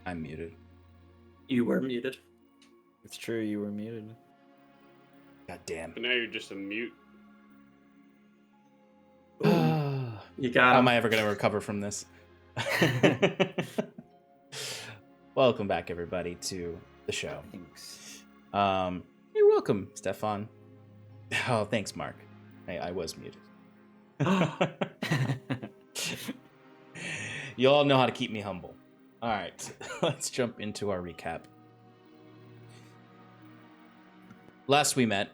I'm muted. You were muted. It's true, you were muted. God damn. But now you're just a mute. You got How him. am I ever going to recover from this? Welcome back, everybody, to the show. Thanks. You're welcome, Stefan. Oh, thanks, Mark. I was muted. You all know how to keep me humble. All right, let's jump into our recap. Last we met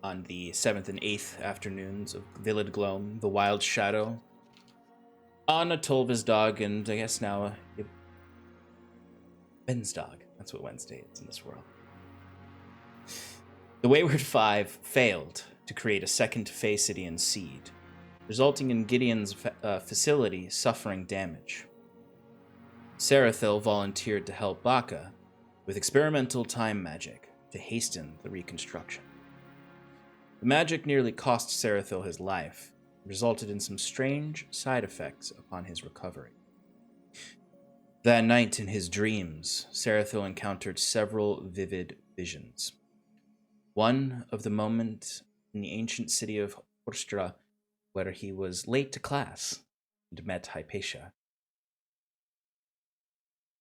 on the 7th and 8th afternoons of Villid Gloam, the Wild Shadow, on a Tolva's dog, and I guess now Ben's dog. That's what Wednesday is in this world. The Wayward Five failed to create a second Facidian seed, resulting in Gideon's facility suffering damage. Sarathil volunteered to help Baka with experimental time magic to hasten the reconstruction. The magic nearly cost Sarathil his life, and resulted in some strange side effects upon his recovery. That night in his dreams, Sarathil encountered several vivid visions. One of the moment in the ancient city of Horstra, where he was late to class and met Hypatia.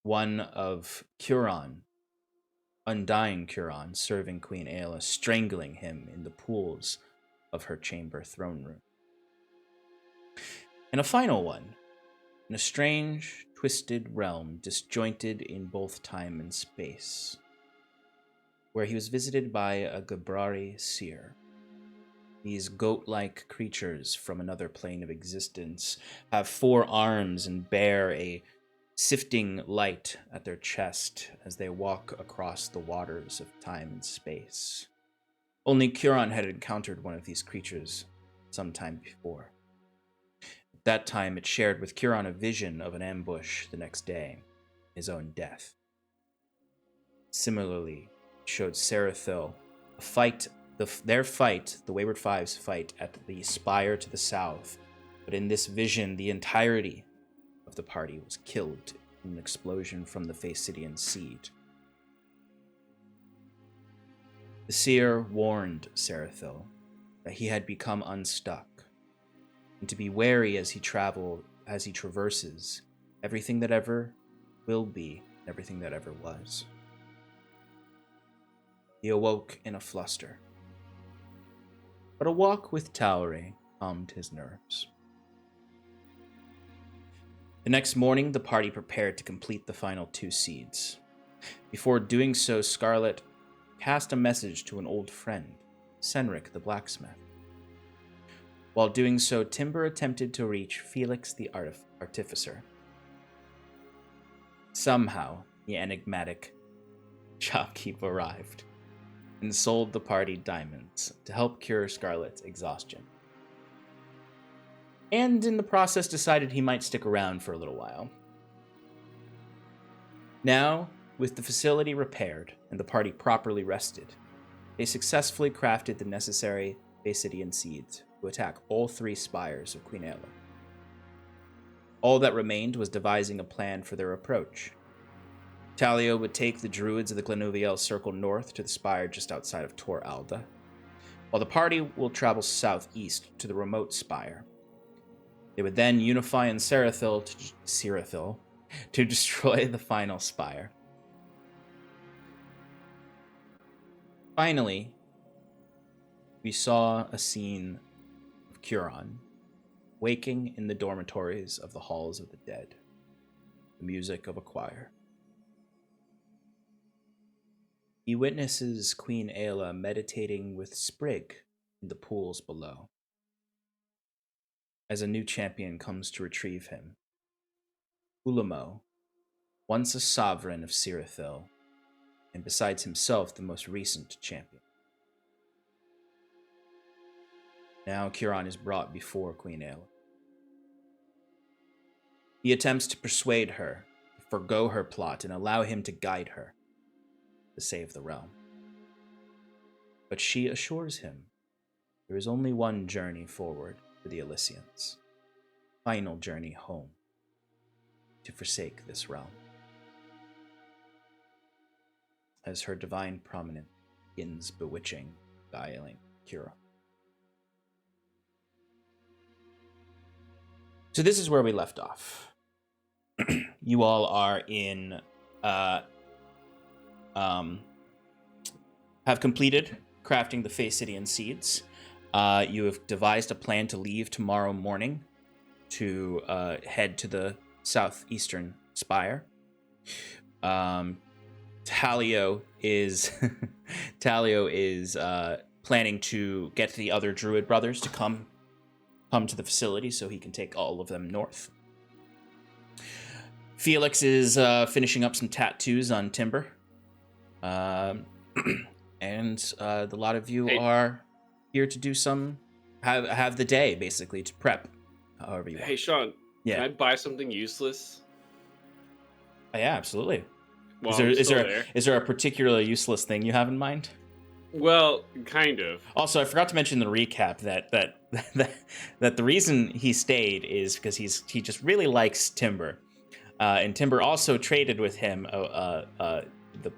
One of Curon, undying Curon, serving Queen Aela, strangling him in the pools of her chamber throne room. And a final one, in a strange, twisted realm disjointed in both time and space, where he was visited by a Gabrari seer. These goat-like creatures from another plane of existence have 4 arms and bear a sifting light at their chest as they walk across the waters of time and space. Only Curon had encountered one of these creatures some time before. At that time, it shared with Curon a vision of an ambush the next day, his own death. Similarly, it showed Sarathil a fight, the Wayward Five's fight at the Spire to the south, but in this vision, the entirety of the party was killed in an explosion from the Facidian seed. The seer warned Sarathil that he had become unstuck, and to be wary as he traverses everything that ever will be, everything that ever was. He awoke in a fluster, but a walk with Tauri calmed his nerves. The next morning, the party prepared to complete the final 2 seeds. Before doing so, Scarlet cast a message to an old friend, Senric the blacksmith. While doing so, Timber attempted to reach Felix the artificer. Somehow, the enigmatic shopkeep arrived and sold the party diamonds to help cure Scarlet's exhaustion. And in the process decided he might stick around for a little while. Now, with the facility repaired and the party properly rested, they successfully crafted the necessary Facidian seeds to attack all 3 spires of Queen Aela. All that remained was devising a plan for their approach. Talia would take the druids of the Glenuviel circle north to the spire just outside of Tor Alda, while the party will travel southeast to the remote spire. They would then unify in Sarathil to destroy the final spire. Finally, we saw a scene of Curon waking in the dormitories of the halls of the dead, the music of a choir. He witnesses Queen Aela meditating with Sprig in the pools below. As a new champion comes to retrieve him, Ulamo, once a sovereign of Sarathil, and besides himself the most recent champion. Now Curon is brought before Queen Aela. He attempts to persuade her to forgo her plot and allow him to guide her to save the realm. But she assures him there is only one journey forward for the Elysians, final journey home, to forsake this realm. as her divine prominence begins bewitching, beguiling Kira. So this is where we left off. You all are in, have completed crafting the Faecidian seeds. You have devised a plan to leave tomorrow morning to head to the southeastern spire. Talio is planning to get the other druid brothers to come to the facility so he can take all of them north. Felix is finishing up some tattoos on timber. And a lot of you are here to do have the day, basically, to prep however you want. Hey, Sean, Yeah. can I buy something useless? Yeah, absolutely. Well, Is there a particularly useless thing you have in mind? Well, kind of. Also, I forgot to mention in the recap that the reason he stayed is because he just really likes Timber, and Timber also traded with him the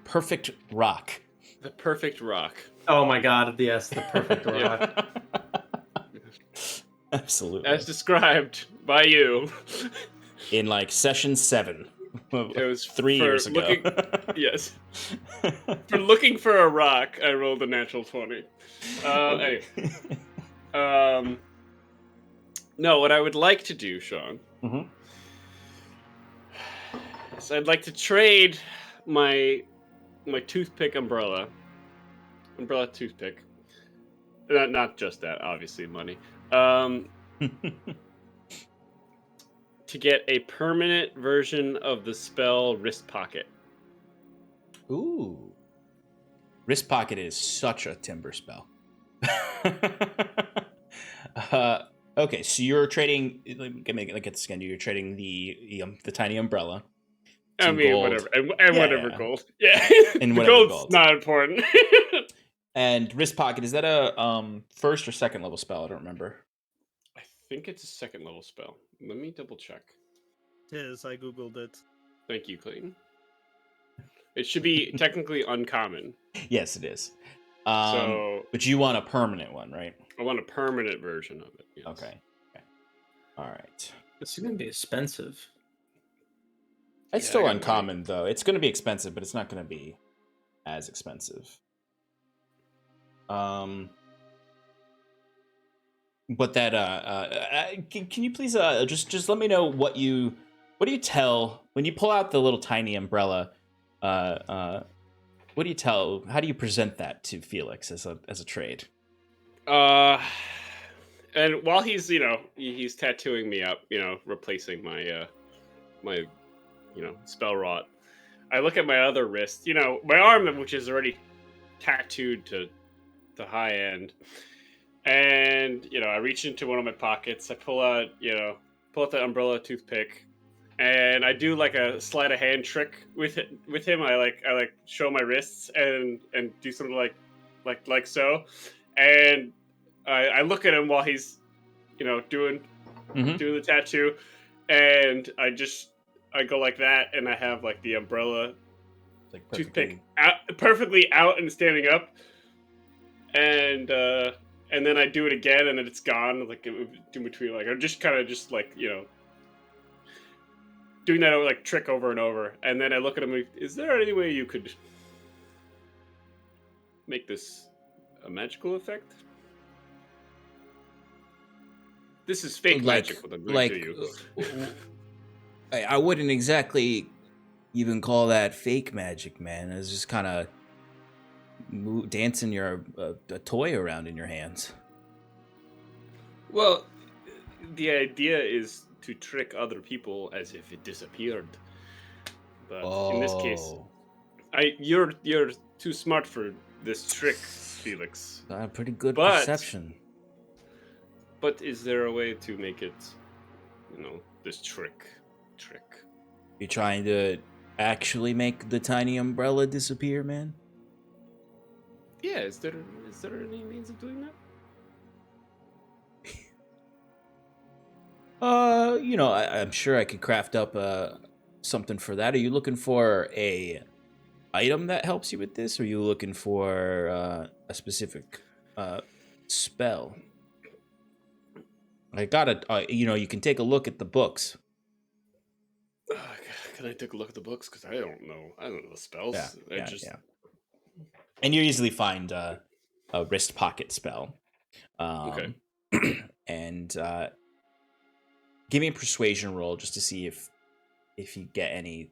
perfect rock. The perfect rock. Oh my god, yes, the perfect rock. Absolutely. As described by you. In like session 7. It was 3 years ago. Yes. For looking for a rock, I rolled a natural 20. Anyway. No, what I would like to do, Sean, is I'd like to trade my toothpick umbrella toothpick. Not just that, obviously money. To get a permanent version of the spell Wrist Pocket. Ooh. Wrist Pocket is such a Timber spell. Okay, so you're trading. Let me get this again. You're trading the tiny umbrella. I mean, gold. whatever, and whatever gold. Yeah, and the whatever gold's gold. not important. And Wrist Pocket, is that a first or second level spell? I don't remember. I think it's a second level spell. Let me double check. It is. I googled it. Thank you, Clayton. It should be technically uncommon. Yes, it is. But you want a permanent one, right? I want a permanent version of it. Yes. Okay. All right. It's gonna be expensive. It's still uncommon, though. It's going to be expensive, but it's not going to be as expensive. But that can you please just let me know what do you tell when you pull out the little tiny umbrella? What do you tell? How do you present that to Felix as a trade? And while he's he's tattooing me up, replacing my my spell rot, I look at my other wrist, my arm, which is already tattooed to the high end. And, I reach into one of my pockets, I pull out the umbrella toothpick, and I do like a sleight of hand trick with him. I show my wrists and do something like so. And I look at him while he's, doing the tattoo, and I go like that, and I have like the umbrella toothpick perfectly out and standing up. And then I do it again, and then it's gone. Like in between, like I'm just kind of doing that like trick over and over. And then I look at him. Like, is there any way you could make this a magical effect? This is fake magic. What I'm doing to you. I wouldn't exactly even call that fake magic, man. It's just kind of dancing a toy around in your hands. Well, the idea is to trick other people as if it disappeared. But in this case, you're too smart for this trick, Felix. Pretty good perception. But is there a way to make it, this trick? You trying to actually make the tiny umbrella disappear, man? Yeah, is there any means of doing that? I'm sure I could craft up something for that. Are you looking for a item that helps you with this, or are you looking for a specific spell? I got it. You can take a look at the books. Can I take a look at the books? Because I don't know. I don't know the spells. Yeah. And you easily find a wrist pocket spell. Okay. And give me a persuasion roll just to see if you get any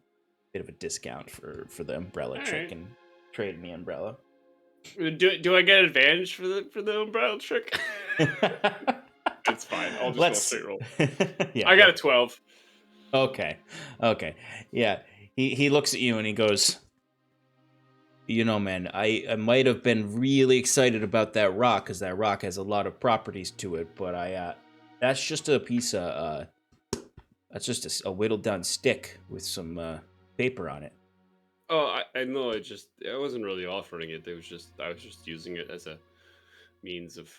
bit of a discount for the umbrella All trick right. and trade me umbrella. Do I get advantage for the umbrella trick? It's fine. I'll just roll straight roll. Yeah, I got a 12. Okay. Yeah. He looks at you and he goes, man, I might have been really excited about that rock because that rock has a lot of properties to it, but that's just a piece of that's just a whittled down stick with some paper on it. Oh, I know. I wasn't really offering it. I was just using it as a means of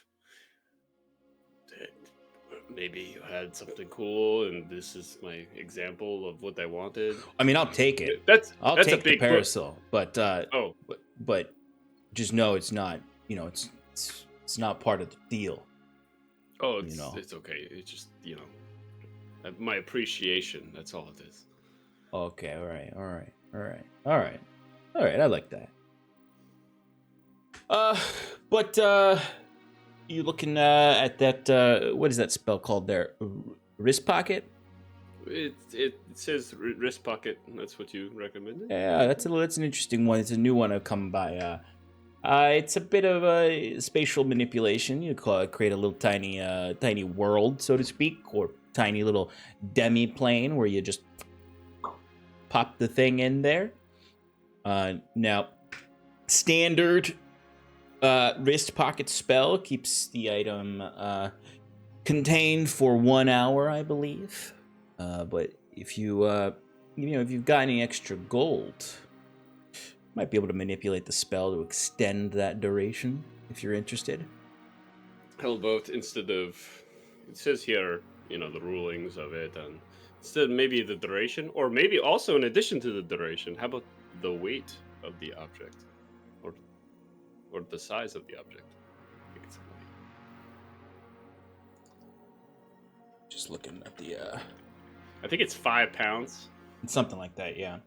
maybe you had something cool, and this is my example of what I wanted. I mean, I'll take it. I'll take a big the parasol, but Oh, but just know it's not. It's not part of the deal. oh, it's okay. It's just my appreciation. That's all it is. Okay. All right. I like that. But you looking at that? What is that spell called there? Wrist pocket. It says wrist pocket. That's what you recommended. Yeah, that's an interesting one. It's a new one I've come by. It's a bit of a spatial manipulation. You create a little tiny world, so to speak, or tiny little demi plane where you just pop the thing in there. Now, standard wrist pocket spell keeps the item contained for 1 hour, I believe. But if if you've got any extra gold, might be able to manipulate the spell to extend that duration if you're interested. How about instead of it says here, the rulings of it, and instead maybe the duration, or maybe also in addition to the duration, how about the weight of the object, or the size of the object? I think it's weight. Just looking at the I think it's 5 pounds. something like that, yeah.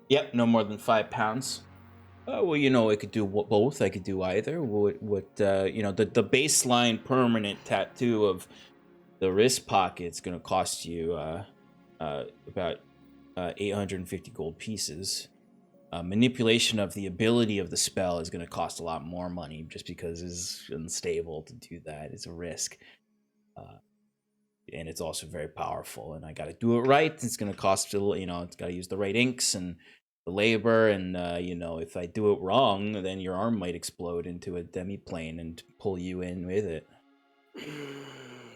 Yep, no more than 5 pounds. Well, I could do both. I could do either. The baseline permanent tattoo of the wrist pocket's going to cost you about 850 gold pieces. Manipulation of the ability of the spell is going to cost a lot more money just because it's unstable to do that. It's a risk. And it's also very powerful. And I got to do it right. It's going to cost, it's got to use the right inks and the labor. And, if I do it wrong, then your arm might explode into a demi-plane and pull you in with it.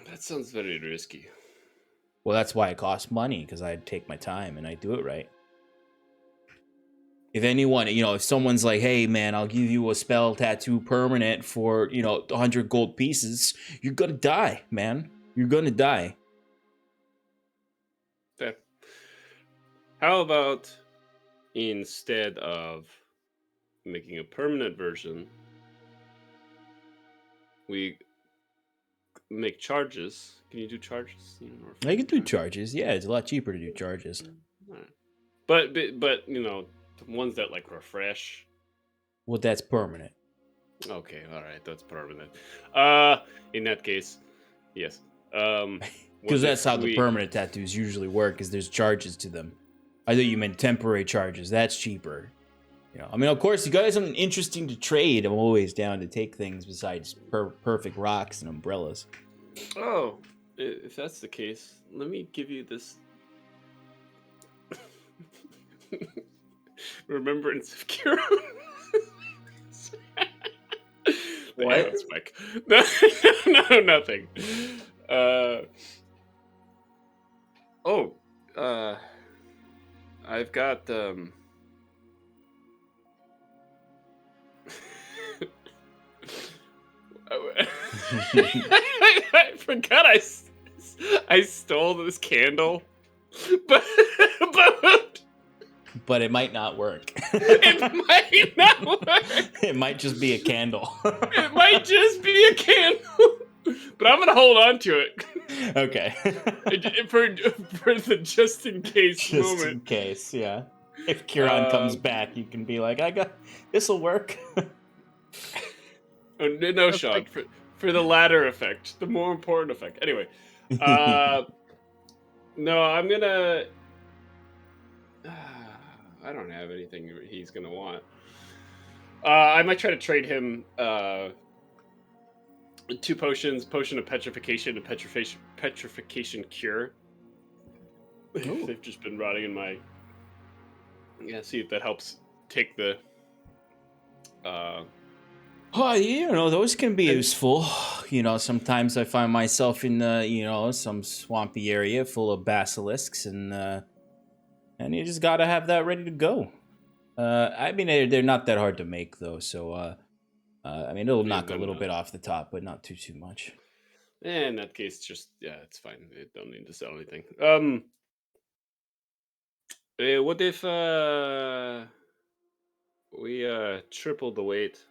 That sounds very risky. Well, that's why it costs money, because I take my time and I do it right. If anyone, if someone's like, hey, man, I'll give you a spell tattoo permanent for, 100 gold pieces, you're going to die, man. You're going to die. Okay. How about instead of making a permanent version, we make charges? Can you do charges? I can do charges. Yeah, it's a lot cheaper to do charges. Right. But the ones that refresh. Well, that's permanent. Okay, all right, that's permanent. In that case, yes. Because that's how the permanent tattoos usually work, because there's charges to them. I thought you meant temporary charges. That's cheaper. Of course, you guys have something interesting to trade. I'm always down to take things besides perfect rocks and umbrellas. Oh, if that's the case, let me give you this Remembrance of Kira. What? Spike. No, nothing. I've got I forgot I stole this candle, but but it might not work. It might not work. It might just be a candle. It might just be a candle. But I'm gonna hold on to it. Okay. for the just in case Just moment. in case, yeah. If Kieran comes back, you can be like, this'll work. Oh, no, Sean. like- For the latter effect, the more important effect. Anyway, no, I'm gonna. I don't have anything he's gonna want. I might try to trade him 2 potions: potion of petrification and petrification cure. They've just been rotting in my. Yeah, see if that helps take the. Oh, those can be useful. Sometimes I find myself in, some swampy area full of basilisks, and you just gotta have that ready to go. I mean, they're not that hard to make, though, so, it'll knock a little bit off the top, but not too much. In that case, just, yeah, it's fine. They don't need to sell anything. What if, we, triple the weight?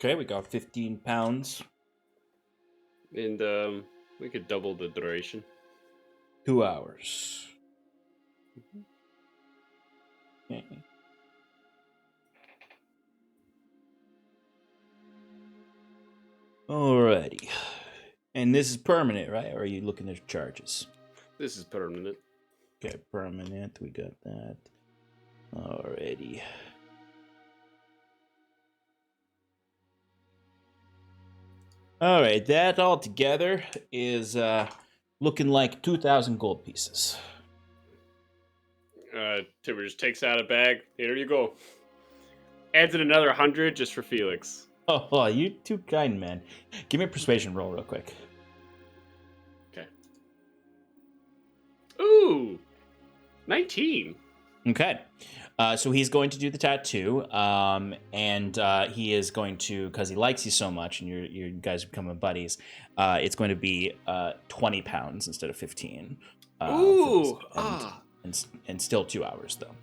Okay, we got 15 pounds. And, we could double the duration. 2 hours. Okay. Alrighty. And this is permanent, right? Or are you looking at charges? This is permanent. Okay, permanent. We got that. Alrighty. Alright, that all together is looking like 2,000 gold pieces. Timber just takes out a bag. Here you go. Adds in another 100 just for Felix. Oh, you too kind, man. Give me a persuasion roll real quick. Okay. Ooh, 19. Okay. So he's going to do the tattoo, and he is going to, because he likes you so much, and you guys are becoming buddies, it's going to be 20 pounds instead of 15. Ooh, and still 2 hours, though.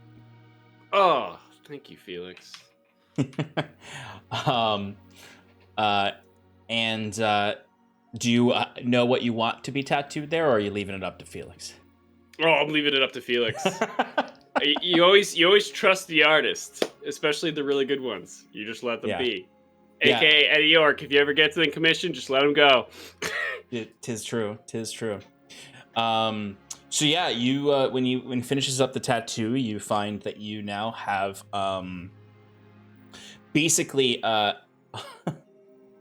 Oh, thank you, Felix. Do you know what you want to be tattooed there, or are you leaving it up to Felix? Oh, I'm leaving it up to Felix. You always trust the artist, especially the really good ones. You just let them be. Yeah. AKA Eddie York, if you ever get to the commission, just let him go. Tis true. So yeah, you when he finishes up the tattoo, you find that you now have basically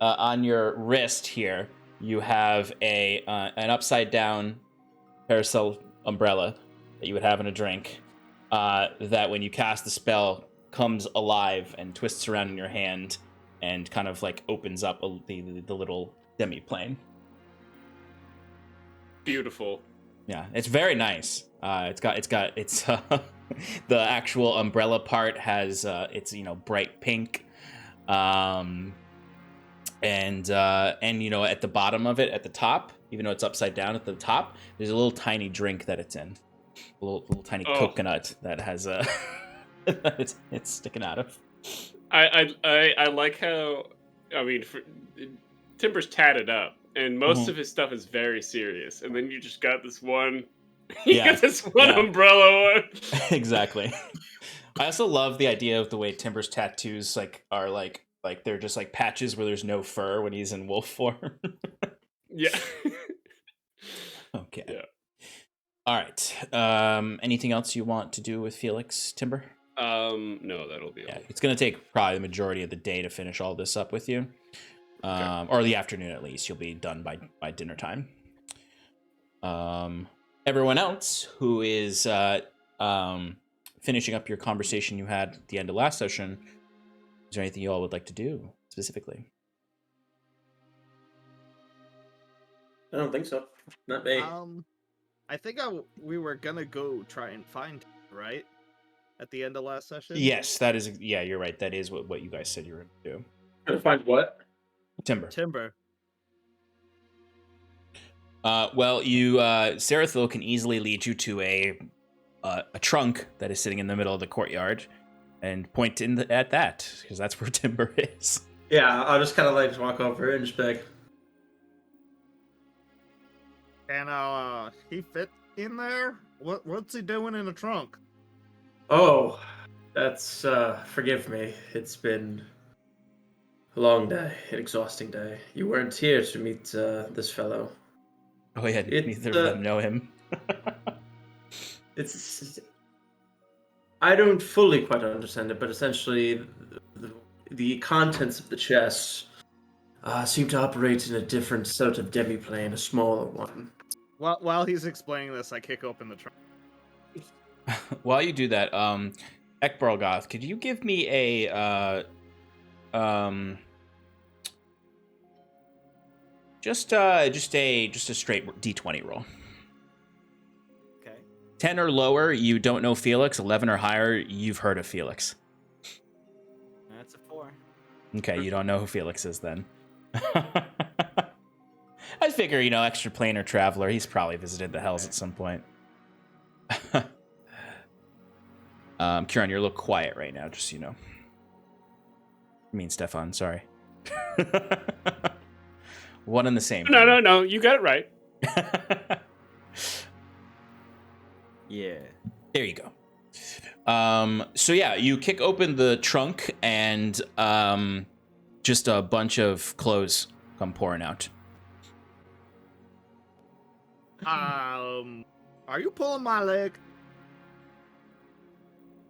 on your wrist here, you have an upside down parasol umbrella that you would have in a drink. That when you cast the spell comes alive and twists around in your hand and kind of like opens up the little demi-plane. Beautiful. Yeah, it's very nice. It's the actual umbrella part has it's bright pink, and at the bottom of it, at the top, even though it's upside down at the top, there's a little tiny drink that it's in, a little tiny coconut that has it's sticking out of. I like how, Timber's tatted up, and most of his stuff is very serious, and then you just got this one. Got this one umbrella one. Exactly. I also love the idea of the way Timber's tattoos are they're just like patches where there's no fur when he's in wolf form. Yeah. Okay. Yeah. All right. Anything else you want to do with Felix, Timber? No, that'll be all. It's gonna take probably the majority of the day to finish all this up with you. Or the afternoon at least. You'll be done by dinner time. Everyone else who is finishing up your conversation you had at the end of last session, is there anything you all would like to do specifically? I don't think so. Not me. I think we were gonna go try and find him, right? At the end of last session? Yes, that is. Yeah, you're right. That is what you guys said you were going to do. Gonna find what? Timber. Timber. Well, you Sarathil can easily lead you to a a trunk that is sitting in the middle of the courtyard and point at that, because that's where Timber is. Yeah, I'll just kind of like walk over and just be like, And he fit in there? What's he doing in the trunk? oh, that's, forgive me. It's been a long day, an exhausting day. You weren't here to meet this fellow. Oh yeah, It, neither of them know him. It's. I don't fully quite understand it, but essentially, the contents of the chest seem to operate in a different sort of demiplane, a smaller one. While he's explaining this, I kick open the trunk. While you do that, Ekbarlgoth, could you give me a just a straight D20 roll? Okay. 10 or lower, you don't know Felix. 11 or higher, you've heard of Felix. That's a 4. Okay, you don't know who Felix is then. I figure, extraplanar traveler. He's probably visited the Hells at some point. Kieran, you're a little quiet right now, just so you know. I mean, Stefan, sorry. One and the same. No. You got it right. Yeah. There you go. So yeah, you kick open the trunk and just a bunch of clothes come pouring out. Are you pulling my leg?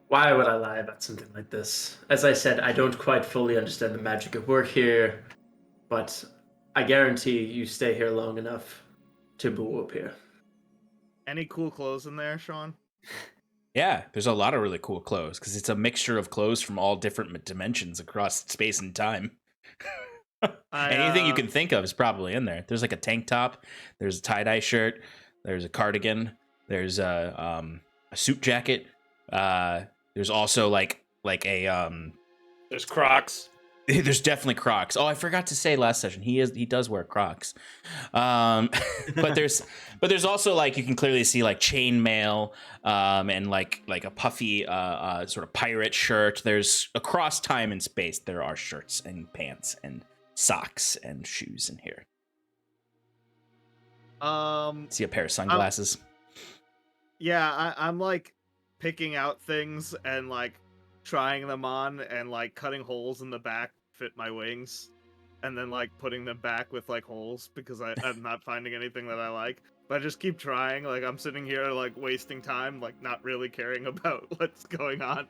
Why would I lie about something like this? As I said, I don't quite fully understand the magic of work here, but I guarantee you stay here long enough to boo up here. Any cool clothes in there, Sean? Yeah, there's a lot of really cool clothes because it's a mixture of clothes from all different dimensions across space and time. Anything you can think of is probably in there. There's like a tank top, there's a tie-dye shirt, there's a cardigan, there's a suit jacket. There's also like a There's Crocs. There's definitely Crocs. Oh, I forgot to say last session he does wear Crocs. But there's also like you can clearly see like chainmail and like a puffy sort of pirate shirt. There's across time and space there are shirts and pants and socks and shoes in here. See a pair of sunglasses. Yeah, I'm like picking out things and like trying them on and like cutting holes in the back fit my wings and then like putting them back with like holes because I'm not finding anything that I like, but I just keep trying. Like I'm sitting here like wasting time, like not really caring about what's going on.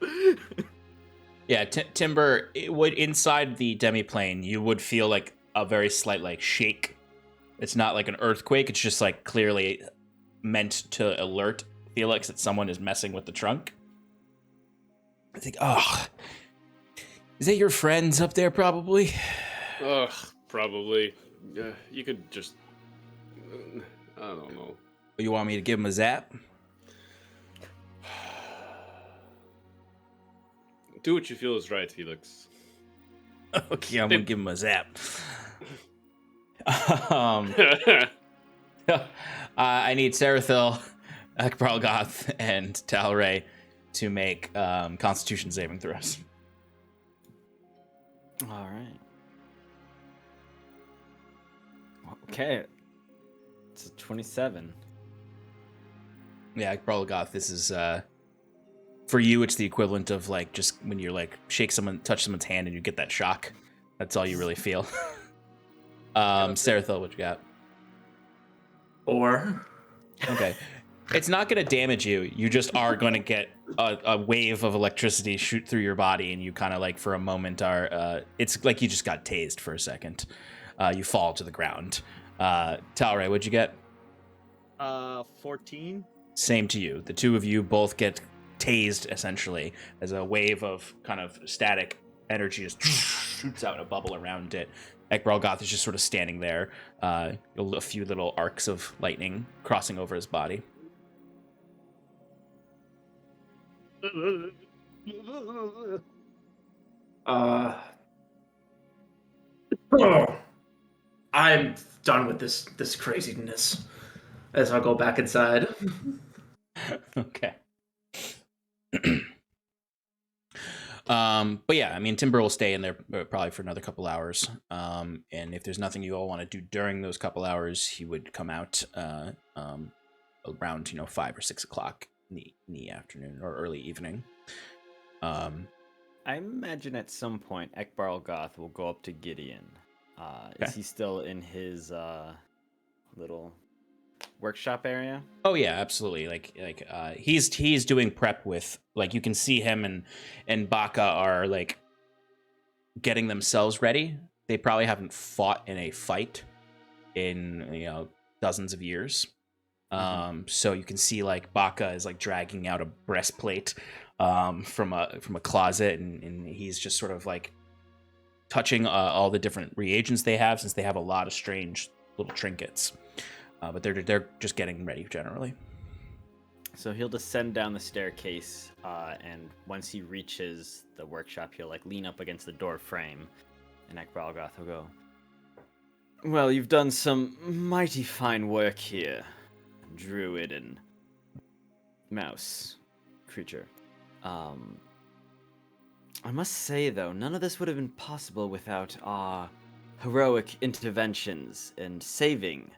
Yeah, Timber, inside the demiplane you would feel like a very slight like shake. It's not like an earthquake, it's just like clearly meant to alert Felix that someone is messing with the trunk. I think, is that your friends up there, probably? Ugh, probably. You could just... I don't know. You want me to give him a zap? Do what you feel is right, Felix. Okay, I'm gonna give him a zap. I need Sarathil, Ekbarlgoth, and Talray to make Constitution saving throws. All right. Okay. It's a 27. Yeah, Ekbarlgoth, this is for you. It's the equivalent of like just when you're like touch someone's hand and you get that shock. That's all you really feel. Sarathil, what you got? Or Okay. It's not going to damage you. You just are going to get a wave of electricity shoot through your body, and you kind of like for a moment are. It's like you just got tased for a second. You fall to the ground. Talray, what'd you get? 14. Same to you. The two of you both get tased essentially as a wave of kind of static energy just shoots out a bubble around it. Ekbarlgoth is just sort of standing there, a few little arcs of lightning crossing over his body. I'm done with this craziness. As I'll go back inside. Okay. But yeah, I mean, Timber will stay in there probably for another couple hours. And if there's nothing you all want to do during those couple hours, he would come out around 5 or 6 o'clock in the afternoon or early evening. I imagine at some point Ekbarl-Goth will go up to Gideon. Is he still in his little workshop area? Oh yeah, absolutely. He's doing prep with, like, you can see him and Baka are like getting themselves ready. They probably haven't fought in a fight in dozens of years. So you can see like Baka is like dragging out a breastplate from a closet, and he's just sort of like touching all the different reagents they have, since they have a lot of strange little trinkets. But they're just getting ready generally. So he'll descend down the staircase, and once he reaches the workshop, he'll like lean up against the door frame, and Ekbarl-Goth will go, "Well, you've done some mighty fine work here, druid and mouse creature. I must say, though, none of this would have been possible without our heroic interventions and saving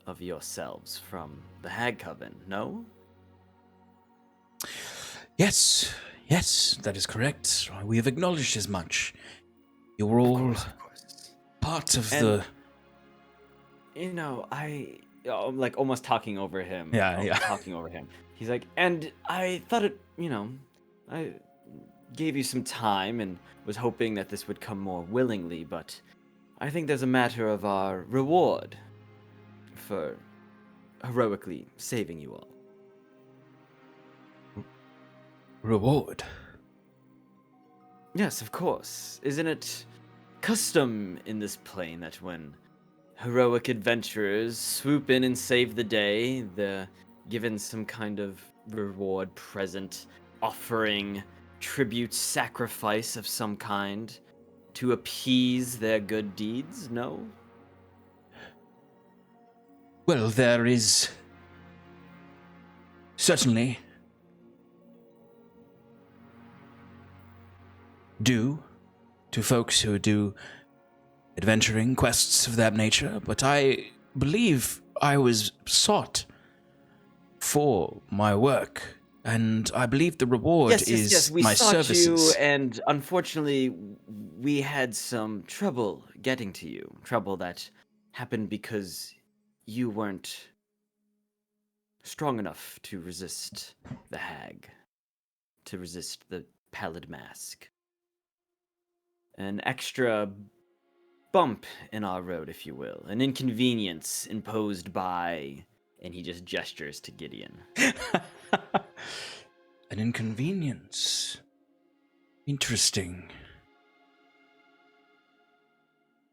of yourselves from the Hag Coven, no?" Yes, that is correct. We have acknowledged as much. You were all Of course. part of And, the... I'm like almost talking over him. Talking over him. He's like, and I thought I gave you some time and was hoping that this would come more willingly, but I think there's a matter of our reward for heroically saving you all. Reward? Yes, of course. Isn't it custom in this plane that when heroic adventurers swoop in and save the day, they're given some kind of reward, present, offering, tribute, sacrifice of some kind to appease their good deeds, no? Well, there is certainly due to folks who do adventuring quests of that nature, but I believe I was sought for my work, and I believe the reward is we my sought services. you, and unfortunately, we had some trouble getting to you. Trouble that happened because you weren't strong enough to resist the hag, to resist the pallid mask. An extra bump in our road, if you will. An inconvenience imposed by... And he just gestures to Gideon. An inconvenience. Interesting.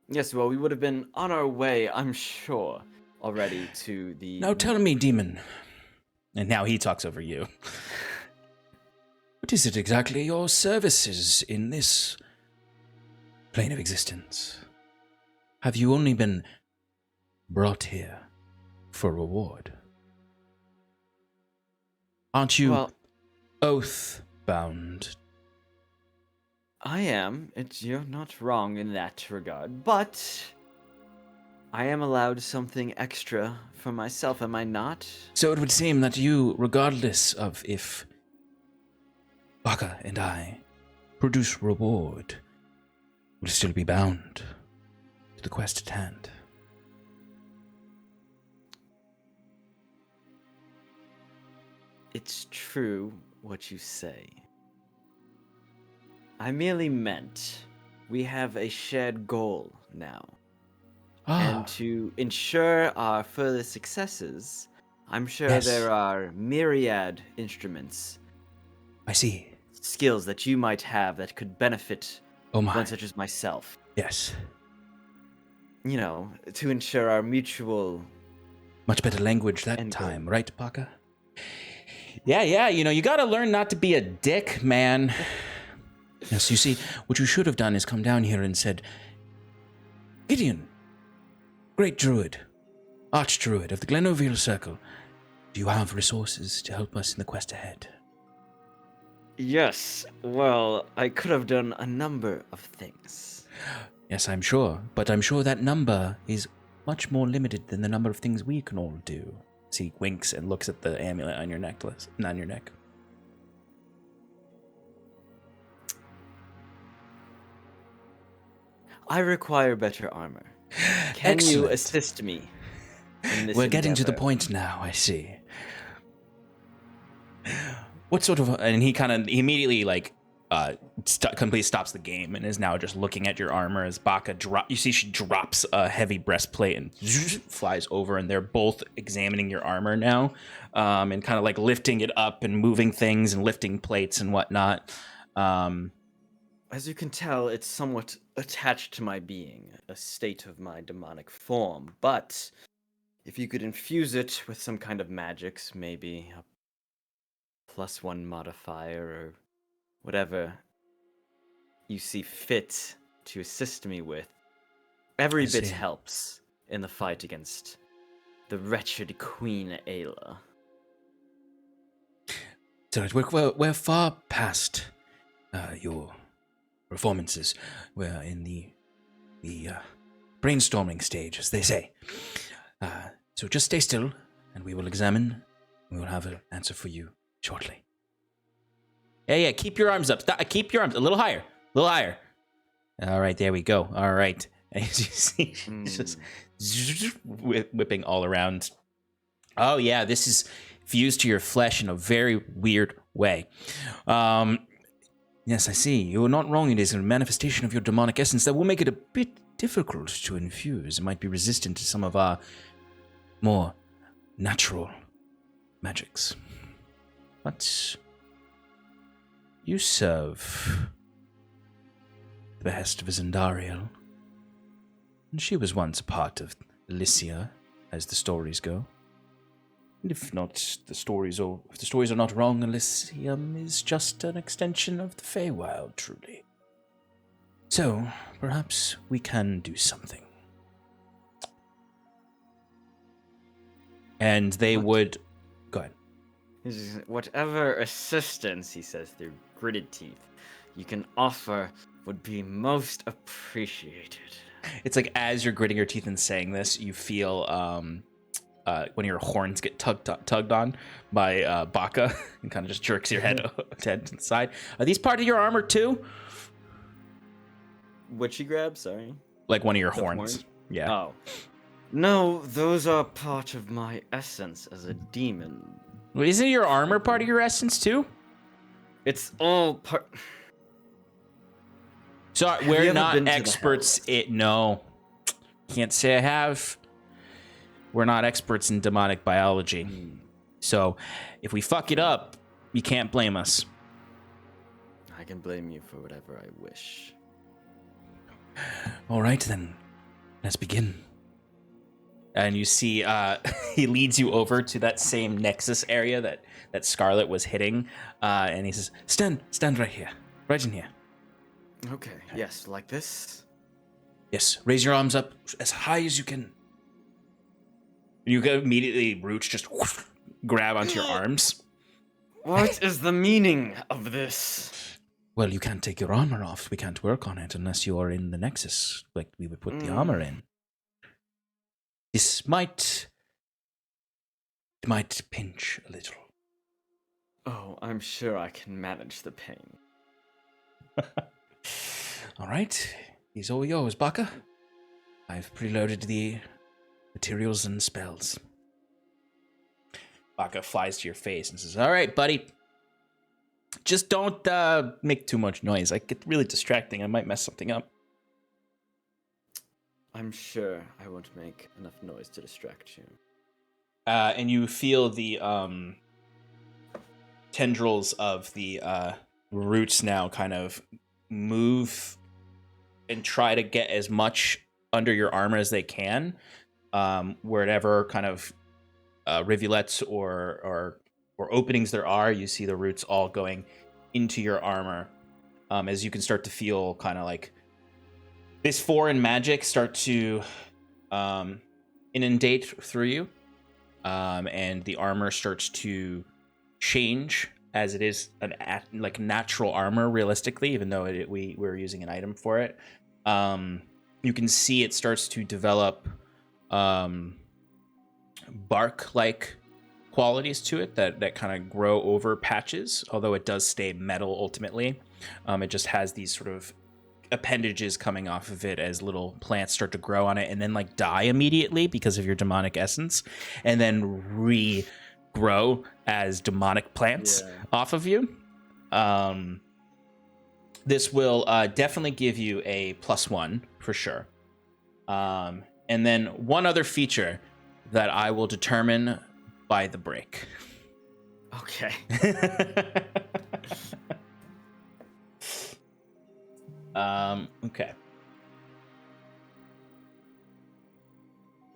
Yes, well, we would have been on our way, I'm sure, already to the... Now tell me, demon. And now he talks over you. What is it exactly your services in this plane of existence? Have you only been brought here for reward? Aren't you oath-bound? I am. You're not wrong in that regard, but I am allowed something extra for myself, am I not? So it would seem that you, regardless of if Baka and I produce reward, will still be bound to the quest at hand. It's true what you say. I merely meant we have a shared goal now. And to ensure our further successes, I'm sure Yes. there are myriad instruments, I see. skills that you might have that could benefit Oh my. one such as myself. Yes. You know, to ensure our mutual... Much better language that And time, right, Baka? Yeah, you gotta learn not to be a dick, man. Yes, you see, what you should have done is come down here and said, Gideon, great druid, archdruid of the Glenoville Circle, do you have resources to help us in the quest ahead? Yes, well, I could have done a number of things. Yes, I'm sure, but I'm sure that number is much more limited than the number of things we can all do. So he winks and looks at the amulet on your necklace, on your neck. I require better armor. Can Excellent. you assist me in this We're getting to the endeavor? point now, I see. What sort of... And he immediately, completely stops the game and is now just looking at your armor as Baka you see she drops a heavy breastplate and flies over, and they're both examining your armor now, and kind of like lifting it up and moving things and lifting plates and whatnot. As you can tell, it's somewhat attached to my being, a state of my demonic form, but if you could infuse it with some kind of magics, maybe a +1 modifier or whatever you see fit to assist me with, every I bit see. helps in the fight against the wretched Queen Ayla. So we're far past your performances. We're in the brainstorming stage, as they say. So just stay still, and we will examine. We will have an answer for you shortly. Yeah, keep your arms up. Keep your arms a little higher. All right, there we go. All right. And as you see, she's just whipping all around. Oh, yeah, this is fused to your flesh in a very weird way. Yes, I see. You are not wrong. It is a manifestation of your demonic essence that will make it a bit difficult to infuse. It might be resistant to some of our more natural magics. But you serve the behest of Zendariel, and she was once a part of Elysia, as the stories go. And if the stories are not wrong, Elysium is just an extension of the Feywild, truly. So, perhaps we can do something. And they would... Go ahead. Whatever assistance, he says through gritted teeth, you can offer would be most appreciated. It's like as you're gritting your teeth and saying this, you feel one of your horns get tugged on by Baka and kind of just jerks your head to the side. Are these part of your armor too? What she grabs? Sorry. Like one of your The horns. horn? Yeah. Oh. No, those are part of my essence as a demon. Well, isn't your armor part of your essence too? It's all part... So you we're ever not been to the experts. Hells? No. Can't say I have. We're not experts in demonic biology. So if we fuck it up, you can't blame us. I can blame you for whatever I wish. All right, then. Let's begin. And you see he leads you over to that same nexus area that Scarlet was hitting. And he says, stand right here. Right in here. Okay, yes, like this? Yes, raise your arms up as high as you can. And you can immediately, roots just grab onto your arms. What is the meaning of this? Well, you can't take your armor off. We can't work on it unless you are in the nexus, like we would put the armor in. This might pinch a little. Oh, I'm sure I can manage the pain. All right, these are all yours, Baka. I've preloaded the materials and spells. Baka flies to your face and says, all right, buddy. Just don't make too much noise. I get really distracting. I might mess something up. I'm sure I won't make enough noise to distract you. And you feel the tendrils of the roots now kind of move and try to get as much under your armor as they can. Wherever kind of rivulets or openings there are, you see the roots all going into your armor. As you can start to feel kind of like this foreign magic start to inundate through you. And the armor starts to change as it is like natural armor, realistically, even though we're using an item for it. You can see it starts to develop bark-like qualities to it that kind of grow over patches, although it does stay metal ultimately. It just has these sort of appendages coming off of it as little plants start to grow on it and then like die immediately because of your demonic essence, and then regrow as demonic plants off of you. This will definitely give you a +1 for sure. And then one other feature that I will determine by the break. Okay. Okay.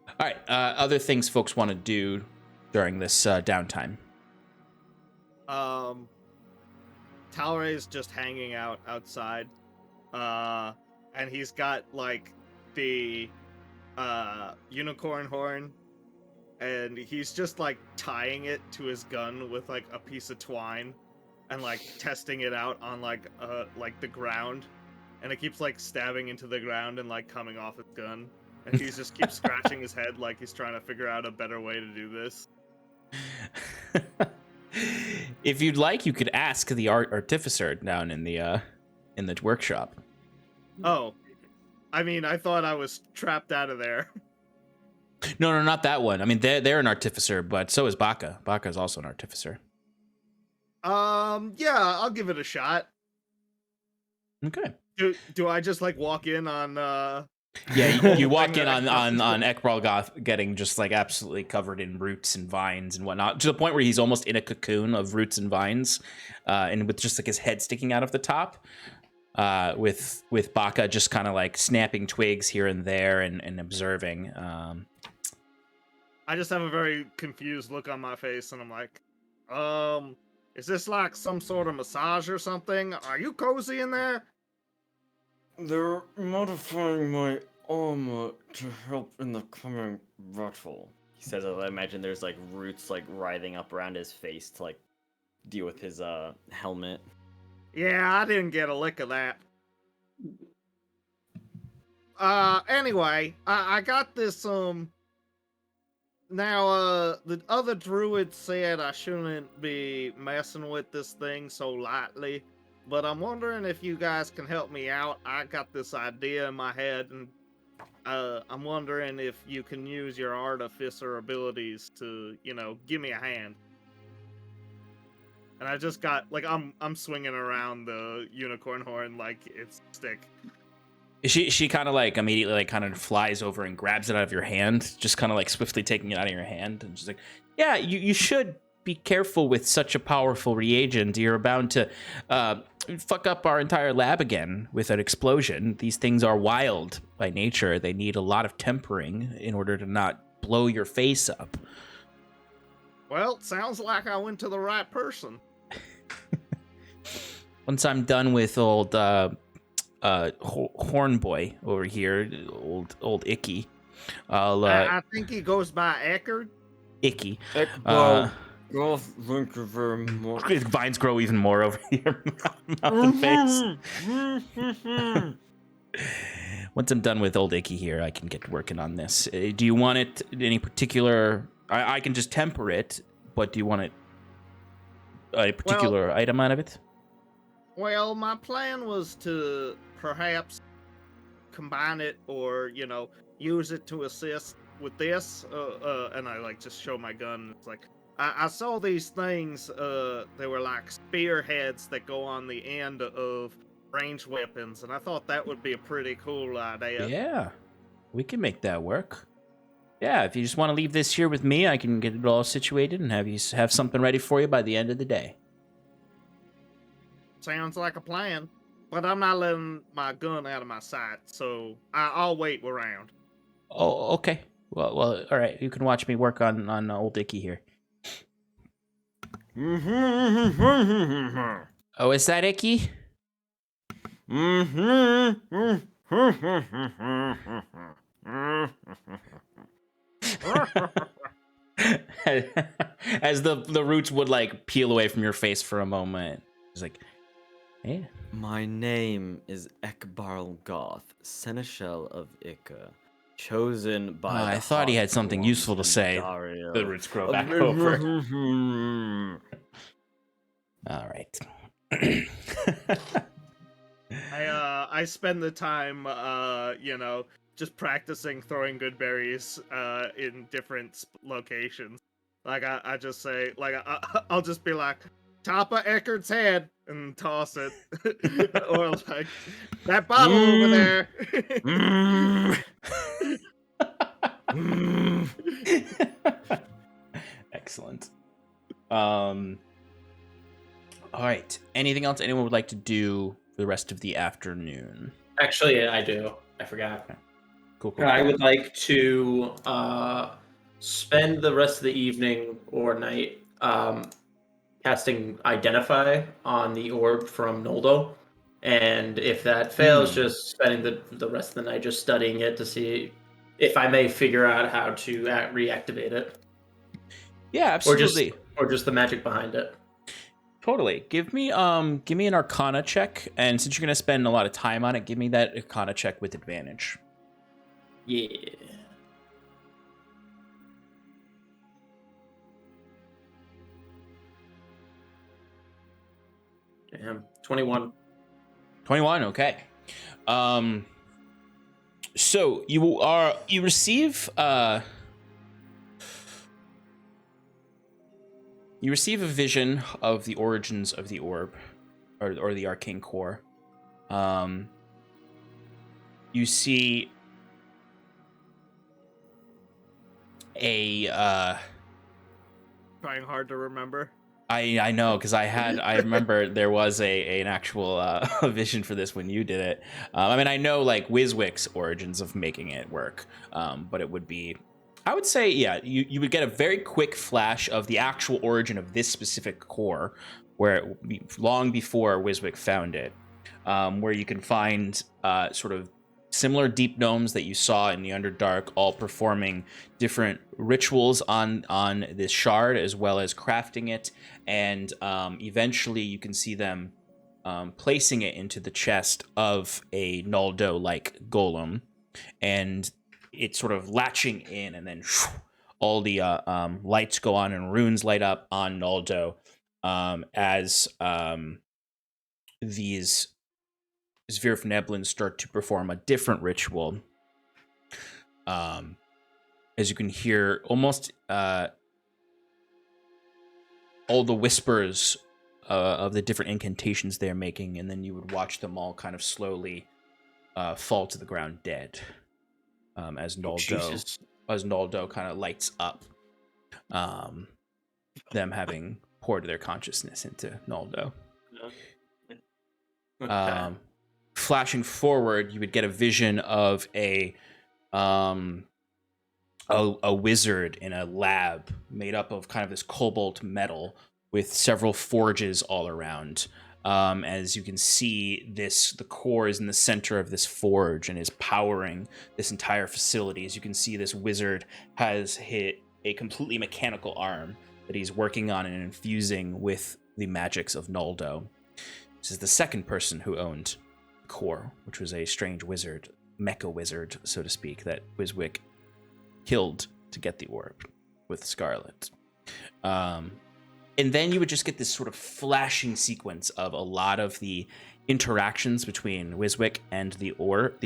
All right. Other things folks want to do during this downtime. Talray's just hanging out outside, and he's got like the unicorn horn, and he's just like tying it to his gun with like a piece of twine, and like testing it out on like the ground, and it keeps like stabbing into the ground and like coming off his gun, and he just keeps scratching his head like he's trying to figure out a better way to do this. If you'd like, you could ask the artificer down in the workshop. Oh, I mean, I thought I was trapped out of there. No, not that one. I mean, they're an artificer, but so is Baka. Baka is also an artificer. Yeah, I'll give it a shot. Okay. Do I just like walk in on Yeah, you walk in on Ekbral Goth getting just like absolutely covered in roots and vines and whatnot, to the point where he's almost in a cocoon of roots and vines, and with just like his head sticking out of the top, with Baka just kind of like snapping twigs here and there and observing. I just have a very confused look on my face, and I'm like, is this like some sort of massage or something? Are you cozy in there? They're modifying my armor to help in the coming battle. He says, I imagine there's like roots like writhing up around his face to like deal with his helmet. Yeah, I didn't get a lick of that. Anyway, I got this, now, the other druid said I shouldn't be messing with this thing so lightly, but I'm wondering if you guys can help me out. I got this idea in my head, and I'm wondering if you can use your artificer abilities to, give me a hand. And I just got, like, I'm swinging around the unicorn horn like it's a stick. She kind of like immediately like kind of flies over and grabs it out of your hand, just kind of like swiftly taking it out of your hand, and she's like, "Yeah, you should be careful with such a powerful reagent. You're bound to fuck up our entire lab again with an explosion. These things are wild by nature. They need a lot of tempering in order to not blow your face up." Well, sounds like I went to the right person. Once I'm done with old horn boy over here, old Icky, I think he goes by Eckerd. Icky. Thank you very much. Vines grow even more over your mouth and face. Once I'm done with old Icky here, I can get working on this. Do you want it in any particular? I can just temper it, but do you want it a particular item out of it? Well, my plan was to perhaps combine it or, use it to assist with this. And I like just show my gun. It's like, I saw these things, they were like spearheads that go on the end of ranged weapons. And I thought that would be a pretty cool idea. Yeah, we can make that work. Yeah, if you just want to leave this here with me, I can get it all situated and have something ready for you by the end of the day. Sounds like a plan. But I'm not letting my gun out of my sight, so I'll wait around. Oh, okay. Well, all right. You can watch me work on old Icky here. Oh, is that Icky? As the roots would like peel away from your face for a moment. It's like, hey. My name is Ekbarl Goth, Seneschal of Ika, chosen by I thought he had something useful to say. The roots grow back over. All right. I spend the time, just practicing throwing good berries in different locations. Like I just say, like I'll just be like, top of Eckerd's head and toss it, or like that bottle over there. Excellent. All right. Anything else anyone would like to do for the rest of the afternoon? Actually, I do. I forgot. Okay. Cool. I would like to spend the rest of the evening or night casting Identify on the orb from Noldo. And if that fails, just spending the rest of the night just studying it to see if I may figure out how to reactivate it. Yeah, absolutely. Or just the magic behind it. Totally. Give me an Arcana check, and since you're gonna spend a lot of time on it, give me that Arcana check with advantage. Yeah. Damn. 21. 21, okay. So you receive a vision of the origins of the orb, or the arcane core. You see a Trying hard to remember. I know, because I remember there was an actual vision for this when you did it. I mean, I know like Wiswick's origins of making it work, but it would be, I would say, yeah, you would get a very quick flash of the actual origin of this specific core, where long before Wiswick found it, where you can find sort of similar deep gnomes that you saw in the Underdark, all performing different rituals on this shard, as well as crafting it, and eventually you can see them placing it into the chest of a Naldo-like golem, and it's sort of latching in, and then all the lights go on and runes light up on Naldo as these Svirfneblins start to perform a different ritual. As you can hear almost all the whispers of the different incantations they're making, and then you would watch them all kind of slowly fall to the ground dead as Naldo kind of lights up, them having poured their consciousness into Naldo. Okay. Flashing forward, you would get a vision of a wizard in a lab made up of kind of this cobalt metal with several forges all around. As you can see, the core is in the center of this forge and is powering this entire facility. As you can see, this wizard has hit a completely mechanical arm that he's working on and infusing with the magics of Naldo. This is the second person who owned core, which was a strange wizard, mecha wizard, so to speak, that Wiswick killed to get the orb with Scarlet. And then you would just get this sort of flashing sequence of a lot of the interactions between Wiswick and the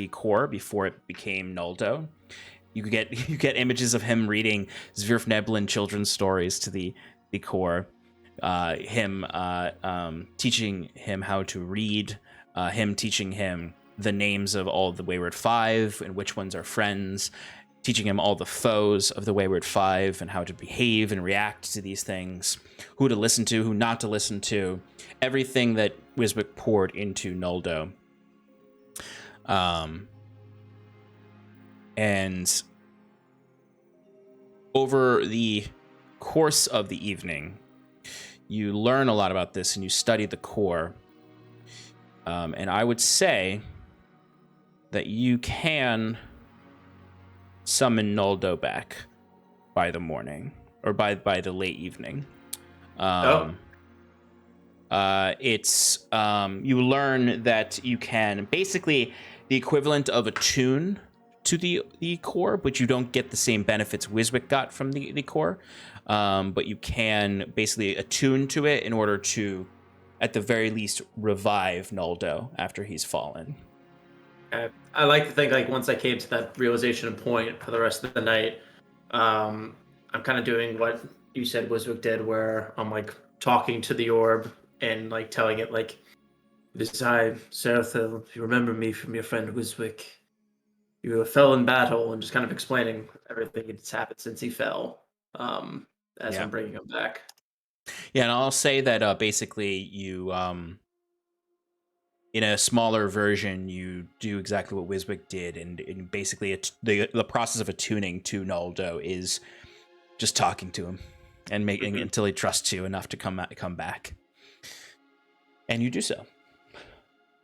core before it became Naldo. You get images of him reading Svirfneblin children's stories to the core, him teaching him how to read, him teaching him the names of all the Wayward Five and which ones are friends, teaching him all the foes of the Wayward Five and how to behave and react to these things, who to listen to, who not to listen to, everything that Wiswick poured into Naldo. And over the course of the evening, you learn a lot about this and you study the core. And I would say that you can summon Naldo back by the morning. or by the late evening. It's you learn that you can basically the equivalent of attune to the core, but you don't get the same benefits Wiswick got from the core. But you can basically attune to it in order to, at the very least, revive Naldo after he's fallen. I like to think like once I came to that realization point for the rest of the night, I'm kind of doing what you said Wiswick did, where I'm like talking to the orb and like telling it like, "This is I, Sarathil. If you remember me from your friend Wiswick, you fell in battle," and just kind of explaining everything that's happened since he fell. As I'm bringing him back. Yeah, and I'll say that basically you, in a smaller version, you do exactly what Wiswick did, and basically the process of attuning to Naldo is just talking to him and making until he trusts you enough to come back. And you do so.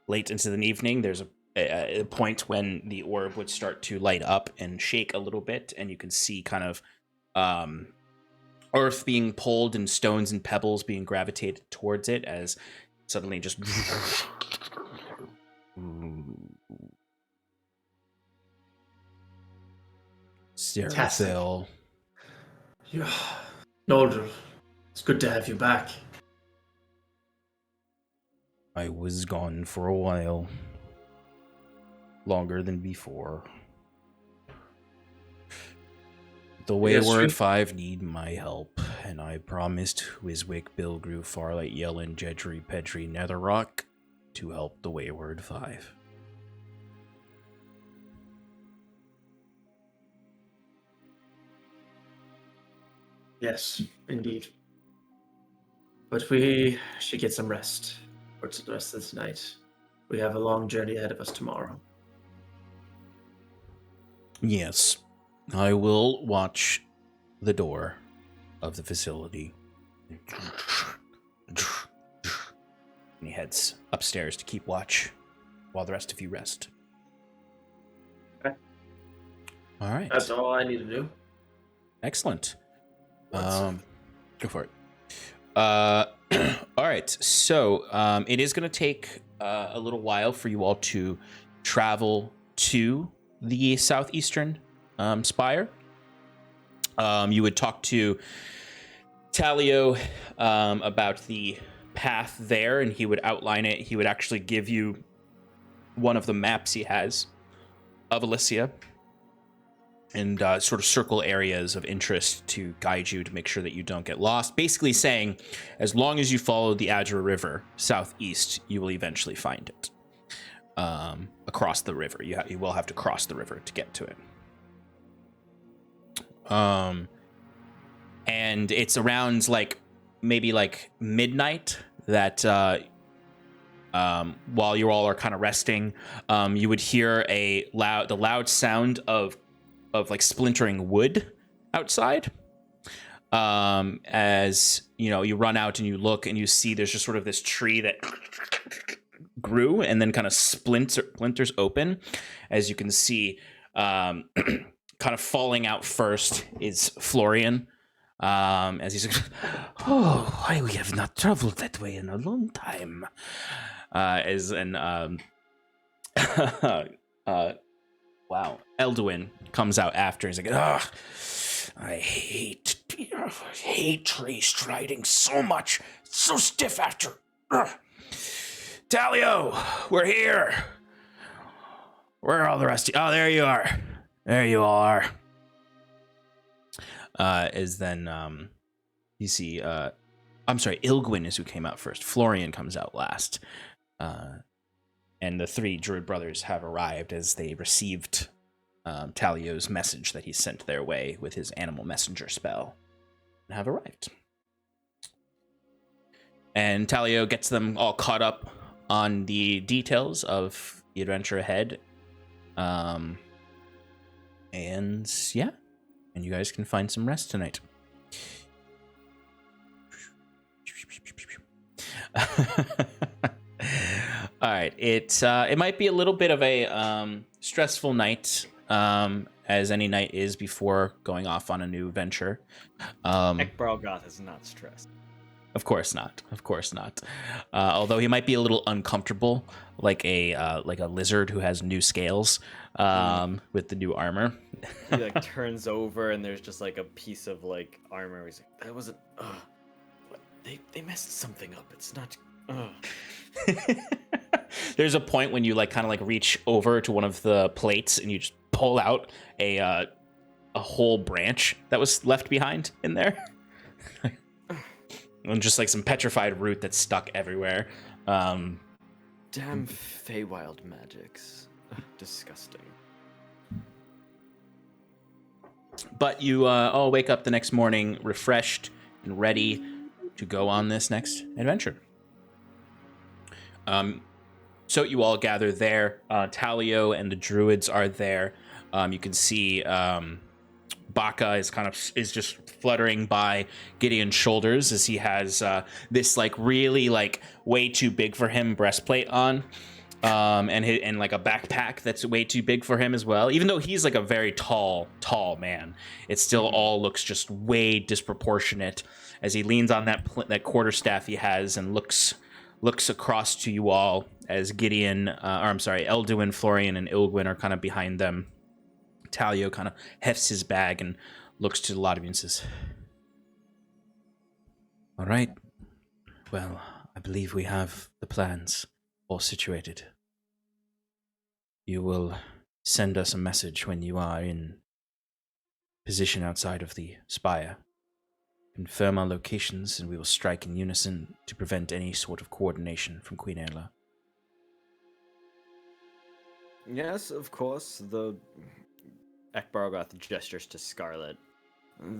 Late into the evening, there's a point when the orb would start to light up and shake a little bit, and you can see kind of earth being pulled and stones and pebbles being gravitated towards it as suddenly just Sarathil. Yeah, Naldo, it's good to have you back. I was gone for a while. Longer than before. The Wayward Five need my help, and I promised Wiswick, Bilgrew, Farlight, Yellen, Jedri, Pedri, Netherrock to help the Wayward Five. Yes, indeed. But we should get some rest for the rest of this night. We have a long journey ahead of us tomorrow. Yes, I will watch the door of the facility. And he heads upstairs to keep watch while the rest of you rest. Okay. All right. That's all I need to do. Excellent. Go for it. All right. So it is going to take a little while for you all to travel to the southeastern spire. You would talk to Talio about the path there, and he would outline it. He would actually give you one of the maps he has of Elysia and sort of circle areas of interest to guide you to make sure that you don't get lost. Basically saying, as long as you follow the Adra River southeast, you will eventually find it. Across the river. You will have to cross the river to get to it. And it's around maybe midnight that while you all are kind of resting, you would hear the loud sound of splintering wood outside. As you run out and you look and you see there's just sort of this tree that grew and then kind of splinters open. As you can see, kind of falling out first is Florian. As he's like, "Oh, we have not traveled that way in a long time." Wow, Elduin comes out after. He's like, "Ugh, I hate tree striding so much. It's so stiff after." Ugh. Talio, we're here. Where are all the rest of you? Oh, there you are. There you all are. You see, I'm sorry, Ilgwin is who came out first. Florian comes out last. And the three druid brothers have arrived as they received Talio's message that he sent their way with his animal messenger spell, and have arrived. And Talio gets them all caught up on the details of the adventure ahead. And you guys can find some rest tonight. All right, it might be a little bit of a stressful night as any knight is before going off on a new venture. Ekbargoth is not stressed. Of course not. Of course not. Although he might be a little uncomfortable, like a lizard who has new scales with the new armor. He like turns over and there's just like a piece of like armor. He's like, that wasn't. What? They messed something up. It's not. There's a point when you like kind of like reach over to one of the plates and you just pull out a whole branch that was left behind in there. And just like some petrified root that's stuck everywhere. Damn Feywild magics. Disgusting. But you all wake up the next morning refreshed and ready to go on this next adventure. So you all gather there. Talio and the druids are there. You can see Baka is just fluttering by Gideon's shoulders as he has this like really like way too big for him breastplate on, and like a backpack that's way too big for him as well. Even though he's like a very tall man, it still all looks just way disproportionate as he leans on that quarterstaff he has and looks across to you all as Elduin, Florian, and Ilgwyn are kind of behind them. Talio kind of hefts his bag and looks to the lot of you and says, all right, well, I believe we have the plans all situated. You will send us a message when you are in position outside of the spire. Confirm our locations and we will strike in unison to prevent any sort of coordination from Queen Ayla. Yes, of course. The Ekbargoth gestures to Scarlet.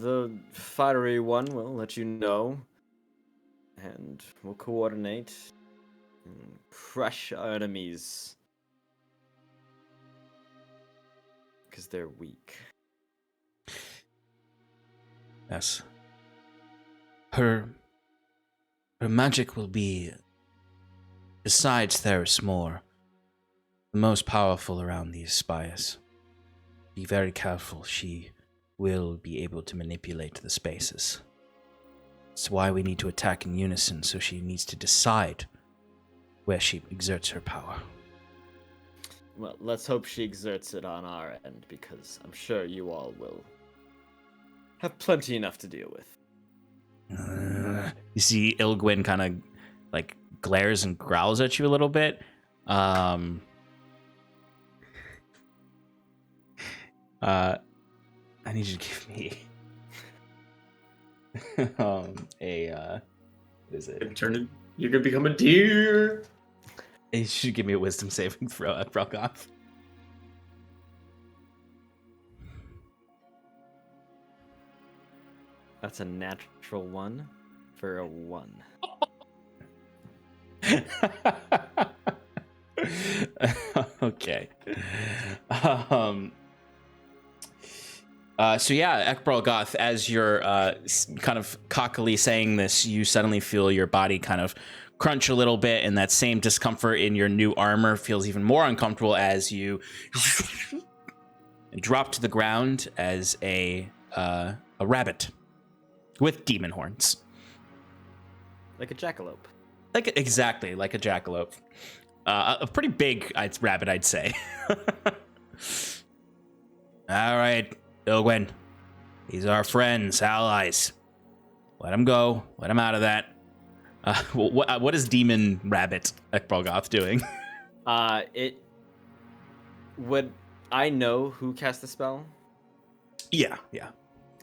The fiery one will let you know, and we'll coordinate and crush our enemies, because they're weak. Yes. Her magic will be, besides Theris Moore, the most powerful around these spires. Be very careful. She will be able to manipulate the spaces. That's why we need to attack in unison, so she needs to decide where she exerts her power. Well, let's hope she exerts it on our end, because I'm sure you all will have plenty enough to deal with. You see Ilgwyn kind of like glares and growls at you a little bit. I need you to give me what is it? You're gonna become a deer. You should give me a wisdom saving throw at Brokoff. That's a natural 1 for a 1. Okay. So yeah, Ekbargoth, as you're kind of cockily saying this, you suddenly feel your body kind of crunch a little bit, and that same discomfort in your new armor feels even more uncomfortable as you drop to the ground as a rabbit with demon horns. Like a jackalope. Exactly, like a jackalope. A pretty big rabbit, I'd say. All right, Ilgwyn. These are our friends, allies. Let them go. Let them out of that. What is Demon Rabbit Ekbargoth doing? Would I know who cast the spell? Yeah.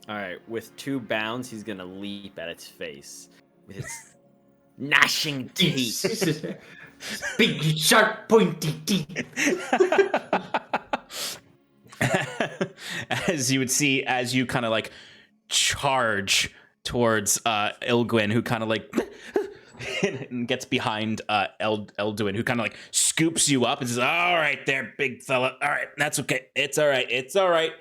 All right, with 2 bounds, he's gonna leap at its face with his gnashing teeth. Big, sharp, pointy teeth. As you would see, as you kind of like charge towards Ilgwyn, who kind of like and gets behind Elduin, who kind of like scoops you up and says, "All right, there, big fella. All right, that's okay. It's all right. It's all right."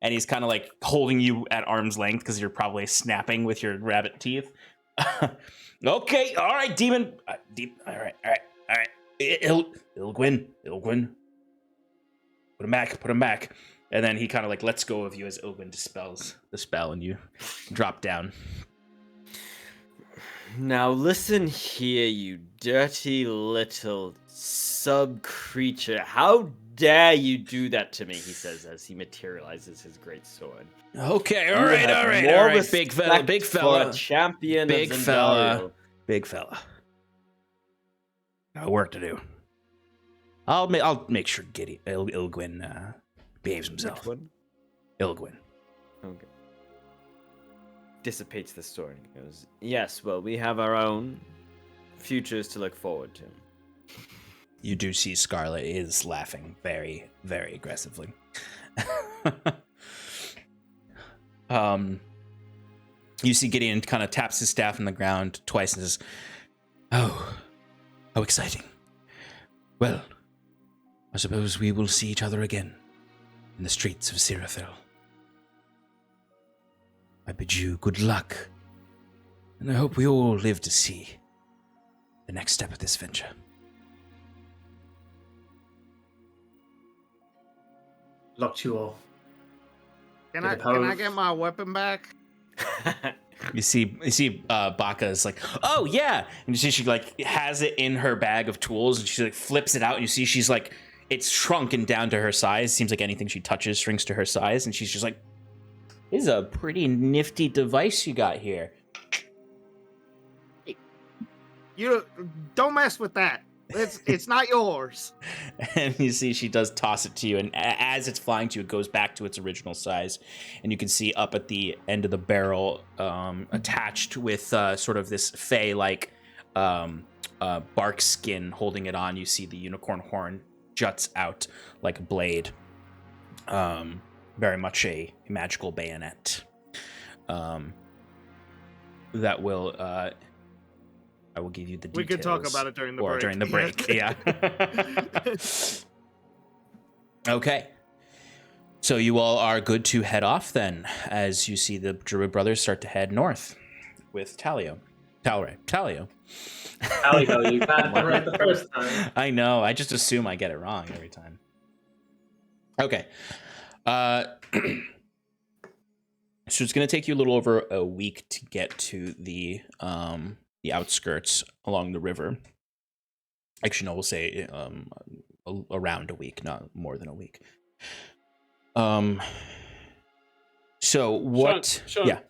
And he's kind of like holding you at arm's length because you're probably snapping with your rabbit teeth. Okay, all right, demon. All right. Ilgwyn. Put him back. And then he kind of like lets go of you as Ilgwyn dispels the spell, and you drop down. Now listen here, you dirty little sub-creature. How dare you do that to me, he says as he materializes his great sword. Okay, You all right, have all right, more all right, big fella, respect big for fella. a champion Big of fella. Zendariel. Big fella. Got work to do. I'll make sure Ilgwyn behaves himself. Which one? Ilgwyn. Okay. Dissipates the sword and goes, yes, well, we have our own futures to look forward to. You do see Scarlet is laughing very, very aggressively. You see Gideon kind of taps his staff on the ground twice and says, "Oh, how exciting. Well, I suppose we will see each other again in the streets of Sarathil. I bid you good luck, and I hope we all live to see the next step of this venture." Luck to you all. Can Get I opposed. get my weapon back? You see Baka is like, "Oh yeah," and you see she like has it in her bag of tools, and she like flips it out, and you see she's like, it's shrunken down to her size. Seems like anything she touches shrinks to her size, and she's just like, "This is a pretty nifty device you got here." You don't mess with that. It's not yours. And you see she does toss it to you, and as it's flying to you, it goes back to its original size. And you can see up at the end of the barrel, attached with sort of this fey-like bark skin holding it on, you see the unicorn horn juts out like a blade. Very much a magical bayonet. That will... I will give you the details. We could talk about it during the break. During the break, yeah. Okay. So you all are good to head off then, as you see the Druid brothers start to head north with Talio. Talio. Talio, you got it right the first time. I know. I just assume I get it wrong every time. Okay. So it's going to take you a little over a week to get to the outskirts along the river. Actually, no, we'll say around a week, not more than a week. So what? Sean, yeah.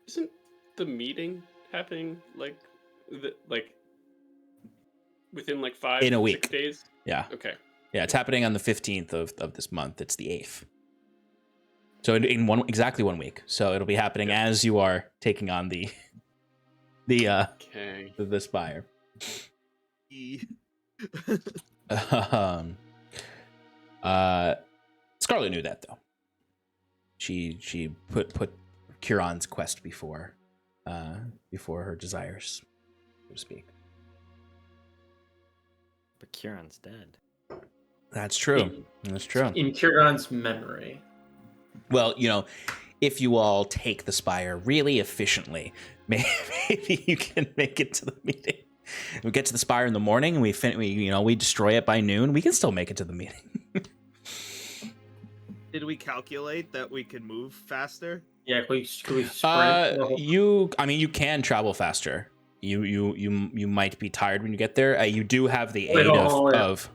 Isn't the meeting happening within like 5 in a 6 week days? Yeah. Okay. Yeah, it's happening on the 15th of this month. It's the 8th. So in exactly 1 week. So it'll be happening as you are taking on the Spire. Scarlet knew that though. She put Curon's quest before her desires, so to speak. But Kieran's dead. That's true. That's true. In Kieran's memory. Well, if you all take the Spire really efficiently, maybe you can make it to the meeting. We get to the Spire in the morning, and we destroy it by noon. We can still make it to the meeting. Did we calculate that we could move faster? Yeah, could we sprint? You can travel faster. You might be tired when you get there. You do have the aid of.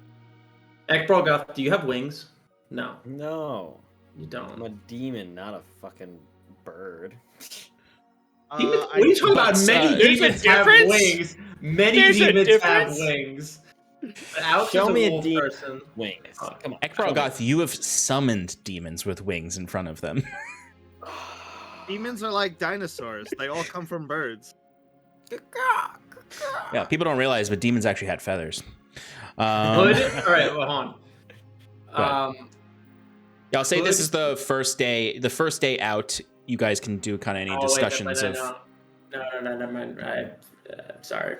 Ekbrolgoth, do you have wings? No, No. you don't. I'm a demon, not a fucking bird. What are you talking about? Many there's a demons have difference? wings. Many There's a demons have difference? wings. Alex Show is me a wolf demon. person. Wings. Come on. Ekbrolgoth, you have summoned demons with wings in front of them. Demons are like dinosaurs. They all come from birds. Yeah, people don't realize, but demons actually had feathers. Good. All right, well, hold on. Yeah, I'll say this is the first day. The first day out, you guys can do kind of any discussions of. No. Sorry,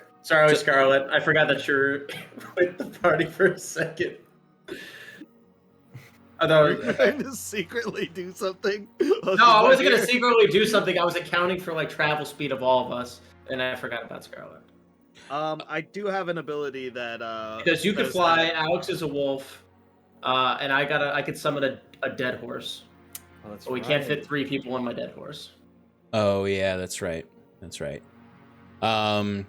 Scarlet. I forgot that you're with the party for a second. I thought Are you trying to secretly do something? no, I wasn't gonna secretly do something. I was accounting for like travel speed of all of us, and I forgot about Scarlet. I do have an ability that Because you can fly. Alex is a wolf. And I could summon a dead horse. Oh, that's But we can't fit 3 people on my dead horse. Oh yeah, that's right. That's right. But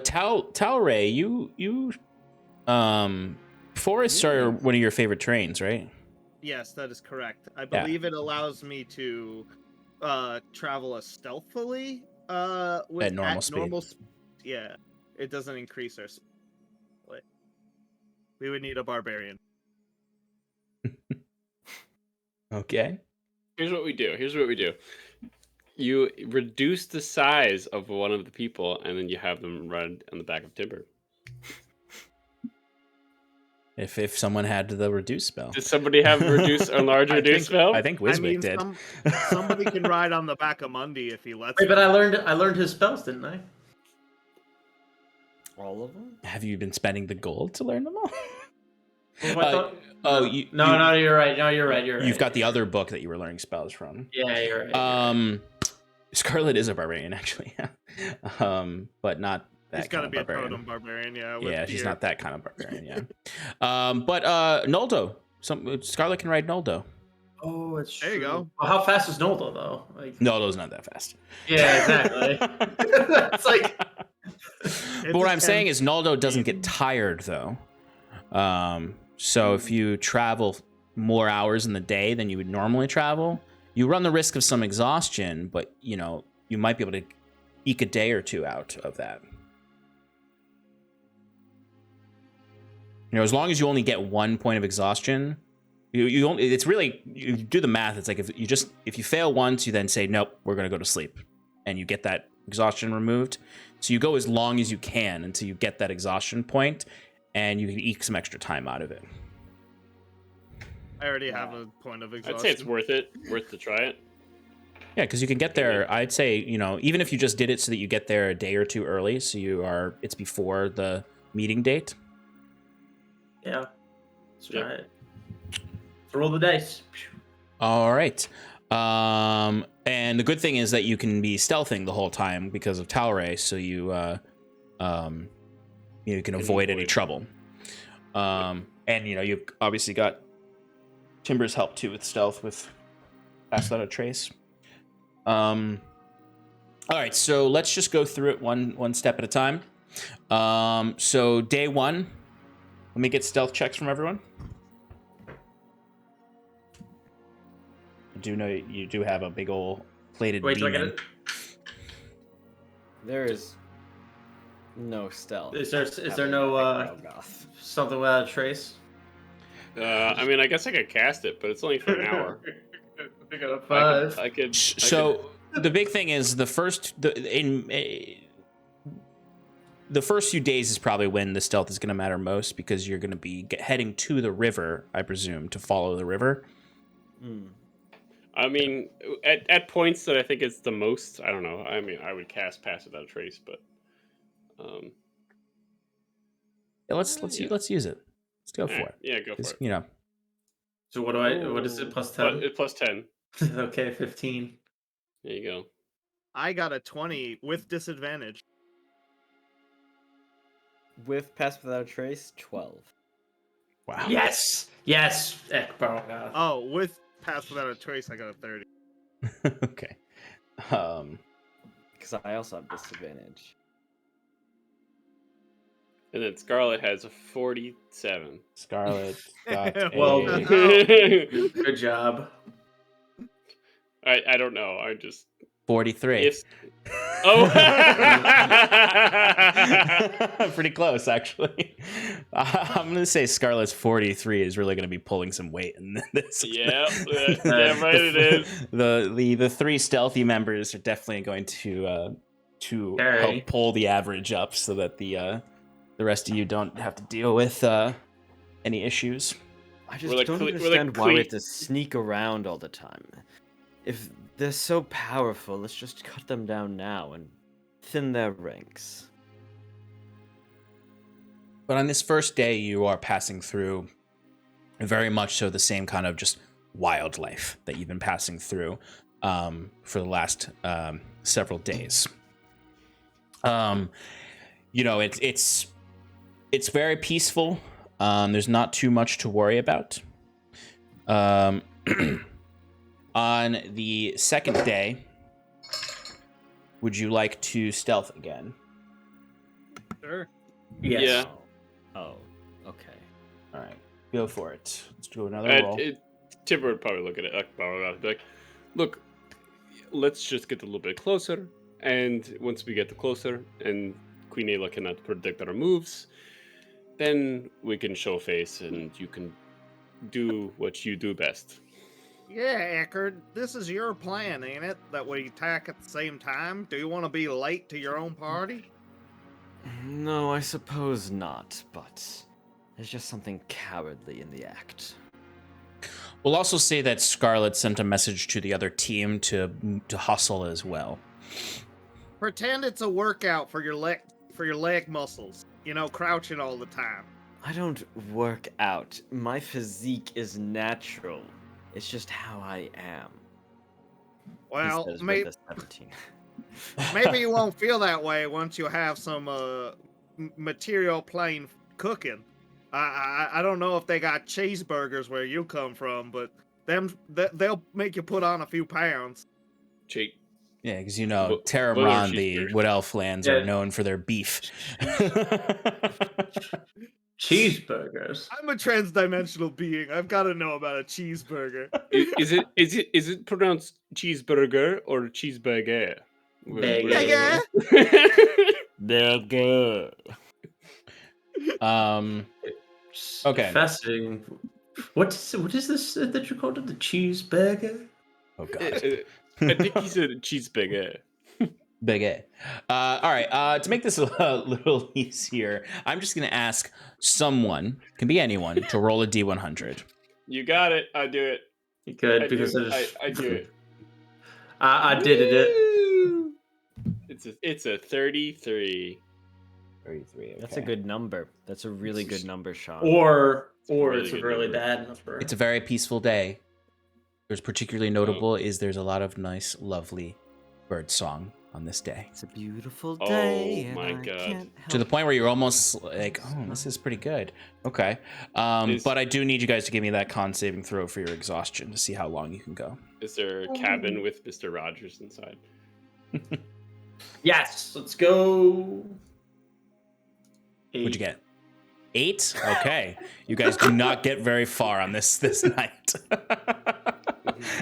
Talray, you forests are one of your favorite terrains, right? Yes, that is correct. I believe it allows me to travel as stealthily At normal speed. Yeah, it doesn't increase our speed. We would need a barbarian. Okay. Here's what we do. You reduce the size of one of the people, and then you have them run on the back of Timber. If someone had the reduce spell. Did somebody have a large reduce spell? I think Wiswick did. Somebody can ride on the back of Mundi if he lets. Wait, but I learned his spells, didn't I? All of them? Have you been spending the gold to learn them all? Well, No, you're right. No, you're right. You've got the other book that you were learning spells from. Yeah, you're right. Scarlet is a barbarian, actually. But not that He's got to kind be of barbarian. a totem barbarian, yeah. Yeah, she's not that kind of barbarian, yeah. But Noldo. Scarlet can ride Noldo. Oh, it's There you true. go. Well, how fast is Noldo, though? Like... Noldo's not that fast. Yeah, exactly. It's like... But what I'm saying is Noldo doesn't get tired, though. So if you travel more hours in the day than you would normally travel, you run the risk of some exhaustion, but, you might be able to eke a day or two out of that. As long as you only get 1 point of exhaustion, it's really, you do the math. It's like if you fail once, you then say, nope, we're going to go to sleep. And you get that exhaustion removed. So you go as long as you can until you get that exhaustion point, and you can eke some extra time out of it. I already have a point of exhaustion. I'd say it's worth to try it. Yeah, because you can get there, I'd say, even if you just did it so that you get there a day or two early, so it's before the meeting date. Yeah. Let's try it. Roll the dice. All right. And the good thing is that you can be stealthing the whole time because of Talray, so you can avoid any trouble. And you've obviously got Timber's help too with stealth with Pass Without a Trace. All right, so let's just go through it one step at a time. So day 1, let me get stealth checks from everyone. I do know you do have a big old plated Wait, do I get demon. it? There is no stealth. Is there no something without a trace? I mean, I guess I could cast it, but it's only for an hour. I got a 5. I could. The big thing is the first few days is probably when the stealth is going to matter most, because you're going to be heading to the river, I presume, to follow the river. I mean, at points that I think it's the most, I don't know. I mean, I would cast Pass Without a Trace, but Yeah, let's use it. Let's go for it. Yeah, go for it. So what is it, plus 10? Plus 10. Okay, 15. There you go. I got a 20 with disadvantage. With Pass Without a Trace, 12. Wow. Yes! Bro. Oh, with Pass Without a Trace, I got a 30. Okay. Because I also have disadvantage. And then Scarlet has a 47. Scarlet got Well, a... good job. I don't know. I just 43. Oh, pretty close, actually. I'm gonna say Scarlet's 43 is really gonna be pulling some weight in this. Yeah, right. It is. The 3 stealthy members are definitely going to help pull the average up, so that the rest of you don't have to deal with any issues. I just don't understand why we have to sneak around all the time. If they're so powerful, let's just cut them down now and thin their ranks. But on this first day, you are passing through very much so the same kind of just wildlife that you've been passing through for the last several days. It's very peaceful. There's not too much to worry about. On the second day, would you like to stealth again? Sure. Yes. Yeah. Oh, okay. All right, go for it. Let's do another roll. Tipper would probably look at it. Be like, look, let's just get a little bit closer. And once we get closer and Queen Ayla cannot predict our moves, then we can show face and you can do what you do best. Yeah, Eckerd, this is your plan, ain't it? That we attack at the same time? Do you want to be late to your own party? No, I suppose not, but there's just something cowardly in the act. We'll also say that Scarlet sent a message to the other team to hustle as well. Pretend it's a workout for your leg muscles. You know, crouching all the time. I don't work out. My physique is natural. It's just how I am. Well, He says maybe with a 17. maybe you won't feel that way once you have some material plain cooking. I don't know if they got cheeseburgers where you come from, but they'll make you put on a few pounds. Cheat. Yeah, because What Terramron, are the cheeseburgers? Wood Elf lands, are known for their beef. Cheeseburgers. I'm a transdimensional being. I've got to know about a cheeseburger. Is it pronounced cheeseburger or cheeseburger? Burger. Burger. Okay. Fascinating. What is this that you called it? The cheeseburger? Oh god. I think he said cheeseburger. Big A. All right. To make this a little easier, I'm just going to ask someone, can be anyone, to roll a D100. You got it. I do it. You could, I because do, I just... I do it. I did it. Woo! It's a 33. 33. Okay. That's a good number. That's a really good number, Sean. Or really it's a good really number. bad number. It's a very peaceful day. There's particularly notable is there's a lot of nice, lovely bird song on this day. It's a beautiful Oh day. and my I God. can't To the help point where you're almost like, oh, this is pretty good. Okay. But I do need you guys to give me that con saving throw for your exhaustion to see how long you can go. Is there a cabin with Mr. Rogers inside? Yes, let's go. What'd you get? 8? Okay. You guys do not get very far on this night.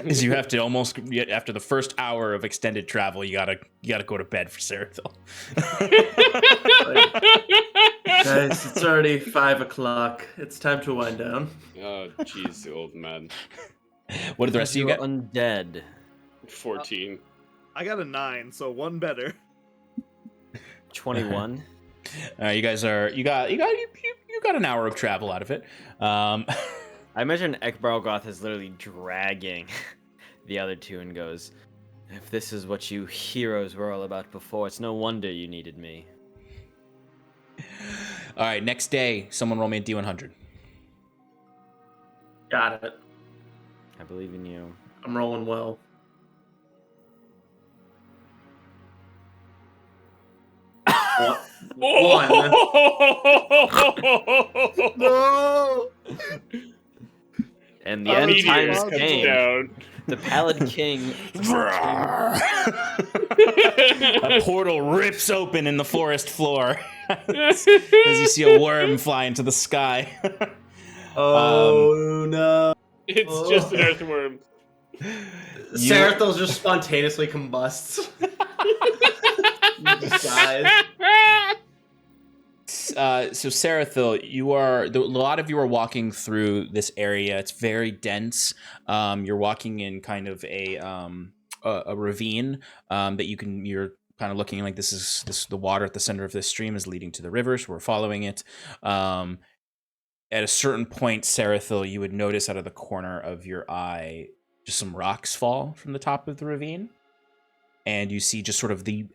Is you have to almost after the first hour of extended travel, you gotta go to bed for Sarathil. Guys, it's already 5 o'clock. It's time to wind down. Oh, jeez, the old man. What did the rest of you You're get? undead. 14. I got a 9, so one better. 21. You guys are you got an hour of travel out of it. I imagine Ekbargoth is literally dragging the other two and goes, if this is what you heroes were all about before, it's no wonder you needed me. All right, next day, someone roll me a D100. Got it. I believe in you. I'm rolling well. One. No! And the Oh, end meteor times comes came. down. The Pallid King. A portal rips open in the forest floor as you see a worm fly into the sky. Oh no! It's just an earthworm. Sarathil just spontaneously combusts. He just dies. So Sarathil, a lot of you are walking through this area. It's very dense. You're walking in kind of a ravine that you're kind of looking like this the water at the center of this stream is leading to the river, so we're following it. At a certain point, Sarathil, you would notice out of the corner of your eye just some rocks fall from the top of the ravine, and you see just sort of the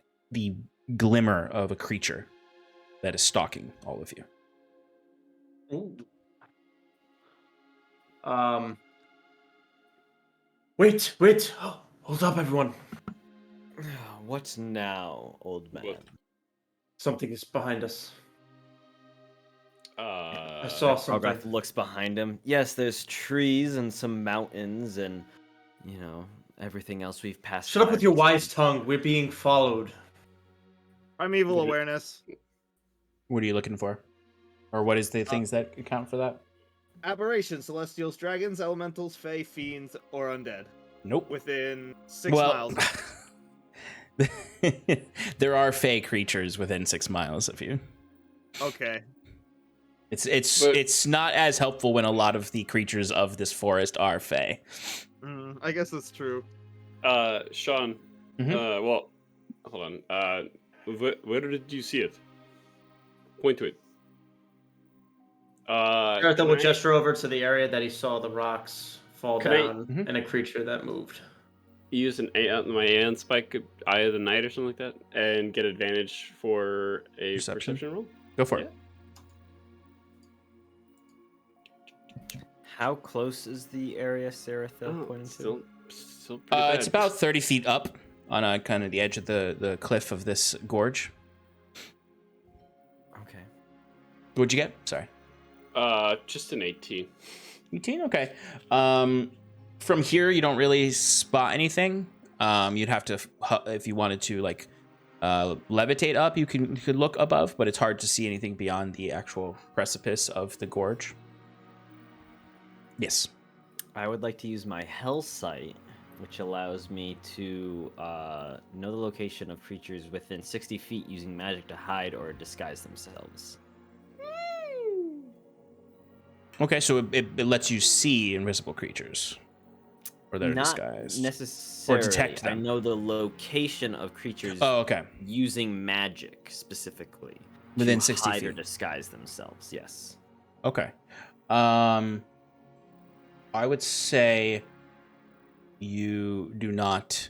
glimmer of a creature that is stalking all of you. Ooh. Wait. Oh, hold up, everyone. What now, old man? What? Something is behind us. I saw something. Algarth looks behind him. Yes, there's trees and some mountains and, everything else we've passed. Shut up by with your recently. wise tongue. We're being followed. Primeval awareness. What are you looking for? Or what is the things that account for that? Aberrations, celestials, dragons, elementals, fae, fiends, or undead. Nope. Within 6 miles. There are fae creatures within 6 miles of you. Okay. It's not as helpful when a lot of the creatures of this forest are fae. I guess that's true. Sean. Mhm. Well, hold on. Where did you see it? Point to it. Sarathil would gesture over to the area that he saw the rocks fall Can I- down and a creature that moved. Use my Aeon Spike Eye of the Night or something like that, and get advantage for a perception roll? Go for it. How close is the area Sarathil pointing to? Still pretty bad. It's about 30 feet up on a kind of the edge of the cliff of this gorge. Okay. What'd you get? Sorry. Just an 18. 18? Okay. From here, you don't really spot anything. You'd have to, if you wanted to, like, levitate up, you could look above, but it's hard to see anything beyond the actual precipice of the gorge. Yes. I would like to use my Hell Sight, which allows me to know the location of creatures within 60 feet using magic to hide or disguise themselves. Okay, so it lets you see invisible creatures. Or they're Not disguised. necessarily. Or detect them. I know the location of creatures Okay. using magic specifically. Within to 60 hide or feet. disguise themselves, yes. Okay. I would say you do not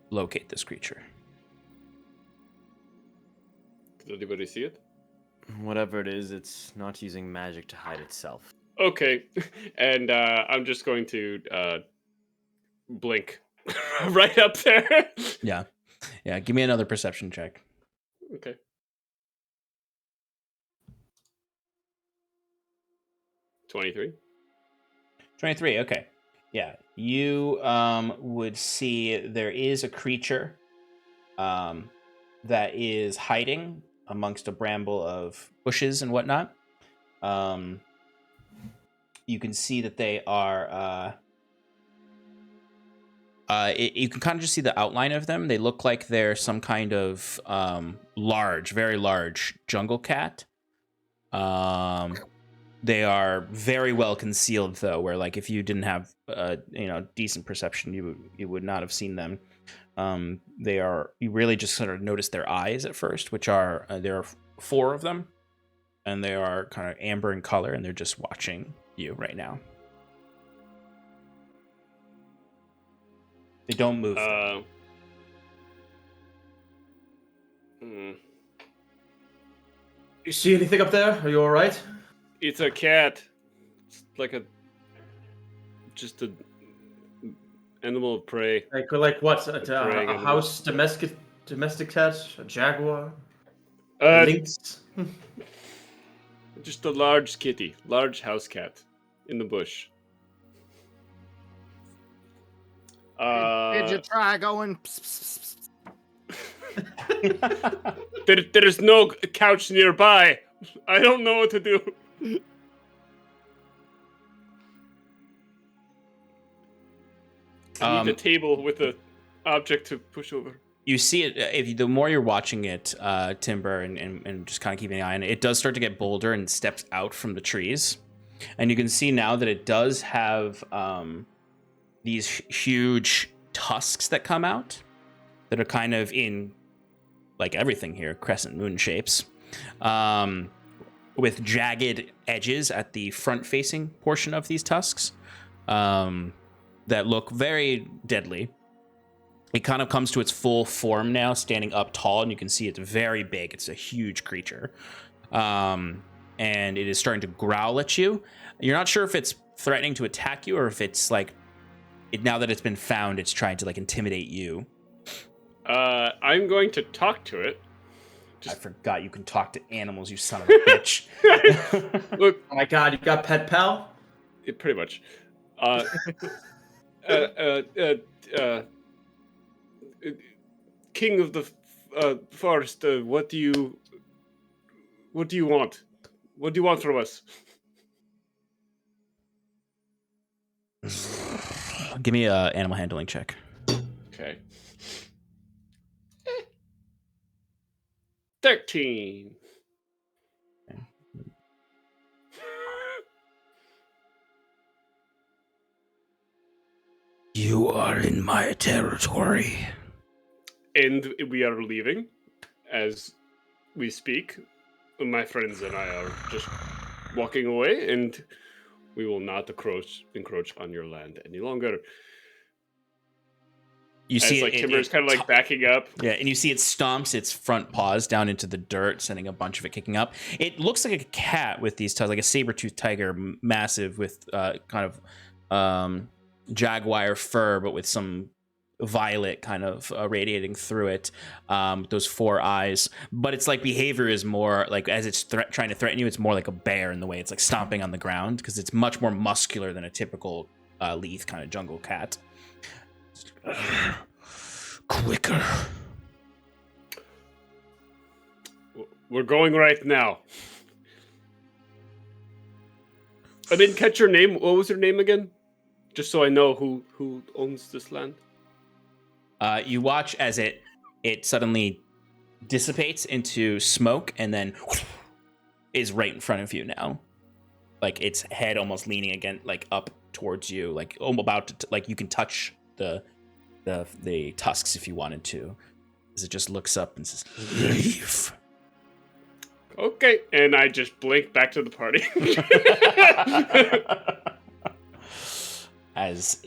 locate this creature. Did anybody see it? Whatever it is, it's not using magic to hide itself. Okay, and I'm just going to blink right up there. Yeah. Yeah, give me another perception check. Okay. $23. 23, okay. Yeah, you would see there is a creature that is hiding amongst a bramble of bushes and whatnot. You can see that they are... you can kind of just see the outline of them. They look like they're some kind of very large jungle cat. They are very well concealed, though, where, like, if you didn't have decent perception, you would not have seen them. You really just sort of notice their eyes at first, which are there are 4 of them, and they are kind of amber in color, and they're just watching you right now. They don't move. You see anything up there? Are you all right? It's a cat. It's like just a animal of prey. Like what? Prey A house domestic cat? A jaguar? Lynx. Just a large kitty, large house cat in the bush. Did you try going? There's no couch nearby. I don't know what to do. I need a table with an object to push over. You see it, the more you're watching it, Timber, and just kind of keeping an eye on it, it does start to get bolder and steps out from the trees. And you can see now that it does have these huge tusks that come out that are kind of in, like everything here, crescent moon shapes, with jagged edges at the front-facing portion of these tusks that look very deadly. It kind of comes to its full form now, standing up tall, and you can see it's very big. It's a huge creature. And it is starting to growl at you. You're not sure if it's threatening to attack you or if it's like, now that it's been found, it's trying to like intimidate you. I'm going to talk to it I forgot you can talk to animals, you son of a bitch. Look, Oh my god, you got pet pal? pretty much. King of the forest, what do you want? What do you want from us? Give me a animal handling check. Okay. 13. You are in my territory. And we are leaving as we speak. My friends and I are just walking away, and we will not encroach on your land any longer. You see as, like, Timber's kind of like backing up. Yeah, and you see it stomps its front paws down into the dirt, sending a bunch of it kicking up. It looks like a cat with these tongues, like a saber-toothed tiger, massive with kind of jaguar fur, but with some violet kind of radiating through it, those 4 eyes. But its like behavior is more like, as it's trying to threaten you, it's more like a bear in the way it's like stomping on the ground, because it's much more muscular than a typical Leith kind of jungle cat. Quicker. We're going right now. I didn't catch your name. What was your name again? Just so I know who owns this land. You watch as it suddenly dissipates into smoke and then is right in front of you now. Like its head almost leaning again, like up towards you, like about to, like you can touch the tusks if you wanted to. As it just looks up and says, "Leave." Okay, and I just blink back to the party. As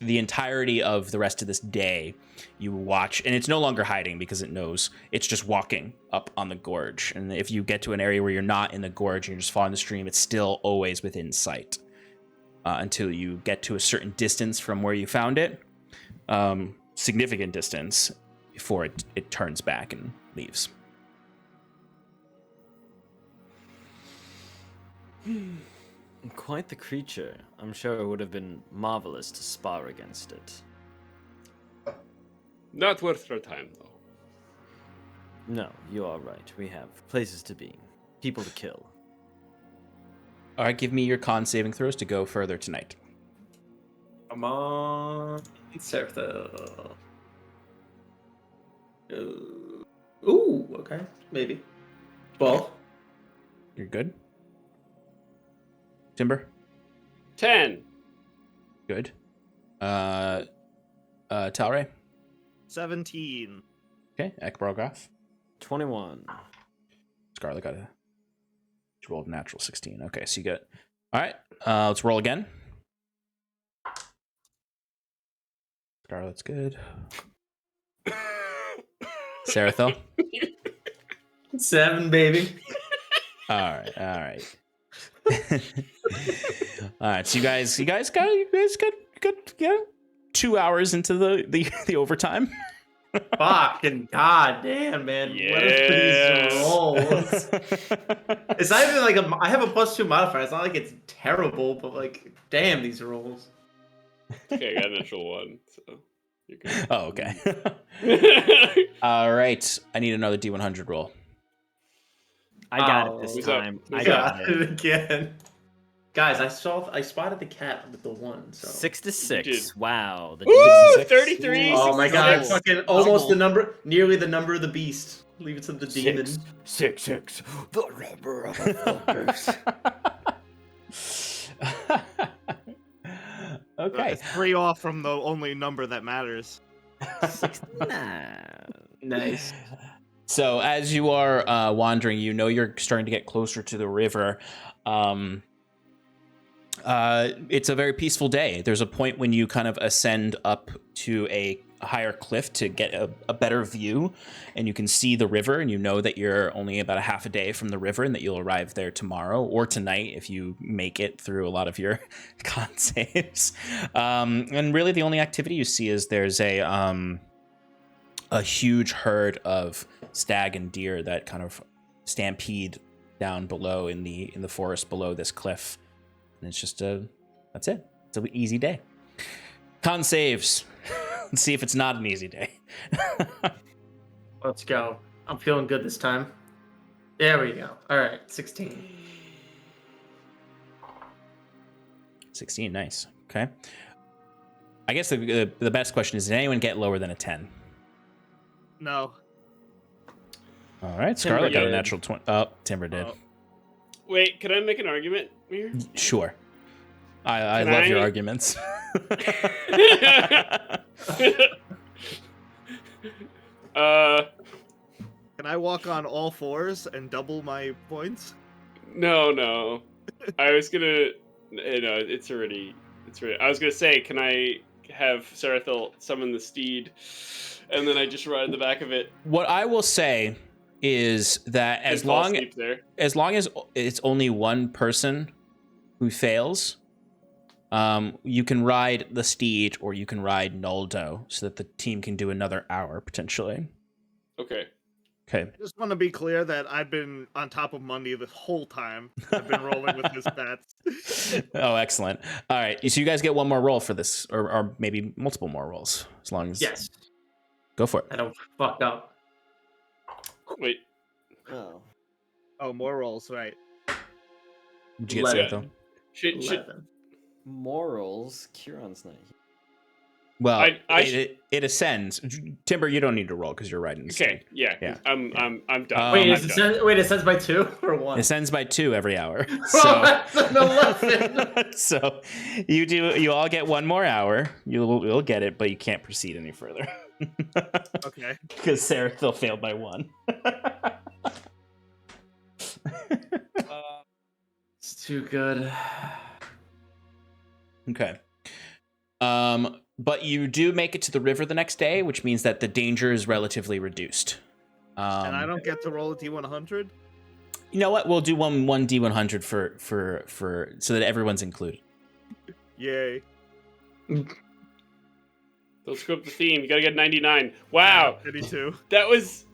the entirety of the rest of this day, you watch, and it's no longer hiding because it knows it's just walking up on the gorge. And if you get to an area where you're not in the gorge and you're just following the stream, it's still always within sight until you get to a certain distance from where you found it, significant distance, before it turns back and leaves. Quite the creature. I'm sure it would have been marvelous to spar against it. Not worth our time, though. No, you are right. We have places to be, people to kill. All right, give me your con saving throws to go further tonight. Come on, Sarathil. Ooh, okay, maybe 12. You're good. Timber? 10. Good. Talray? 17. Okay, Ekbargoth. 21. Scarlet got she rolled a natural 16. Okay, so you get... All right, let's roll again. Scarlet's good. Sarathil? 7, baby. All right. All right, so you guys got 2 hours into the overtime. Fucking goddamn, man. Yes. What are these rolls? It's not even like I have a +2 modifier. It's not like it's terrible, but like, damn, these rolls. Okay, I got a natural 1, so you're good. Oh, okay. All right, I need another D100 roll. I got it this Who's up? time. Who's I up? got it. again. Guys, I spotted the cat with the 1. So 6 to did. 6. Wow. The Woo! 6. 33. Oh my god, 66. fucking almost the number, nearly the number of the beast. Leave it to the demon. 6. The number of the Okay. It's 3 off from the only number that matters. 69. Nice. So as you are wandering, you know you're starting to get closer to the river. It's a very peaceful day. There's a point when you kind of ascend up to a higher cliff to get a better view, and you can see the river, and you know that you're only about a half a day from the river and that you'll arrive there tomorrow or tonight if you make it through a lot of your con saves. And really the only activity you see is there's a a huge herd of stag and deer that kind of stampede down below in the forest below this cliff. And it's just that's it. It's an easy day. Con saves. Let's see if it's not an easy day. Let's go. I'm feeling good this time. There we go. All right, 16. 16, nice. Okay. I guess the best question is, did anyone get lower than a 10? No. All right, Scarlet got a did. natural 20. Oh, Timber did. Oh. Wait, can I make an argument here? Sure. I Can love your I- arguments. Can I walk on all fours and double my points? No. I was gonna. It's already. I was gonna say, can I have Sarathil summon the steed, and then I just ride the back of it What I will say is that and as fall long asleep there? as it's only one person who fails, you can ride the steed or you can ride Noldo so that the team can do another hour potentially. Okay. Okay. I just want to be clear that I've been on top of Monday this whole time. I've been rolling with his stats. Oh, excellent. All right. So you guys get one more roll for this, or maybe multiple more rolls, as long as. Yes. Go for it. I don't fuck up. Wait. Oh. Oh, more rolls, right. Did you get 11. Sarathil? Should 11. Morals. Kieran's not here. Well, I it ascends. Timber, you don't need to roll because you're riding the steed. Okay. Yeah. Yeah. I'm done. Wait, I'm is it done. it says by 2 or 1? It ascends by 2 every hour. So So, that's an 11. so you all get one more hour. You'll get it, but you can't proceed any further. Okay. Because Sarathil failed by 1. It's too good. Okay. But you do make it to the river the next day, which means that the danger is relatively reduced. And I don't get to roll a D100? You know what? We'll do one D100 for so that everyone's included. Yay. Don't screw up the theme. You gotta get 99. Wow. 32. That was.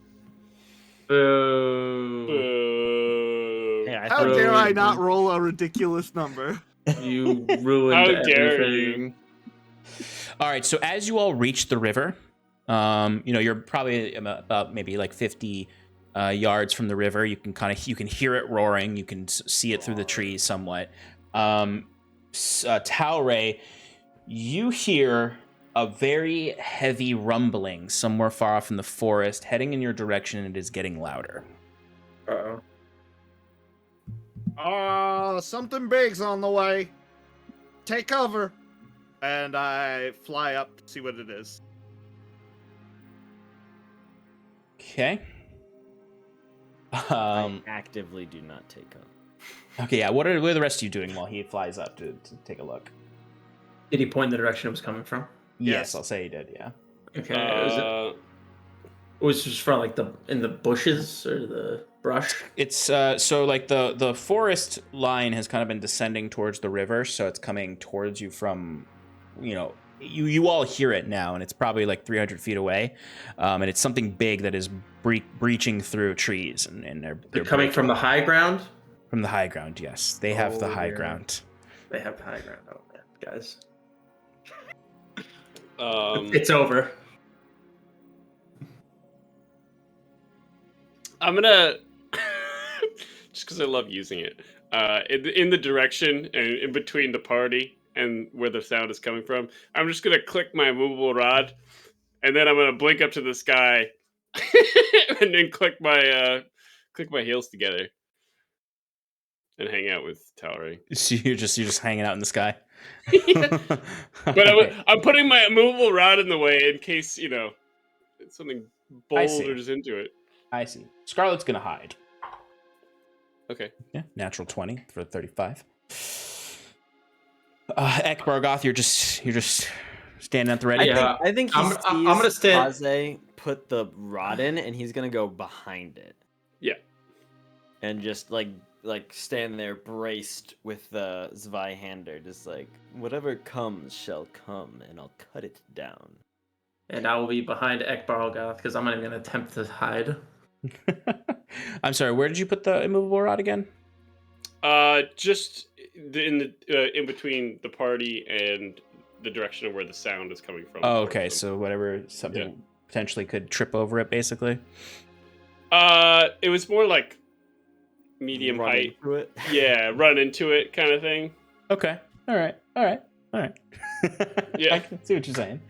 Boo. Boo. Hey, I How thought dare I not roll a ridiculous number? You ruined How dare everything. All right. So as you all reach the river, you're probably about maybe like 50 yards from the river. You can hear it roaring. You can see it through the trees somewhat. Talray, you hear a very heavy rumbling somewhere far off in the forest, heading in your direction, and it is getting louder. Uh-oh. Something big's on the way. Take cover. And I fly up to see what it is. Okay. I actively do not take up. Okay, yeah. What are the rest of you doing while he flies up to take a look? Did he point the direction it was coming from? Yes, I'll say he did, yeah. Okay. It was just from like in the bushes or the brush. It's so like the forest line has kind of been descending towards the river, so it's coming towards you from, you all hear it now, and it's probably like 300 feet away, and it's something big that is breaching through trees, and They're coming from the high ground. From the high ground, yes, they have the high yeah. ground. They have the high ground. Oh man, guys, It's it's over. I'm gonna just because I love using it. In the direction and in between the party and where the sound is coming from, I'm just gonna click my movable rod, and then I'm gonna blink up to the sky, and then click my heels together, and hang out with Talray. So you're just hanging out in the sky. But I'm putting my movable rod in the way in case something I see. boulders into it. I see. Scarlet's gonna hide. Okay. Yeah, natural 20 for 35. Ek Bargoth, you're just standing at the ready. Yeah. I think he I'm sees gonna stand- Kaze put the rod in, and he's gonna go behind it. Yeah. And just like stand there braced with the Zweihander, just like whatever comes shall come, and I'll cut it down. and I will be behind Ekbarlgoth because I'm not even going to attempt to hide. I'm sorry, where did you put the immovable rod again? Just in between the party and the direction of where the sound is coming from. Oh, okay, so whatever something potentially could trip over it, basically. It was more like medium Run height. into it. Yeah, run into it kind of thing. Okay, all right. Yeah. I can see what you're saying.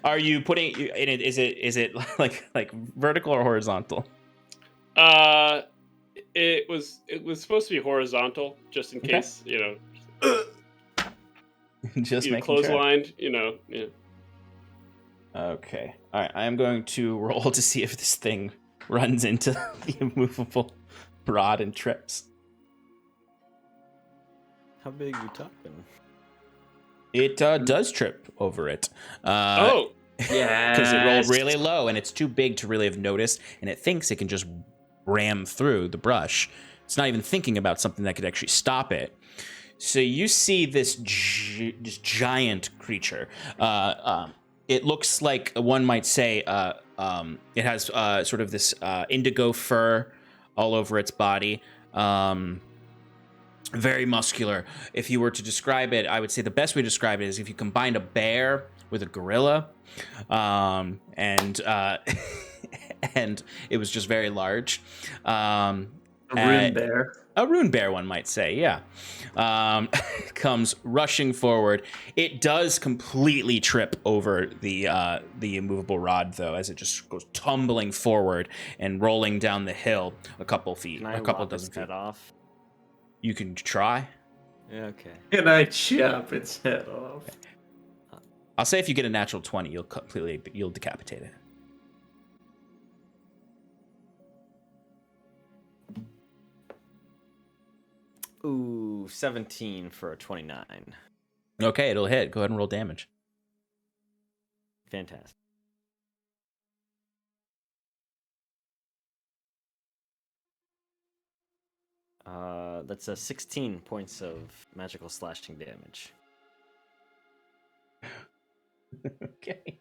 Are you putting in it? Is it like vertical or horizontal? It was supposed to be horizontal, just in case, Just you making sure. clotheslined, yeah. Okay. All right. I am going to roll to see if this thing runs into the immovable rod and trips. How big you talking? It does trip over it. Yeah. Because it rolled really low and it's too big to really have noticed, and it thinks it can just ram through the brush. It's not even thinking about something that could actually stop it. So you see this giant creature. It looks like one might say it has sort of this indigo fur all over its body. Very muscular. If you were to describe it, I would say the best way to describe it is if you combined a bear with a gorilla, and and it was just very large. A rune bear. A rune bear, one might say, yeah. Comes rushing forward. It does completely trip over the immovable rod, though, as it just goes tumbling forward and rolling down the hill a couple feet, a couple dozen feet. Head off? You can try. Yeah, okay. And I chop its head off. I'll say if you get a natural 20, you'll decapitate it. Ooh, 17 for a 29. Okay, it'll hit. Go ahead and roll damage. Fantastic. That's 16 points of magical slashing damage. Okay.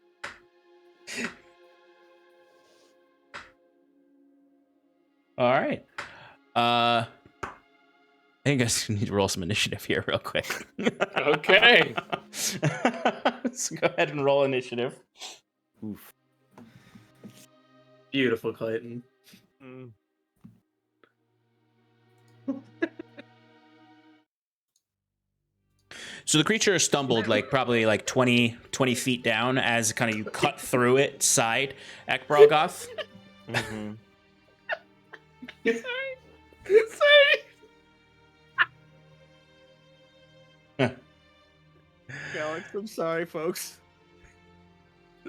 All right. I think I just need to roll some initiative here real quick. Okay. Let's go ahead and roll initiative. Oof. Beautiful, Clayton. Mm. So the creature stumbled probably 20 feet down as kind of you cut through it side, Ekbarlgoth. Mm-hmm. Alex, I'm sorry, folks.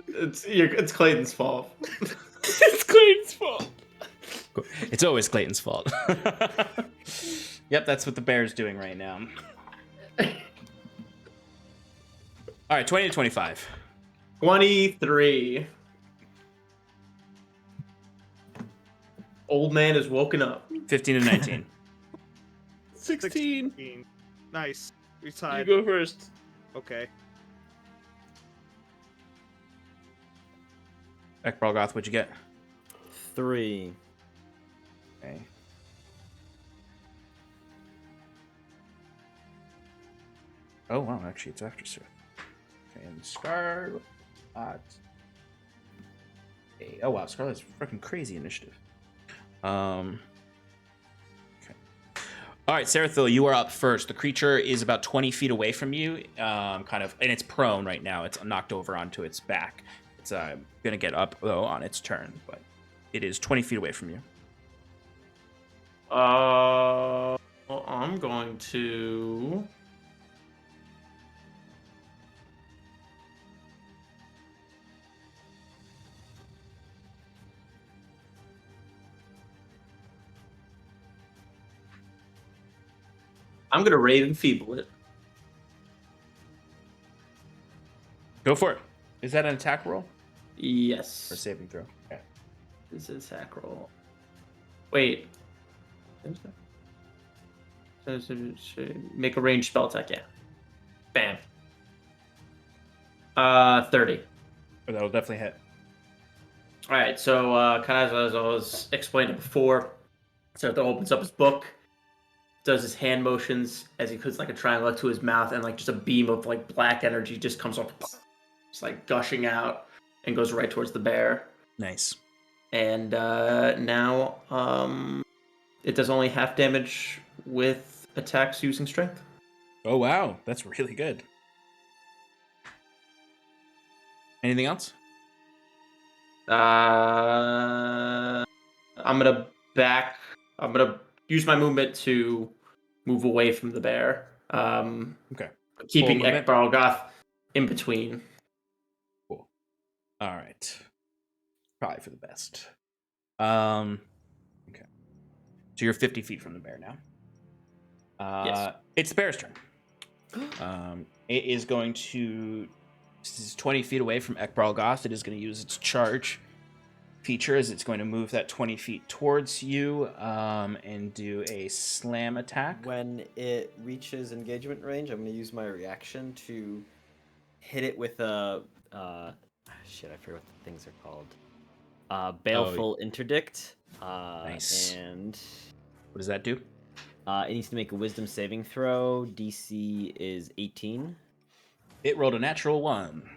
It's Clayton's fault. It's Clayton's fault. It's always Clayton's fault. Yep, that's what the bear's doing right now. All right, 20 to 25. 23. Old man is woken up. 15 to 19. 16. 16. Nice. We You tied. go first. Okay. Ekbarlgoth, what'd you get? 3. Okay. Oh, wow, actually, it's after Sir. Okay, and Scarlet. Okay. Oh, wow, Scarlet's freaking crazy initiative. Okay. All right, Sarathil, you are up first. The creature is about 20 feet away from you, and it's prone right now. It's knocked over onto its back. It's going to get up, though, on its turn, but it is 20 feet away from you. Well, I'm going to... I'm going to Raven Feeble it. Go for it. Is that an attack roll Yes. or saving throw? Okay. This is attack roll. Wait. Make a ranged spell attack, yeah. Bam. 30. That'll definitely hit. All right, so kind of as I was explaining before, Sarathil opens up his book, does his hand motions as he puts like a triangle up to his mouth, and like just a beam of like black energy just comes off, just like gushing out, and goes right towards the bear. Nice. And now it does only half damage with attacks using strength. Oh wow, that's really good. Anything else? I'm gonna use my movement to move away from the bear. Okay. Keeping Full movement? Ekbaralgoth in between. Cool. All right. Probably for the best. Okay. So you're 50 feet from the bear now. Yes. It's the bear's turn. It is going to. This is 20 feet away from Ekbaralgoth. It is going to use its charge feature as it's going to move that 20 feet towards you and do a slam attack. When it reaches engagement range, I'm going to use my reaction to hit it with a shit. I forget what the things are called. Baleful Interdict. Nice. And What does that do? it needs to make a Wisdom saving throw. DC is 18. It rolled a natural 1.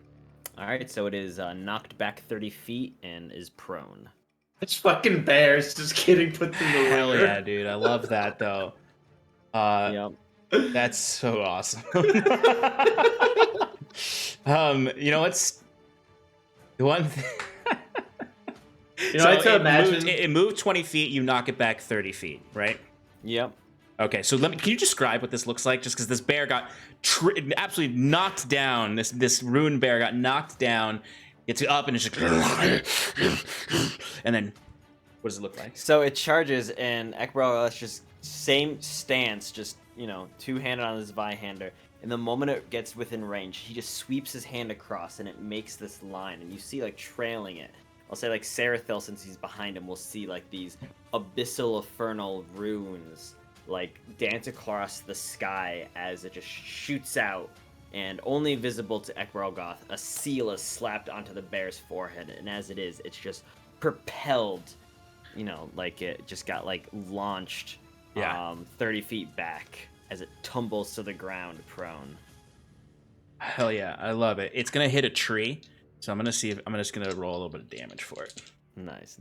All right, so it is knocked back 30 feet and is prone. It's fucking bears just getting put through the Hell ringer. yeah, dude. I love that, though. Yep. That's so awesome. You know what's the one thing? You know, I had to imagine. It moved 20 feet. You knock it back 30 feet, right? Yep. Okay, so can you describe what this looks like? Just because this bear got absolutely knocked down. This ruined bear got knocked down. It's up and it's just, and then what does it look like? So it charges, and Ekbaralgoth just same stance, just two-handed on his Vihander. And the moment it gets within range, he just sweeps his hand across, and it makes this line. And you see like trailing it. I'll say like Sarathil, since he's behind him, will see like these abyssal infernal runes like dance across the sky as it just shoots out, and only visible to Ekbaralgoth, a seal is slapped onto the bear's forehead, and as it is, it's just propelled, like it just got like launched 30 feet back as it tumbles to the ground prone. Hell yeah, I love it. It's gonna hit a tree, so I'm just gonna roll a little bit of damage for it. Nice.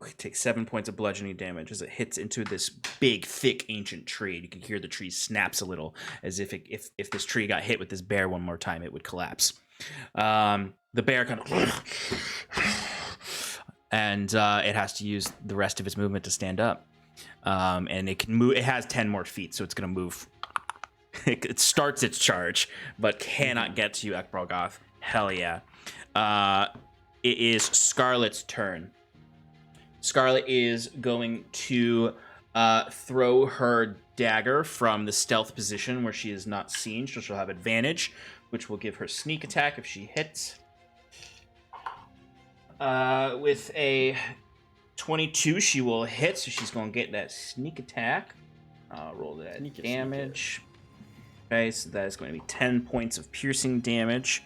It takes 7 points of bludgeoning damage as it hits into this big, thick, ancient tree. You can hear the tree snaps a little, as if if this tree got hit with this bear one more time, it would collapse. The bear kind of, and it has to use the rest of its movement to stand up. And it can move. It has 10 more feet, so it's gonna move. It starts its charge, but cannot get to you, Ekbaralgoth. Hell yeah! It is Scarlet's turn. Scarlet is going to throw her dagger from the stealth position where she is not seen, so she'll have advantage, which will give her sneak attack if she hits. With a 22, she will hit, so she's going to get that sneak attack. Roll that damage. Okay, so that is going to be 10 points of piercing damage.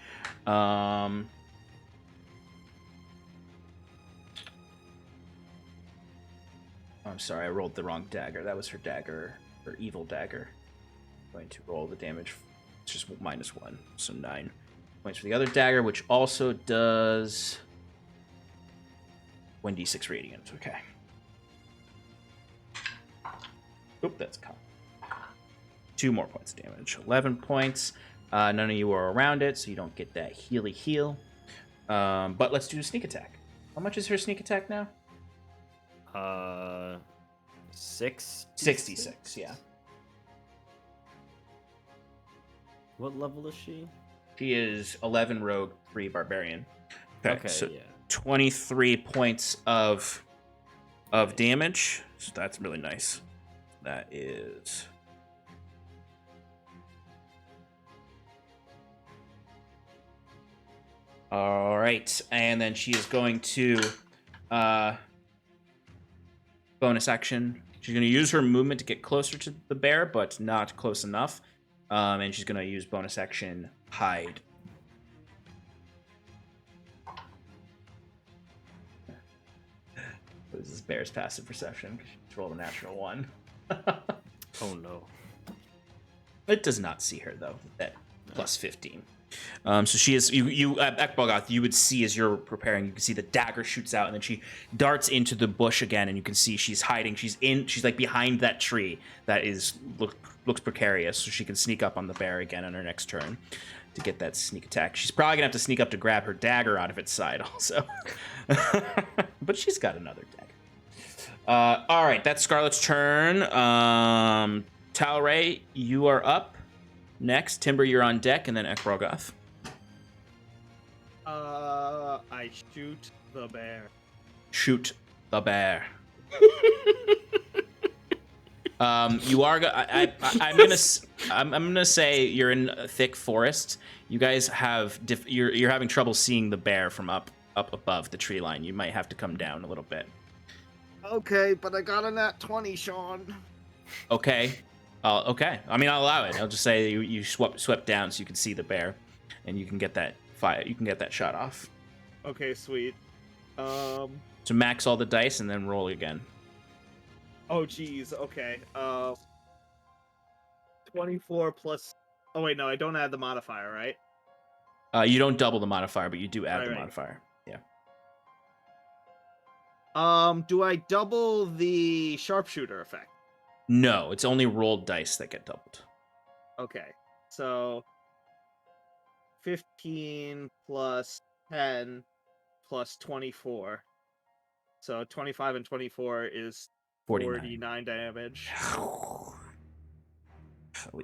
I'm sorry, I rolled the wrong dagger. That was her dagger, her evil dagger. I'm going to roll the damage. It's just -1, so 9 points for the other dagger, which also does 1d6 radiant. Okay. Oop, that's con. 2 more points of damage. 11 points. None of you are around it, so you don't get that heal. But let's do a sneak attack. How much is her sneak attack now? 66, yeah. What level is she? She is 11 rogue, 3 barbarian. Okay, so yeah. 23 points of damage. So that's really nice. That is... All right, and then she is going to bonus action. She's going to use her movement to get closer to the bear, but not close enough. And she's going to use bonus action hide. This is Bear's passive perception. She rolled a natural 1. Oh no. It does not see her though. At plus 15. So she is. You Ekbalgoth, you would see as you're preparing. You can see the dagger shoots out, and then she darts into the bush again, and you can see she's hiding. She's like behind that tree that looks precarious, so she can sneak up on the bear again on her next turn to get that sneak attack. She's probably gonna have to sneak up to grab her dagger out of its side also, but she's got another dagger. All right, that's Scarlet's turn. Talray, you are up. Next, Timber, you're on deck, and then Ekbalgoth. I shoot the bear. Shoot the bear. You are. I'm gonna say you're in a thick forest. You guys have. You're having trouble seeing the bear from up above the tree line. You might have to come down a little bit. Okay, but I got a nat 20, Sean. Okay. Okay. I mean, I'll allow it. I'll just say you swept down so you can see the bear, and you can get that fire. You can get that shot off. Okay, sweet. So max all the dice and then roll again. Oh, geez. Okay. 24 plus. Oh wait, no, I don't add the modifier, right? You don't double the modifier, but you do add the Right. modifier. Yeah. Do I double the sharpshooter effect? No, it's only rolled dice that get doubled. Okay, so 15 plus 10 plus 24. So 25 and 24 is 49 damage. Oh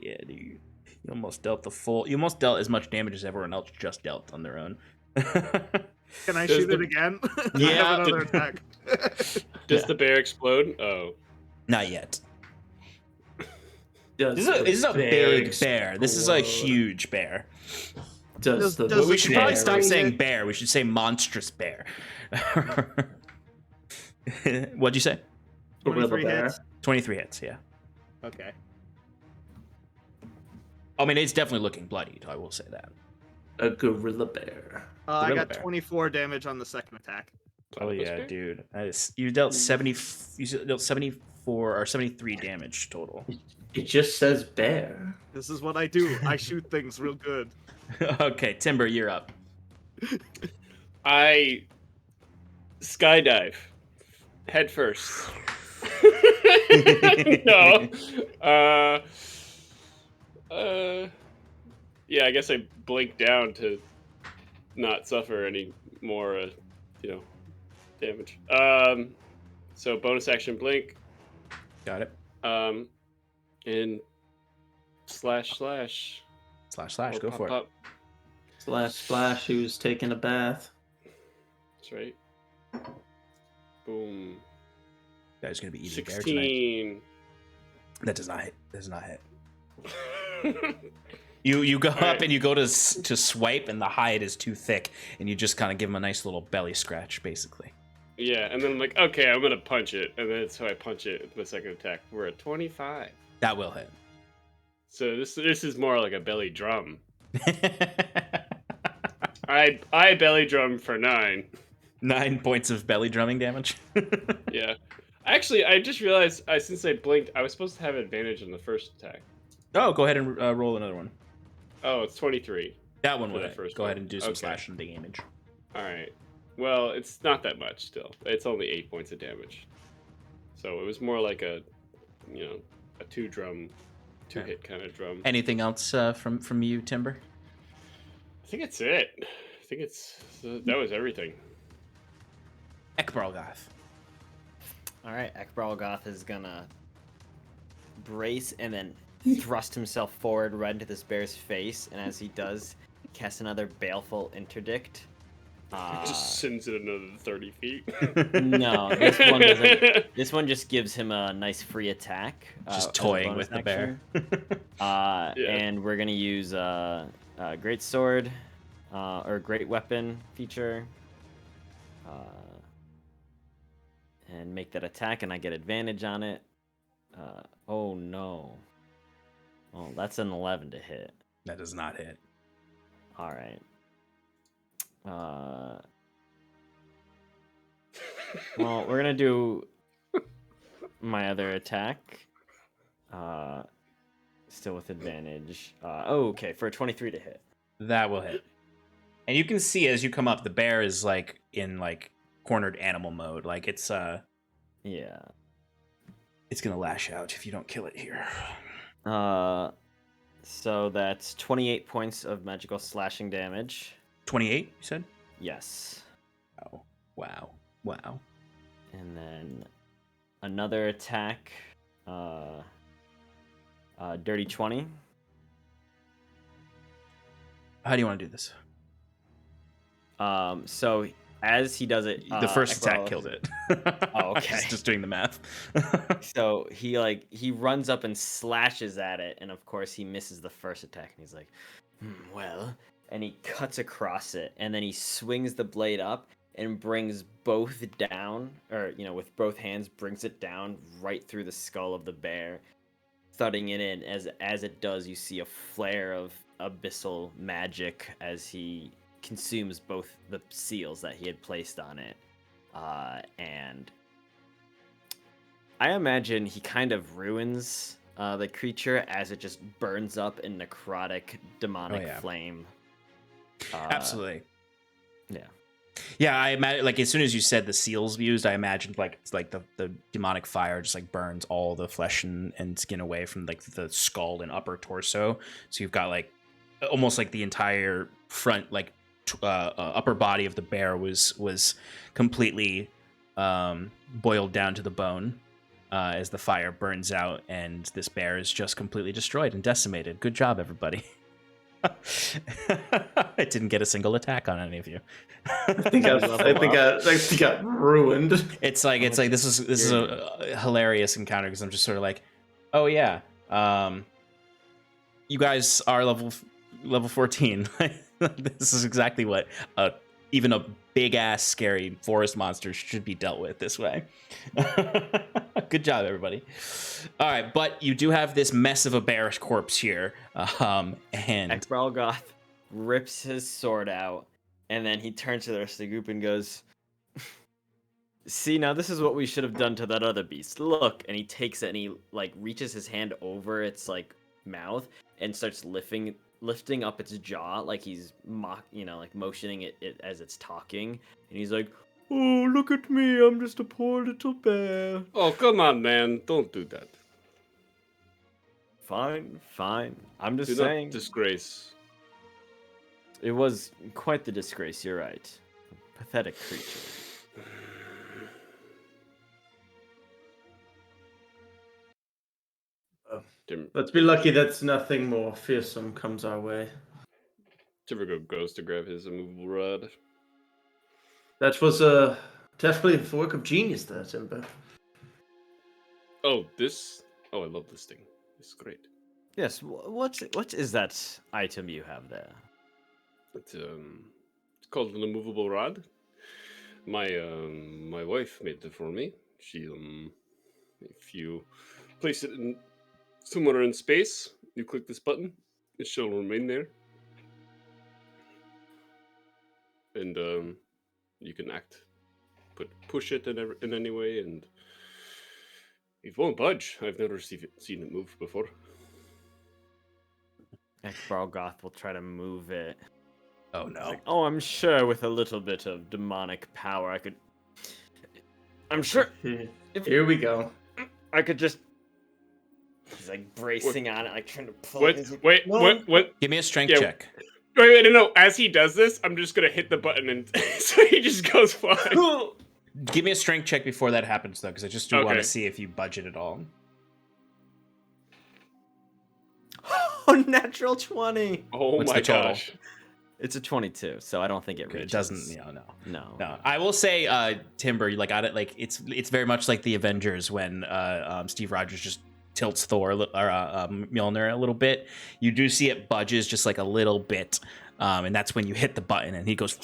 yeah, dude. You almost dealt You almost dealt as much damage as everyone else just dealt on their own. Can I shoot it again? Yeah. I have another attack. Does the bear explode? Oh. Not yet. Does This is a the big bear. This is a explode? huge bear. Does the Does We the should probably bear stop saying hit? bear. We should say monstrous bear. What'd you say? gorilla 23 bear? hits. 23 hits, yeah. Okay. I mean, it's definitely looking bloodied. I will say that. A gorilla bear. I Gorilla got bear. 24 damage on the second attack. Oh Platypus yeah, bear? dude. You dealt 74 or 73 damage total. It just says bear. This is what I do. I shoot things real good. Okay, Timber, you're up. I skydive head first. No. Yeah, I guess I blink down to not suffer any more, damage. So bonus action blink. Got it. And slash. Slash. Or Go pop, for it. pop. Splash who's taking a bath. That's right. Boom. Guy's gonna be eating bear tonight. 16. That does not hit. You go up right. and you go to swipe, and the hide is too thick, and you just kind of give him a nice little belly scratch, basically. Yeah, and then I'm like, okay, I'm gonna punch it, and then so I punch it with the second attack. We're at 25. That will hit. So this is more like a belly drum. I belly drum for 9. 9 points of belly drumming damage. Yeah. Actually, I just realized since I blinked, I was supposed to have advantage on the first attack. Oh, go ahead and roll another one. Oh, it's 23. That one For will the hit. first Go one. ahead and do some Okay. slashing damage. All right. Well, it's not that much still. It's only 8 points of damage. So it was more like a 2-drum, 2-hit kind of drum. Anything else from you, Timber? I think it's it. I think that was everything. Ekbalgoth. All right, Ekbalgoth is gonna brace and then thrust himself forward right into this bear's face, and as he does, cast another baleful interdict. It just sends it another 30 feet. No, this one doesn't. This one just gives him a nice free attack. Just as a toying bonus with the bear. action. And we're gonna use great sword or great weapon feature, and make that attack, and I get advantage on it. Oh no! Oh, that's an 11 to hit. That does not hit. All right. Well, we're gonna do my other attack. Still with advantage. Okay, for a 23 to hit. That will hit. And you can see as you come up, the bear is like in like cornered animal mode. Like it's Yeah. it's gonna lash out if you don't kill it here. So that's 28 points of magical slashing damage. 28, you said? Yes. Wow. And then another attack. Dirty 20. How do you want to do this? So as he does it, The first attack Ekral- killed it. Oh, okay. Just doing the math. So he runs up and slashes at it, and of course he misses the first attack, and he's like, well, and he cuts across it, and then he swings the blade up and brings both down, or with both hands brings it down right through the skull of the bear, thudding it in. As it does, you see a flare of abyssal magic as he consumes both the seals that he had placed on it, and I imagine he kind of ruins the creature as it just burns up in necrotic demonic flame. Absolutely. Yeah. Yeah, I imagine like as soon as you said the seals used, I imagined like it's like the demonic fire just like burns all the flesh and skin away from like the skull and upper torso. So you've got like almost like the entire front like upper body of the bear was completely boiled down to the bone as the fire burns out, and this bear is just completely destroyed and decimated. Good job, everybody. I didn't get a single attack on any of you. I think I got ruined. It's like this is a hilarious encounter because I'm just sort of like, oh yeah, you guys are level 14. This is exactly what even a big ass scary forest monster should be dealt with this way. Good job, everybody. All right, but you do have this mess of a bearish corpse here, and Ekbralgoth rips his sword out, and then he turns to the rest of the group and goes, see, now this is what we should have done to that other beast. Look, and he takes it and he like reaches his hand over its like mouth and starts lifting up its jaw like he's like motioning it as it's talking, and he's like, oh, look at me, I'm just a poor little bear. Oh, come on, man. Don't do that. Fine. I'm just Do saying. not disgrace. It was quite the disgrace, you're right. Pathetic creature. Let's be lucky that nothing more fearsome comes our way. Timbergo goes to grab his immovable rod. That was definitely the work of genius there, Timber. Oh, this? Oh, I love this thing. It's great. Yes, what is that item you have there? It's called an immovable rod. My wife made it for me. She if you place it in somewhere in space, you click this button, it shall remain there. And you can push it in any way, and it won't budge. I've never seen it move before. Ekbralgoth will try to move it. oh no. Like, oh, I'm sure with a little bit of demonic power, I could. I'm sure. Here we go. I could just. He's like bracing on it, like trying to pull What? it. Wait, what? Give me a strength Yeah. check. Wait, no. As he does this, I'm just gonna hit the button, and so he just goes flying. Give me a strength check before that happens, though, because I just do want Okay. to see if you budget at all. Oh, natural 20. Oh What's my the total? gosh! It's a 22, so I don't think it It reaches. doesn't, No. No, I will say, Timber, like it's very much like the Avengers when Steve Rogers just tilts Thor or Mjolnir a little bit. You do see it budges just like a little bit, and that's when you hit the button and he goes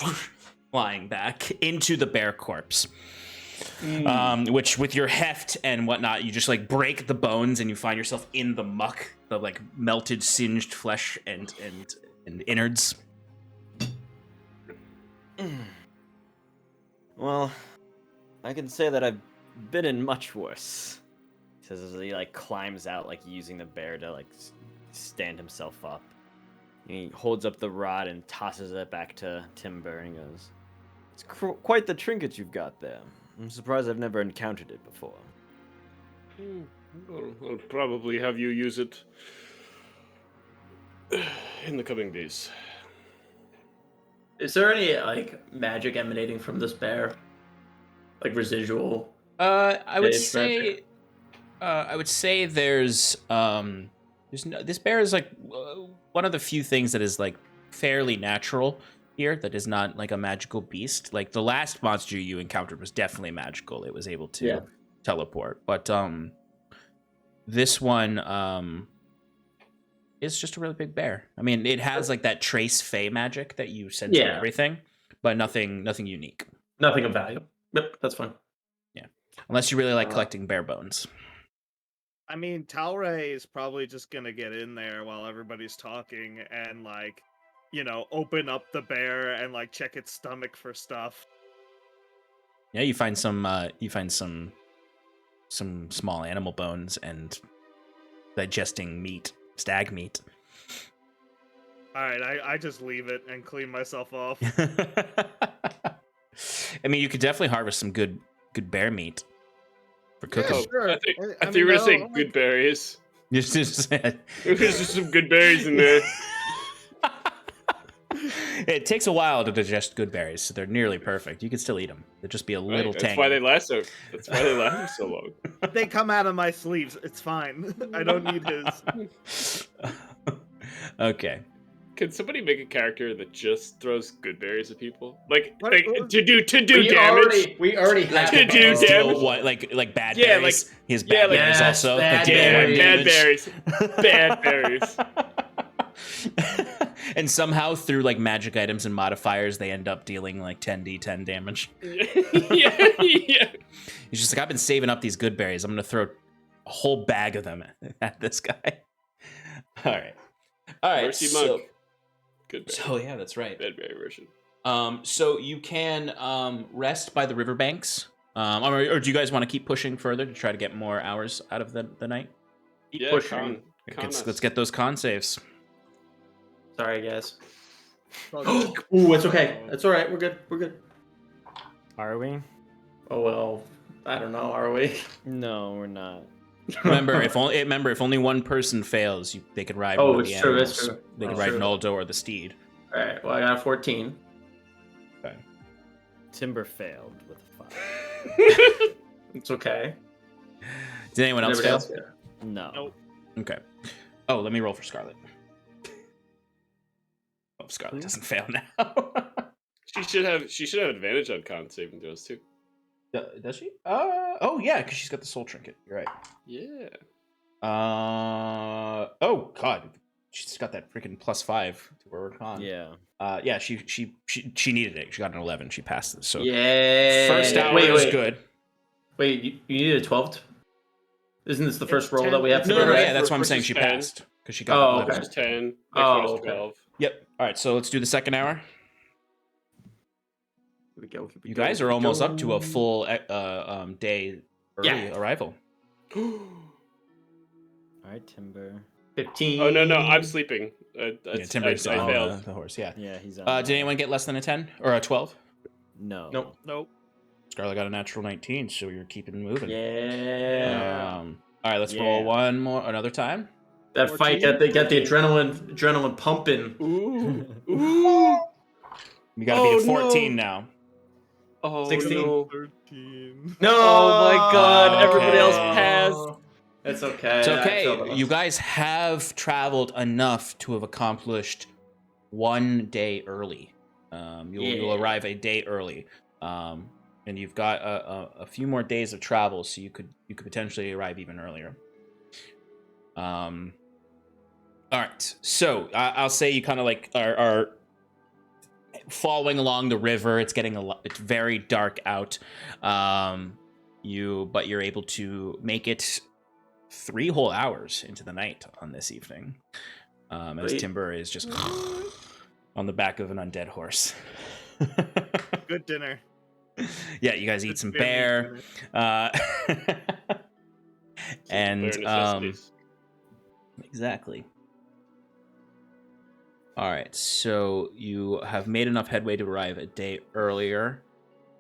flying back into the bear corpse. Which with your heft and whatnot, you just like break the bones and you find yourself in the muck, the like melted, singed flesh and innards. Well, I can say that I've been in much worse. He says as he like climbs out, like using the bear to like stand himself up. And he holds up the rod and tosses it back to Timber, and he goes, "It's quite the trinket you've got there. I'm surprised I've never encountered it before." I'll probably have you use it in the coming days. Is there any like magic emanating from this bear? Like residual? I would It's say, there's no, this bear is like one of the few things that is like fairly natural here. That is not like a magical beast. Like the last monster you encountered was definitely magical. It was able to teleport, but this one is just a really big bear. I mean, it has like that trace fey magic that you sense in everything, but nothing unique. Nothing of value. Yep, that's fine. Yeah, unless you really like collecting bear bones. I mean, Talray is probably just gonna get in there while everybody's talking and like, open up the bear and like check its stomach for stuff. Yeah, you find some small animal bones and digesting meat, stag meat. All right, I just leave it and clean myself off. I mean, you could definitely harvest some good bear meat for cooking. Yeah, sure. I think you were gonna say good berries. Just There's just some good berries in there. It takes a while to digest good berries, so they're nearly perfect. You can still eat them. They'll just be a little tangy. That's why they last so long. They come out of my sleeves. It's fine. I don't need his. Okay. Can somebody make a character that just throws good berries at people? Like What? to do damage? We already have To do it. damage. What, like bad Yeah, berries? His bad like- berries Yes, also. bad They deal one berries. Bad berries. And somehow through like magic items and modifiers, they end up dealing like 10d10 damage. yeah. He's just like, I've been saving up these good berries. I'm gonna throw a whole bag of them at this guy. All right. Mercy monk. Good berry. So yeah, that's right. Bad berry version. So you can rest by the riverbanks. Or do you guys want to keep pushing further to try to get more hours out of the night? Yeah, pushing. Let's get those con saves. Sorry, guys. Oh, Ooh, it's okay. It's all right. We're good. We're good. Are we? Oh well. I don't know. Are we? No, we're not. Remember, if only one person fails, they could ride. Oh, one of it's the true, animals. it's true. They could It's ride true. Noldo or the steed. All right. Well, I got a 14. Okay. Timber failed with a 5. It's okay. Did anyone else fail? No. Nope. Okay. Oh, let me roll for Scarlet. Oh, Scarlet doesn't fail now. She should have advantage on con saving throws too. Does she? Oh yeah, because she's got the soul trinket. You're right. Yeah. Oh god, she's got that freaking +5 to her con. Yeah. Yeah. She needed it. She got an 11. She passed it. So Yeah. first hour is good. Wait, you need a 12? Isn't this the first It's roll 10. that we have to No, do? no, right? yeah, that's why I'm First saying is she 10. passed because she got Oh, an 11. okay. First is 10. Next Oh, one is okay. 12. Yep. All right, so let's do the second hour. Here we go. You guys are almost up to a full day early arrival. All right, Timber. 15. Oh no, I'm sleeping. Yeah, I Timber's on failed. the horse. Yeah. Yeah, he's on. Did anyone get less than a 10 or a 12? No. Nope. Nope. Scarlet got a natural 19, so you're keeping moving. Yeah. All right, let's roll another time. That fight got the adrenaline pumping. Ooh. You got to beat a 14 now. Oh 16. no. 13. No. Oh my god, everybody else Okay. passed. It's okay. It's I feel okay. that. You guys have traveled enough to have accomplished 1 day early. You'll arrive a day early, and you've got a few more days of travel, so you could potentially arrive even earlier. All right. So I'll say you kind of like are following along the river. It's it's very dark out. You're able to make it 3 whole hours into the night on this evening, as Wait. Timber is just on the back of an undead horse. Good dinner. Yeah, you guys eat some Jimmy bear. dinner. And Bare necessities. exactly. All right, so you have made enough headway to arrive a day earlier,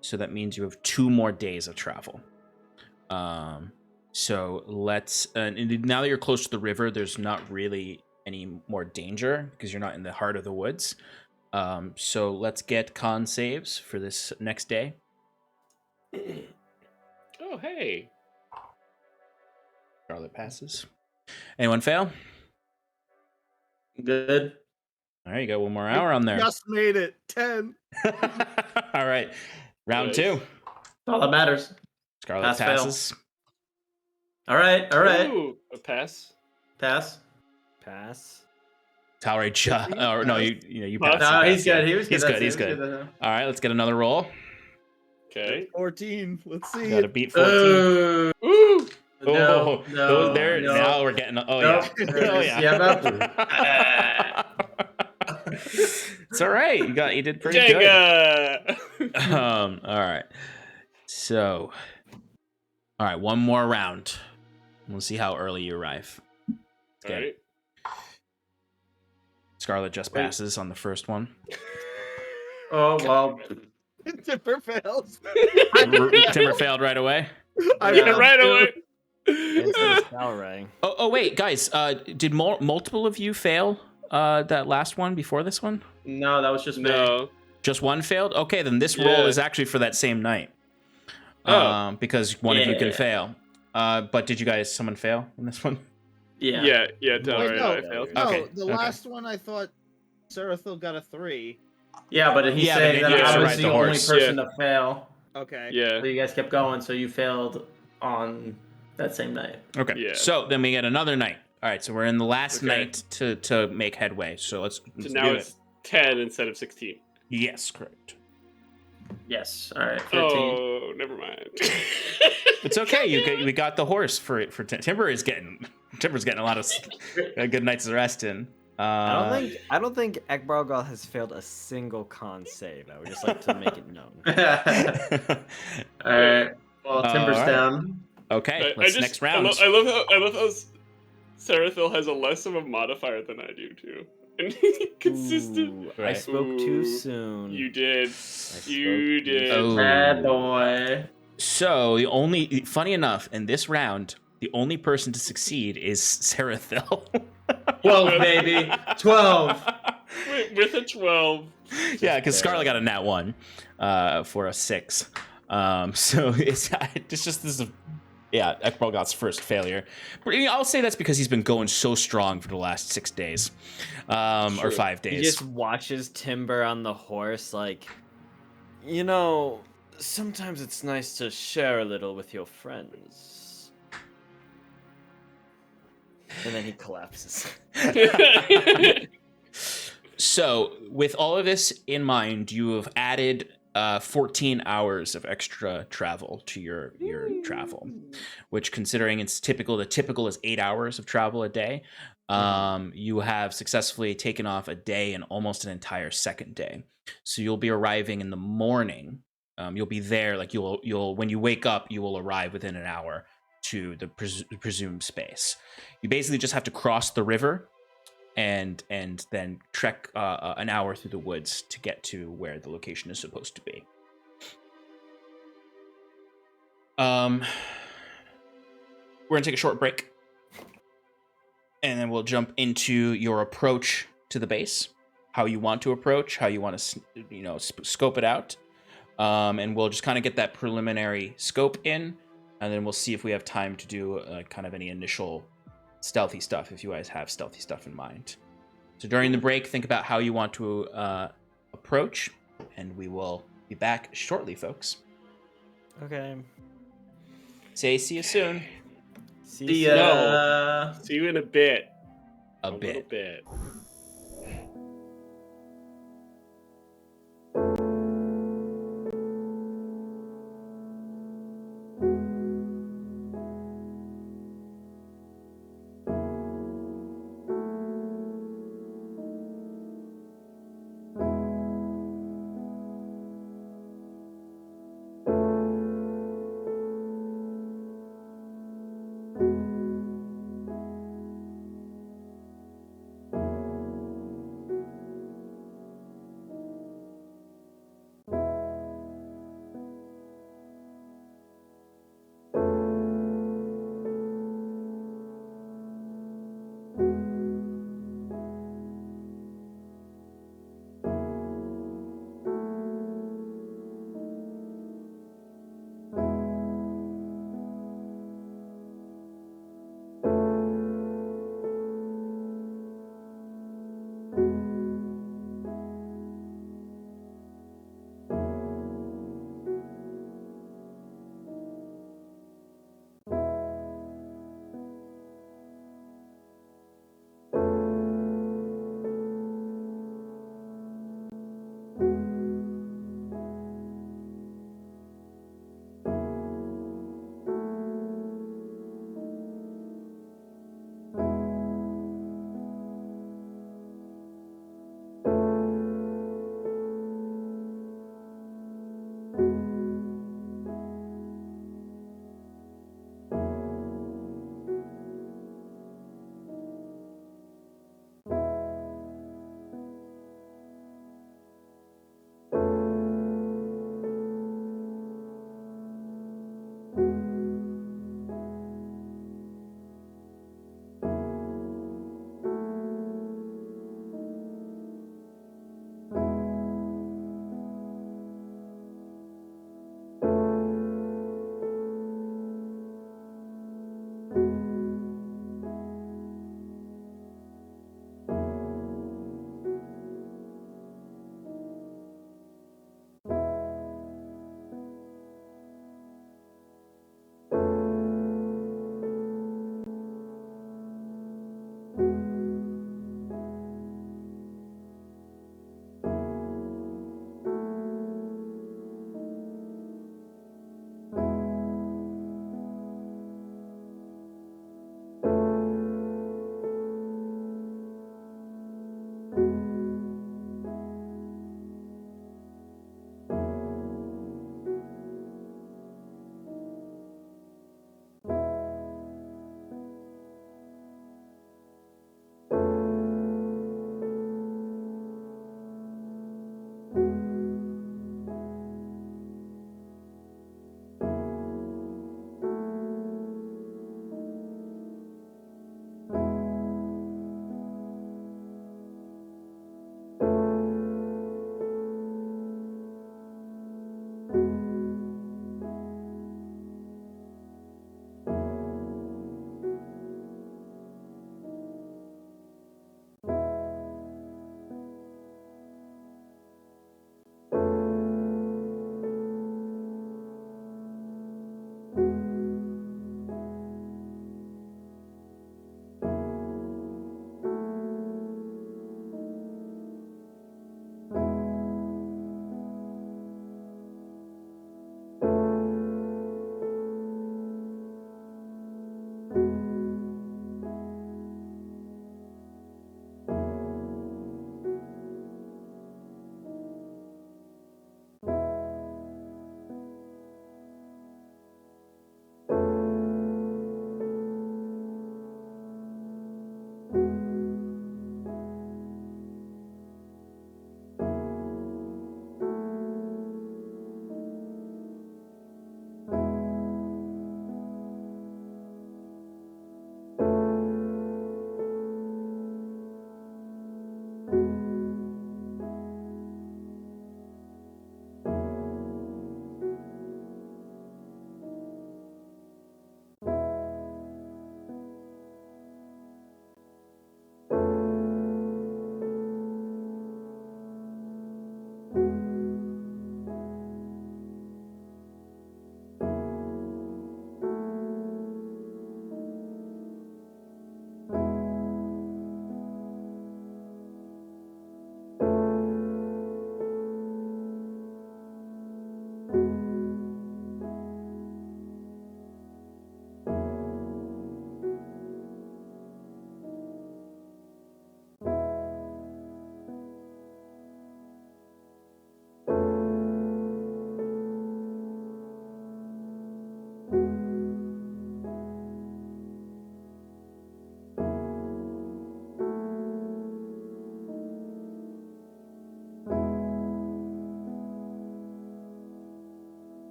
so that means you have 2 more days of travel. So let's. And now that you're close to the river, there's not really any more danger because you're not in the heart of the woods. So let's get con saves for this next day. Oh, hey. Scarlet passes. Anyone fail? Good. All right, you got 1 more hour on there. Just made it. 10. All right, round Nice. 2. All that matters. Scarlet Pass, fail. passes. All right. Ooh, a pass. Pass. Pass. Tolerate or no, you Pass. pass. No, you he's pass, yeah. good. He was good. He's That's good. it. He's He was good. All right, let's get another roll. Okay. 14. Let's see. Got to it. beat 14. Ooh. Ooh. No, no, there. no. Now we're getting. Oh Nope. yeah. There Oh it is. yeah. It's all right. You did pretty good. Jenga. All right. So, all right. 1 more round. We'll see how early you arrive. All right. Scarlet just passes on the first one. Oh well. Tipper fails. Timber failed right away. I Yeah, failed Right too. away. It's a spell ray. Oh wait, guys. Did multiple of you fail that last one before this one? No, that was just me. No. Just one failed? Okay, then this Yeah. roll is actually for that same night. Oh. Because one of you can Yeah. fail. But did you guys, someone fail in this one? Yeah. Yeah. Wait, All right. no. I failed. No, Okay, the okay. last one I thought Sarathil got a 3. Yeah, but he's Yeah, but saying then that you have I to was ride the the only horse. person Yeah. to fail. Okay. Yeah. So you guys kept going, so you failed on that same night. Okay. Yeah. So then we get another night. All right, so we're in the last Okay. night to make headway. So let's So do now it. it's 10 instead of 16. Yes, correct. Yes. All right. 15. Oh, never mind. It's okay. We got the horse for Timber's getting a lot of good nights of rest in. I don't think Ekbargal has failed a single con save. I would just like to make it known. All right. Well, Timber's all right. down. Okay, I just, next round. I love how Sarathil has a less of a modifier than I do too, and consistent. Ooh, I Right. spoke too Ooh, soon. You did. spoke You too did. Oh. Bad boy. So funny enough, in this round, the only person to succeed is Sarathil. 12, baby. 12. With a 12. Yeah, because barely. Scarlet got a nat 1 for a 6. So it's just this is Ekbargot's first failure. But I'll say that's because he's been going so strong for the last 6 days, or True. 5 He days. just watches Timber on the horse, like, sometimes it's nice to share a little with your friends. And then he collapses. So, with all of this in mind, you have added 14 hours of extra travel to your travel, which, considering the typical is 8 hours of travel a day. You have successfully taken off a day and almost an entire second day. So you'll be arriving in the morning. You'll be there, like you'll when you wake up, you will arrive within an hour to the presumed space. You basically just have to cross the river and then trek an hour through the woods to get to where the location is supposed to be. We're gonna take a short break, and then we'll jump into your approach to the base, how you want to approach, how you want to scope it out, and we'll just kind of get that preliminary scope in, and then we'll see if we have time to do kind of any initial stealthy stuff, if you guys have stealthy stuff in mind. So during the break, think about how you want to approach, and we will be back shortly, folks. Okay. Say see you soon. See The, you soon. No. See you in a bit. A little bit. bit.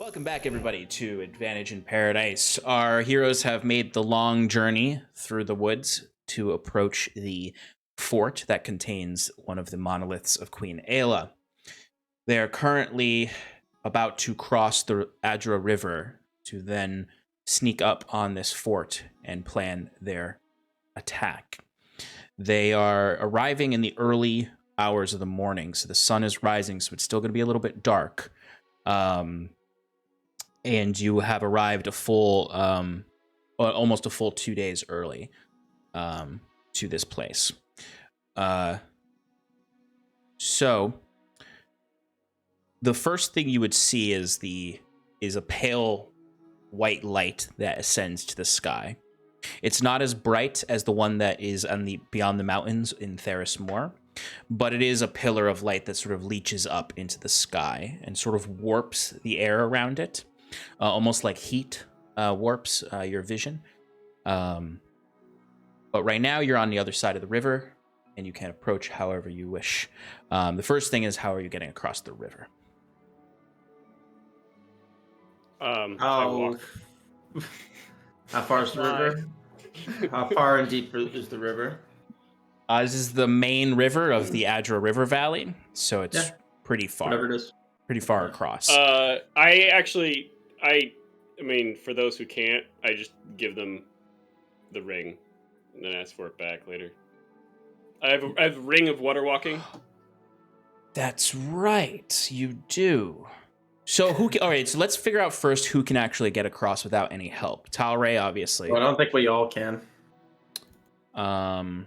Welcome back, everybody, to Advantage in Paradise. Our heroes have made the long journey through the woods to approach the fort that contains one of the monoliths of Queen Ayla. They are currently about to cross the Adra River to then sneak up on this fort and plan their attack. They are arriving in the early hours of the morning, so the sun is rising, so it's still going to be a little bit dark. And you have arrived almost a full 2 days early to this place. So the first thing you would see is a pale white light that ascends to the sky. It's not as bright as the one that is beyond the mountains in Theris Moor, but it is a pillar of light that sort of leaches up into the sky and sort of warps the air around it. Almost like heat warps your vision. But right now you're on the other side of the river, and you can approach however you wish. The first thing is, how are you getting across the river? I walk. How far is the river? How far and deep is the river? This is the main river of the Adra River Valley, so it's pretty far. Whatever it is. Pretty far across. I mean, for those who can't, I just give them the ring and then ask for it back later. I have a ring of water walking. That's right, you do. So all right, so let's figure out first who can actually get across without any help. Talray, obviously. Well, I don't think we all can. I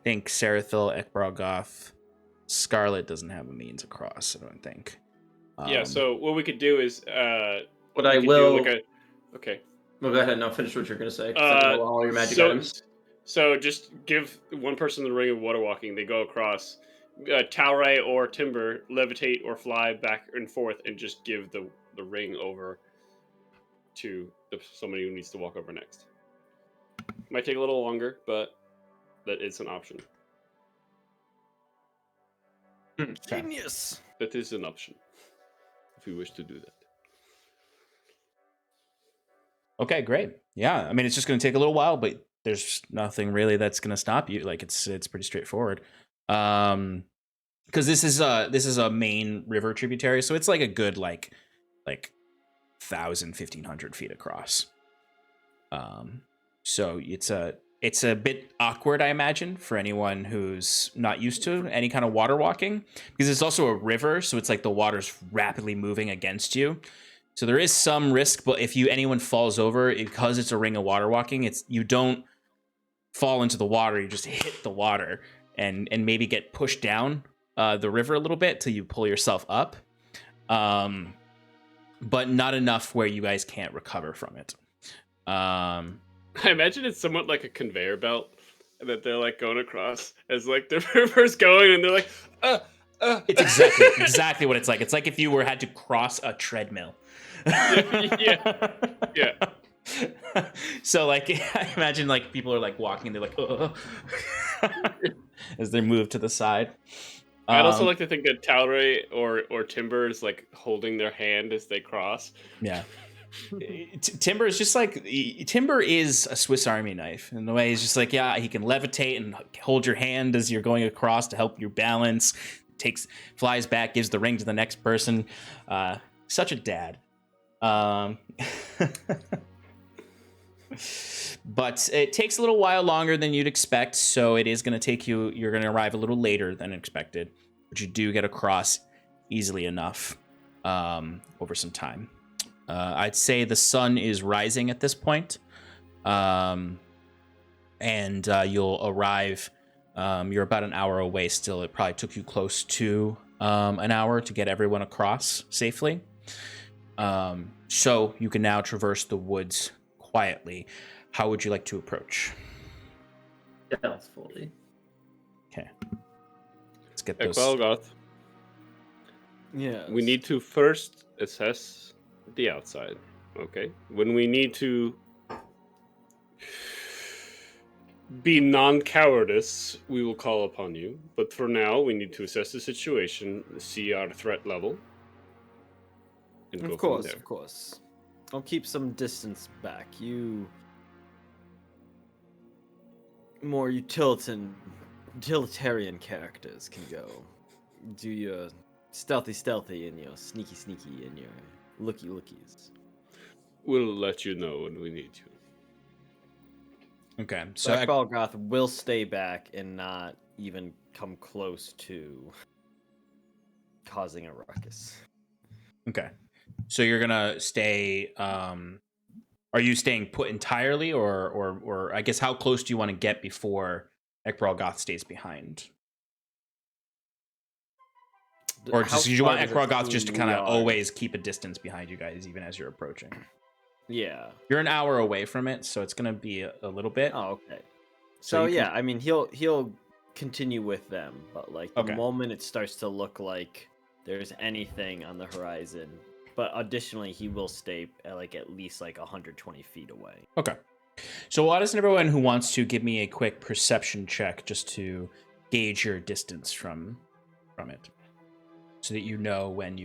think Sarathil, Ekbargoth, Scarlet doesn't have a means across, I don't think. Yeah, so what we could do is What I will. Okay. Well, go ahead. Now finish what you're going to say. All your magic items. So just give one person the ring of water walking. They go across. Talray or Timber levitate or fly back and forth, and just give the ring over to somebody who needs to walk over next. Might take a little longer, but that is an option. Genius. That is an option if you wish to do that. Okay, great. Yeah, I mean, it's just going to take a little while, but there's nothing really that's going to stop you. Like, it's pretty straightforward. Because this is a main river tributary, so it's like a good like 1,000, 1,500 feet across. So it's a bit awkward, I imagine, for anyone who's not used to any kind of water walking, because it's also a river, so it's like the water's rapidly moving against you. So there is some risk, but if anyone falls over, because it's a ring of water walking, you don't fall into the water, you just hit the water and maybe get pushed down the river a little bit till you pull yourself up. But not enough where you guys can't recover from it. I imagine it's somewhat like a conveyor belt that they're like going across as like the river's going, and they're like, It's exactly what it's like. It's like if you had to cross a treadmill. yeah. So like, I imagine like people are like walking, they're like, as they move to the side. I'd also like to think that Talray or Timber is like holding their hand as they cross. Yeah. Timber is just like, Timber is a Swiss Army knife in the way he's just like, yeah, he can levitate and hold your hand as you're going across to help you balance, flies back, gives the ring to the next person. Such a dad. But it takes a little while longer than you'd expect, so it is going to take you're going to arrive a little later than expected, but you do get across easily enough over some time. I'd say the sun is rising at this point, and you'll arrive. You're about an hour away still. It probably took you close to an hour to get everyone across safely. So you can now traverse the woods quietly. How would you like to approach? Stealthfully. Okay. Let's get those. Ekbalgoth. Yeah. We need to first assess the outside. Okay. When we need to be non-cowardice, we will call upon you. But for now, we need to assess the situation, see our threat level. and go Of course, from there. of course. I'll keep some distance back. You more utilitarian characters can go. Do your stealthy and your sneaky and your lookies. We'll let you know when we need you. Okay, So so Balgoth will stay back and not even come close to causing a ruckus. okay, so you're gonna stay. Are you staying put entirely, or I guess how close do you want to get before Ekbralgoth stays behind? Or How just you far want does it Ekbralgoth seem just to we kind of are? always keep a distance behind you guys, even as you're approaching? Yeah. You're an hour away from it, so it's gonna be a little bit. Oh, okay. So So you can- yeah, I mean he'll continue with them, but like the Okay. moment it starts to look like there's anything on the horizon, but additionally he will stay at least 120 feet away. Okay. So why doesn't everyone who wants to give me a quick perception check just to gauge your distance from it, so that you know when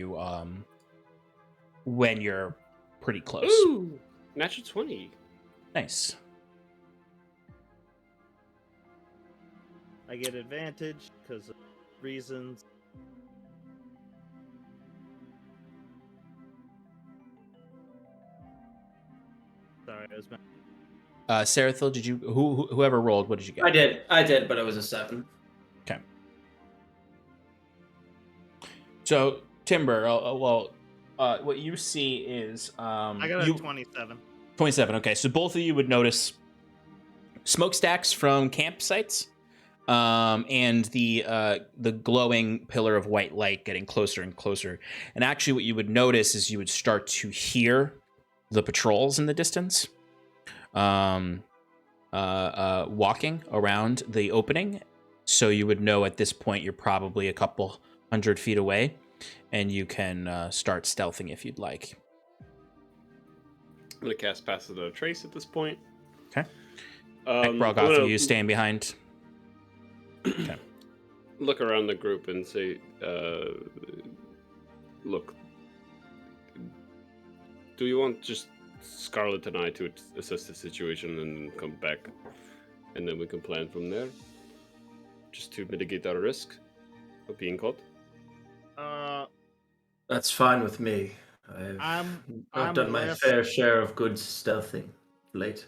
you're pretty close. Ooh, natural 20. Nice. I get advantage because of reasons. Sorry, I was. Sarathil, did you whoever rolled? What did you get? I did, but it was a 7. Okay. So Timber, what you see is I got a 27. 27. Okay, so both of you would notice smokestacks from campsites, and the glowing pillar of white light getting closer and closer. And actually, what you would notice is you would start to hear the patrols in the distance, walking around the opening. So you would know at this point you're probably a couple 100 feet away, and you can start stealthing if you'd like. I'm gonna cast Pass Without a Trace at this point. Okay. I'm Ekbralgoth, gonna are you staying behind? Okay. look around the group and say, look, do you want just Scarlet and I to assess the situation and come back, and then we can plan from there, just to mitigate our risk of being caught? That's fine with me. I'm I've done my less- fair share of good stealthing late.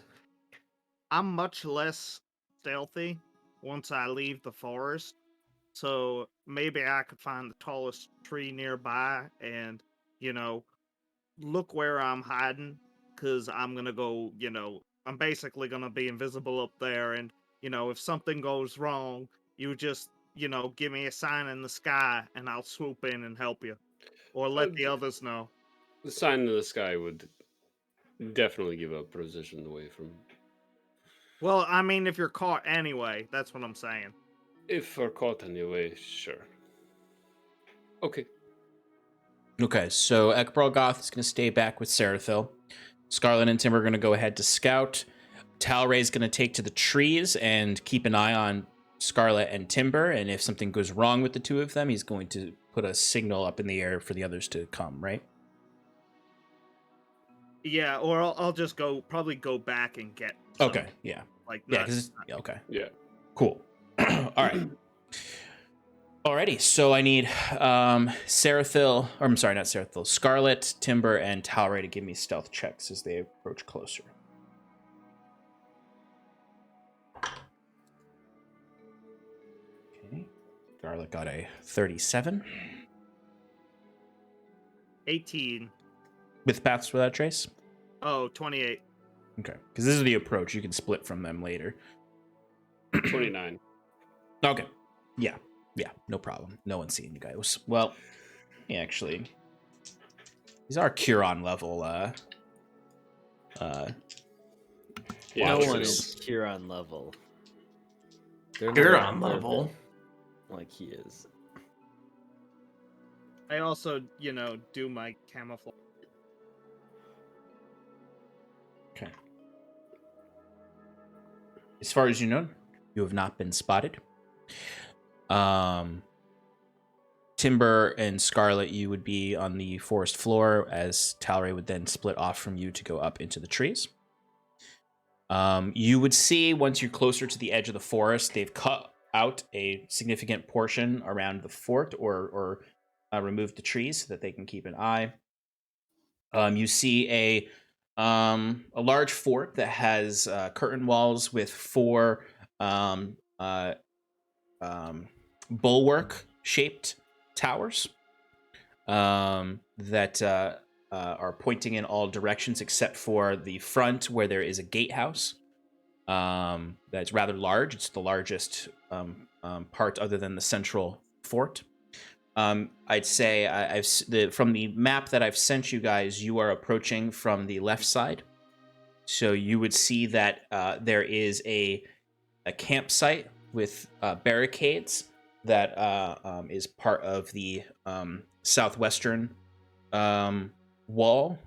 I'm much less stealthy once I leave the forest, so maybe I could find the tallest tree nearby and, look where I'm hiding, because I'm gonna go, I'm basically gonna be invisible up there, and, if something goes wrong, you just, give me a sign in the sky, and I'll swoop in and help you, or let the others know. The sign in the sky would definitely give a position away from. Well, I mean, if you're caught anyway, that's what I'm saying. If we're caught anyway, sure. Okay. Okay, so Ekbralgoth is going to stay back with Sarathil. Scarlet and Tim are going to go ahead to scout. Talray's going to take to the trees and keep an eye on Scarlet and Timber, and if something goes wrong with the two of them, he's going to put a signal up in the air for the others to come, right? Yeah, or I'll just probably go back and get. Okay, yeah. Yeah, Not, because okay. Yeah. Cool. All right. Alrighty, so I need Sarathil, or I'm sorry, not Sarathil, Scarlet, Timber, and Talray to give me stealth checks as they approach closer. Okay. Scarlet got a 37. 18. With Paths Without Trace? Oh, 28. Okay, because this is the approach. You can split from them later. 29. Okay. Yeah, no problem. No one's seeing you guys. Well, yeah, actually, these are Curon level. Yeah, No true. one is Huron level. They're You're not on level. like he is. I also, do my camouflage. Okay. As far as you know, you have not been spotted. Timber and Scarlet, you would be on the forest floor, as Talray would then split off from you to go up into the trees. You would see, once you're closer to the edge of the forest, they've cut out a significant portion around the fort, or removed the trees so that they can keep an eye. You see a large fort that has curtain walls with 4 bulwark-shaped towers that are pointing in all directions except for the front, where there is a gatehouse that's rather large. It's the largest part other than the central fort. I'd say from the map that I've sent you guys, you are approaching from the left side. So you would see that there is a campsite with barricades that is part of the southwestern wall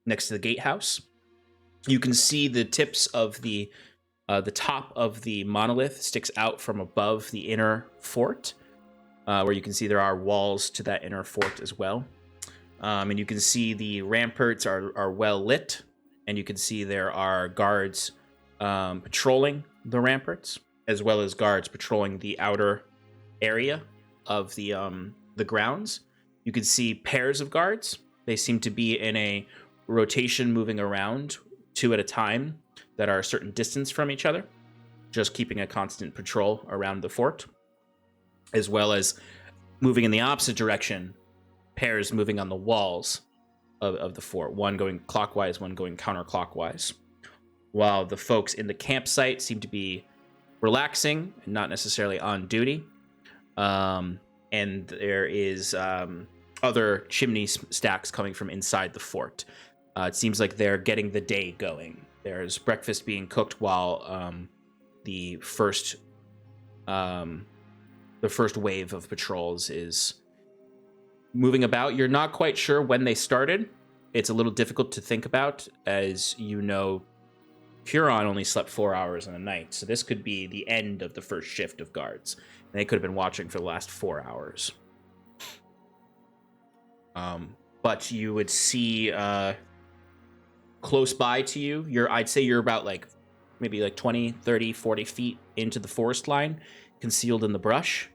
next to the gatehouse. You can see the tips of the top of the monolith sticks out from above the inner fort, where you can see there are walls to that inner fort as well. And you can see the ramparts are well lit, and you can see there are guards patrolling the ramparts, as well as guards patrolling the outer area of the grounds. You can see pairs of guards. They seem to be in a rotation, moving around 2 at a time that are a certain distance from each other, just keeping a constant patrol around the fort, as well as moving in the opposite direction, pairs moving on the walls of the fort, one going clockwise, one going counterclockwise, while the folks in the campsite seem to be relaxing and not necessarily on duty. And there is other chimney stacks coming from inside the fort. It seems like they're getting the day going. There's breakfast being cooked while the first wave of patrols is moving about. You're not quite sure when they started. It's a little difficult to think about, as you know, Huron only slept 4 hours in a night, so this could be the end of the first shift of guards. And they could have been watching for the last 4 hours. But you would see close by to you, I'd say you're about maybe 20, 30, 40 feet into the forest line, concealed in the brush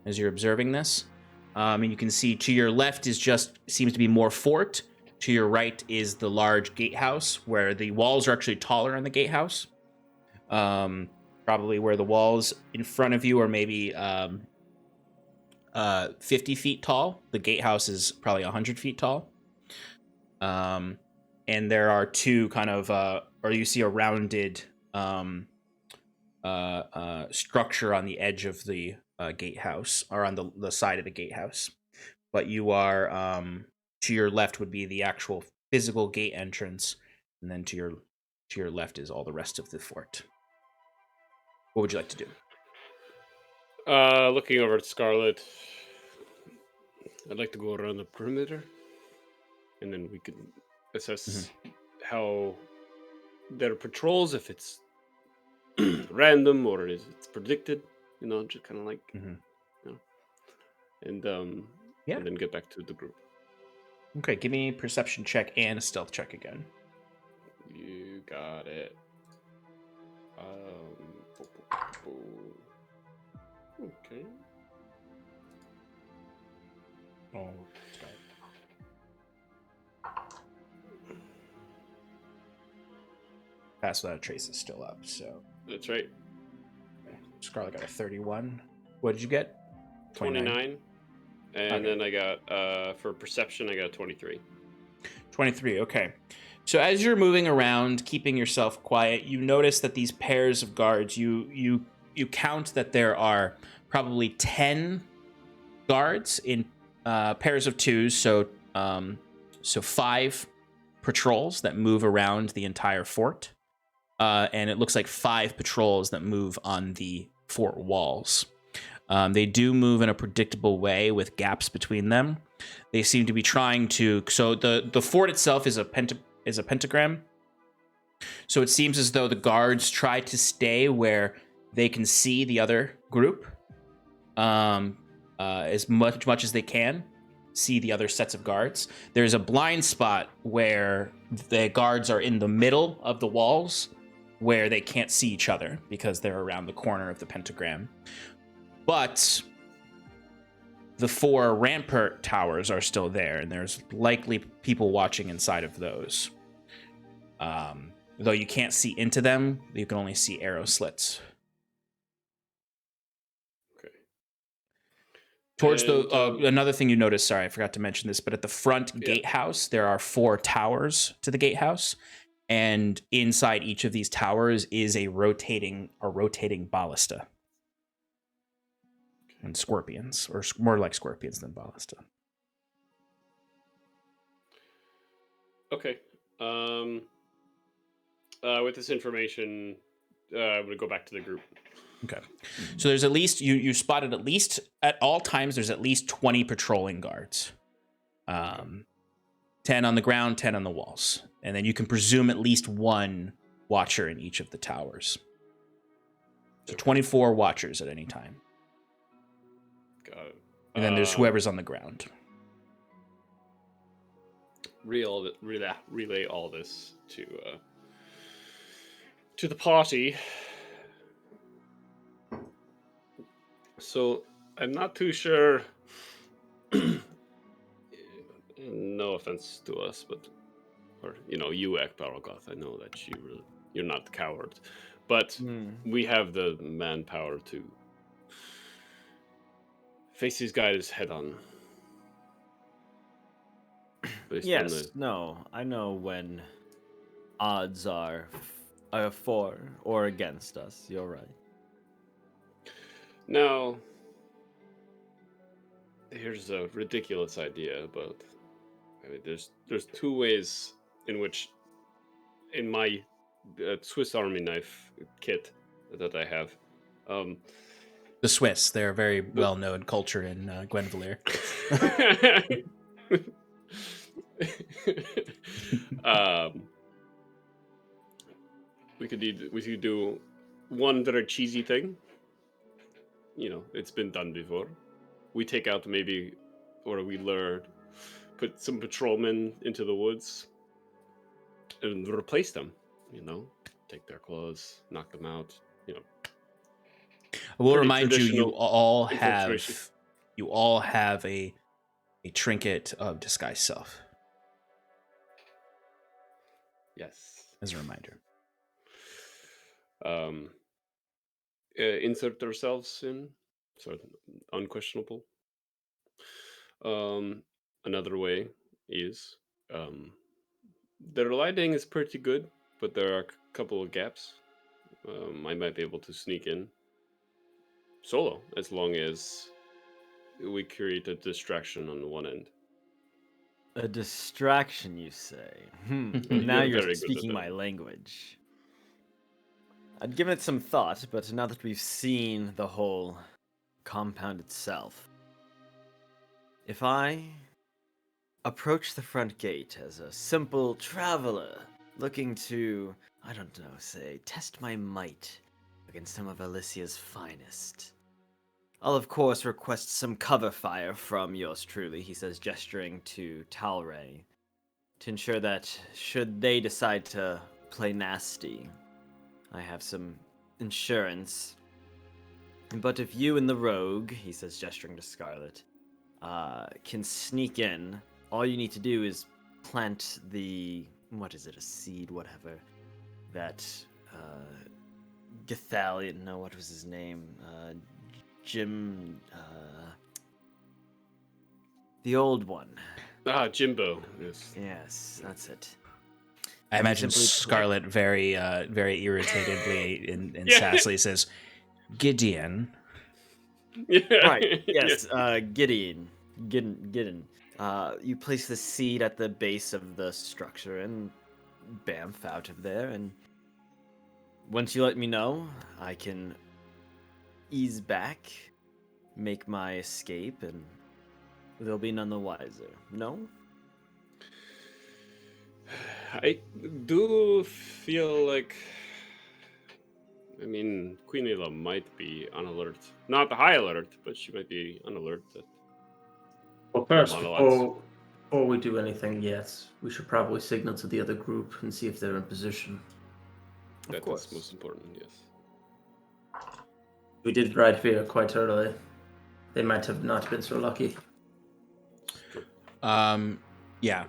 as you're observing this. And you can see to your left seems to be more fort. To your right is the large gatehouse, where the walls are actually taller in the gatehouse. Probably where the walls in front of you are maybe 50 feet tall. The gatehouse is probably 100 feet tall. And there are 2 kind of, or you see a rounded structure on the edge of the gatehouse, or on the side of the gatehouse. But you are, to your left would be the actual physical gate entrance, and then to your left is all the rest of the fort. What would you like to do? Looking over at Scarlet, I'd like to go around the perimeter, and then we can assess how their patrols, if it's random or is it's predicted, just kind of and and then get back to the group. Okay, give me a perception check and a stealth check again. You got it. Okay. Oh, Pass Without a Trace is still up, so. That's right. Scarlet got a 31. What did you get? 29. And Okay. then I got, for perception, I got 23. 23, okay. So as you're moving around, keeping yourself quiet, you notice that these pairs of guards, you count that there are probably 10 guards in pairs of 2s, so 5 patrols that move around the entire fort. And it looks like 5 patrols that move on the fort walls. They do move in a predictable way with gaps between them. They seem to be trying to. So the fort itself is a pentagram. So it seems as though the guards try to stay where they can see the other group. as much as they can, see the other sets of guards. There's a blind spot where the guards are in the middle of the walls, where they can't see each other because they're around the corner of the pentagram. But the 4 rampart towers are still there, and there's likely people watching inside of those. Though you can't see into them, you can only see arrow slits. Okay. Towards And, another thing you notice, sorry, I forgot to mention this, but at the front gatehouse, there are 4 towers to the gatehouse, and inside each of these towers is a rotating ballista. And scorpions, or more like scorpions than ballista. Okay. With this information, I'm going to go back to the group. Okay. So there's at least, you spotted at least, at all times, there's at least 20 patrolling guards. 10 on the ground, 10 on the walls. And then you can presume at least 1 watcher in each of the towers. So 24 watchers at any time. Got it. And then there's whoever's on the ground. Relay all this to the party. So I'm not too sure. No offense to us, but you, Ekbarogoth, I know that you're not the coward, but we have the manpower to face these guys head on. Yes, no, I know when odds are for or against us. You're right. Now, here's a ridiculous idea, but there's 2 ways in which, in my Swiss Army knife kit that I have, The Swiss, they're a very well-known culture in Gwenvalier. We could do one very cheesy thing. It's been done before. We take out we put some patrolmen into the woods and replace them. Take their clothes, knock them out. I will Pretty remind you, you all infiltration. have a trinket of disguise self. Yes. As a reminder. Insert ourselves in, sort of unquestionable. Another way is their lighting is pretty good, but there are a couple of gaps. I might be able to sneak in solo, as long as we create a distraction on one end. A distraction, you say? Now you're speaking my language. I'd given it some thought, but now that we've seen the whole compound itself, if I approach the front gate as a simple traveler looking to, I don't know, say, test my might against some of Alicia's finest, I'll of course request some cover fire from yours truly, he says, gesturing to Talray, to ensure that should they decide to play nasty, I have some insurance. But if you and the rogue, he says, gesturing to Scarlet, can sneak in, all you need to do is plant the, what is it, a seed, whatever, that Gathalion, no, what was his name? Jim, the old one. Jimbo. Yes. Yes, that's it. I imagine Scarlet very irritatedly and sassily says, Gideon. Right, yes, Gideon. You place the seed at the base of the structure and bamf out of there, and once you let me know, I can ease back, make my escape, and they'll be none the wiser. No? I do feel like I mean, Queen Ayla might be on alert. Not the high alert, but she might be on alert. Well, first, Monologues. before we do anything yet, we should probably signal to the other group and see if they're in position. Of course. That's most important, yes. We did ride here quite early. They might have not been so lucky. Yeah.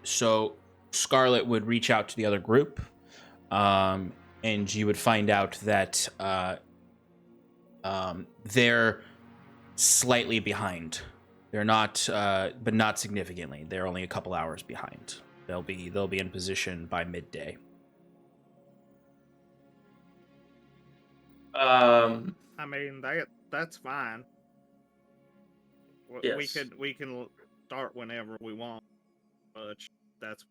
So Scarlet would reach out to the other group, and you would find out that they're slightly behind. They're not, but not significantly. They're only a couple hours behind. They'll be in position by midday. I mean, that's fine. Yes. We can start whenever we want. But that's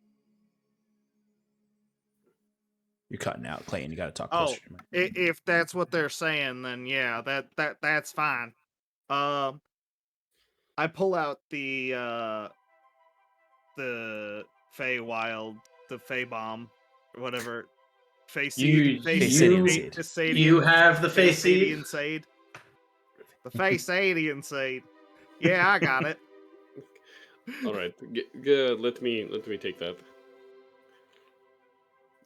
You're cutting out, Clayton. You got to talk Oh, closer to your mic. if that's what they're saying, then yeah, that's fine. I pull out the Feywild, the Fey bomb, or whatever. You Fey Feycidian seed. you have the face seed. Feycidian seed. The Feycidian seed. Yeah, I got it. All right, let me take that.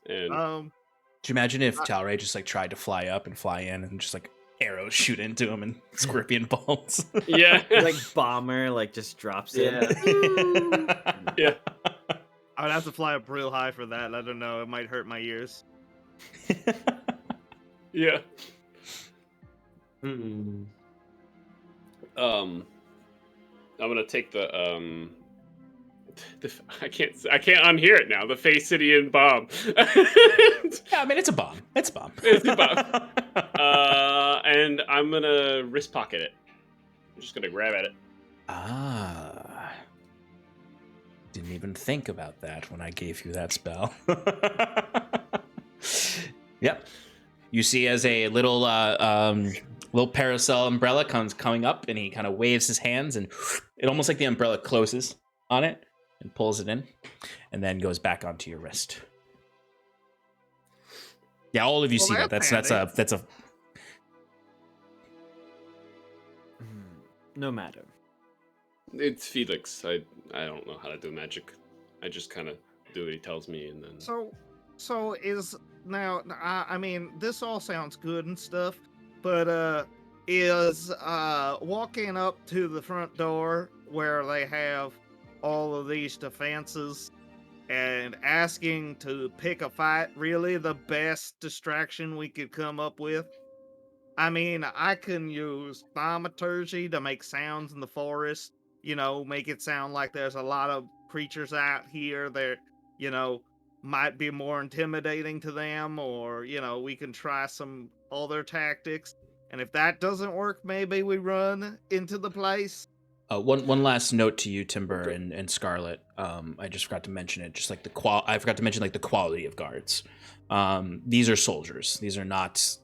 And Could you imagine if Talray just like tried to fly up and fly in and just like arrows shoot into him and scorpion bolts? yeah, Like bomber, like just drops in. yeah. I would have to fly up real high for that. I don't know. It might hurt my ears. Yeah. I'm gonna take the I can't unhear it now. The Feycidian bomb. Yeah, I mean it's a bomb. It's a bomb. It's a bomb. And I'm gonna wrist pocket it. I'm just gonna grab at it. Ah. Didn't even think about that when I gave you that spell. Yep. You see as a little little parasol umbrella comes coming up, and he kind of waves his hands, and it almost like the umbrella closes on it and pulls it in, and then goes back onto your wrist. Yeah, all of you see that. That's a. No matter. It's Felix. I don't know how to do magic. I just kind of do what he tells me, and then. So is now. I mean, this all sounds good and stuff, but is walking up to the front door where they have all of these defenses and asking to pick a fight really the best distraction we could come up with? I mean, I can use thaumaturgy to make sounds in the forest, make it sound like there's a lot of creatures out here that, might be more intimidating to them, or, we can try some other tactics. And if that doesn't work, maybe we run into the place. One last note to you, Timber and Scarlet. I just forgot to mention it. Just like I forgot to mention like the quality of guards. These are soldiers. These are not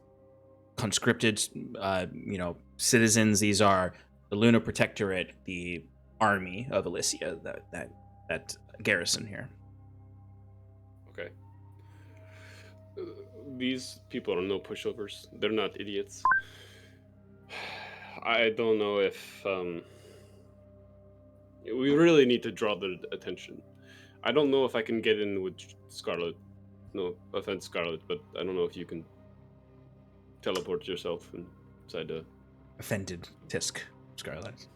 conscripted, citizens. These are the Luna Protectorate, the army of Elysia, that garrison here. Okay. These people are no pushovers. They're not idiots. I don't know if we really need to draw their attention. I don't know if I can get in with Scarlet. No offense, Scarlet, but I don't know if you can teleport yourself inside a Offended Tisk, Scarlet.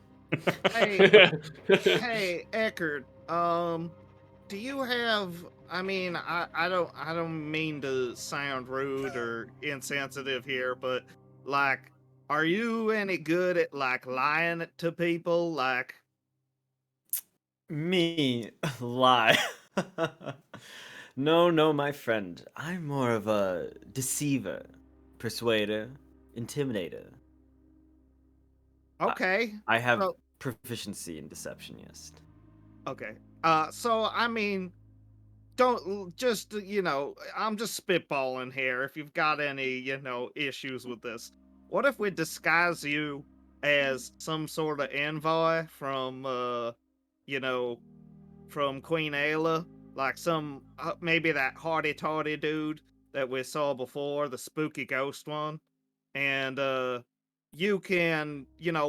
Hey, Eckert. Do you have? I mean, I don't mean to sound rude or insensitive here, but like, are you any good at like lying to people? Like, Me lie. No, my friend. I'm more of a deceiver, persuader, intimidator. okay, I have So- proficiency in deception, yes. okay. So I mean, don't just I'm just spitballing here. If you've got any issues with this, what if we disguise you as some sort of envoy from from Queen Ayla, like some maybe that haughty-taughty dude that we saw before, the spooky ghost one, and you can,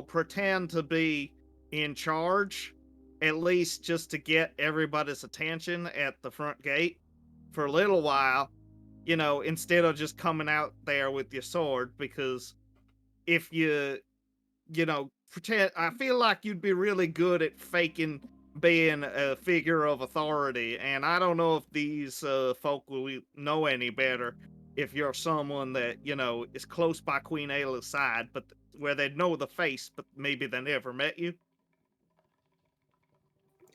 pretend to be in charge, at least just to get everybody's attention at the front gate for a little while, instead of just coming out there with your sword, because if pretend, I feel like you'd be really good at faking being a figure of authority, and I don't know if these folk will know any better if you're someone that, is close by Queen Ayla's side, but where they'd know the face, but maybe they never met you.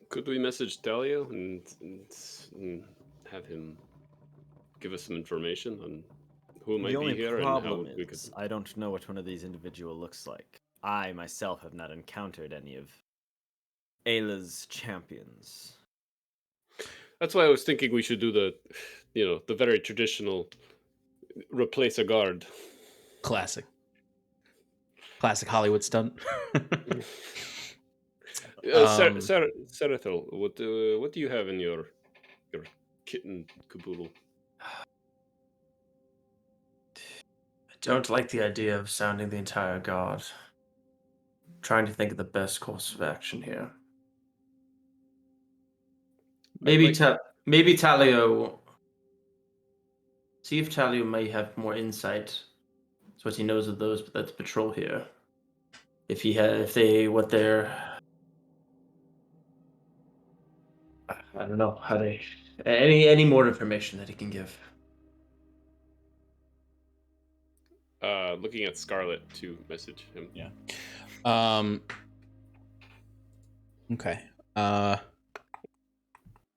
Could we message Delio and have him give us some information on who might The be only here and problem how we could... is I don't know what one of these individual looks like. I myself have not encountered any of Ayla's champions. That's why I was thinking we should do the very traditional replace a guard. Classic Hollywood stunt. Sarathil, what do you have in your kitten caboodle? I don't like the idea of sounding the entire guard. Trying to think of the best course of action here. Maybe Talio. See if Talio may have more insight. That's what he knows of those, but that's patrol here. I don't know how they. Any more information that he can give. Looking at Scarlet to message him. Yeah. Okay. Well,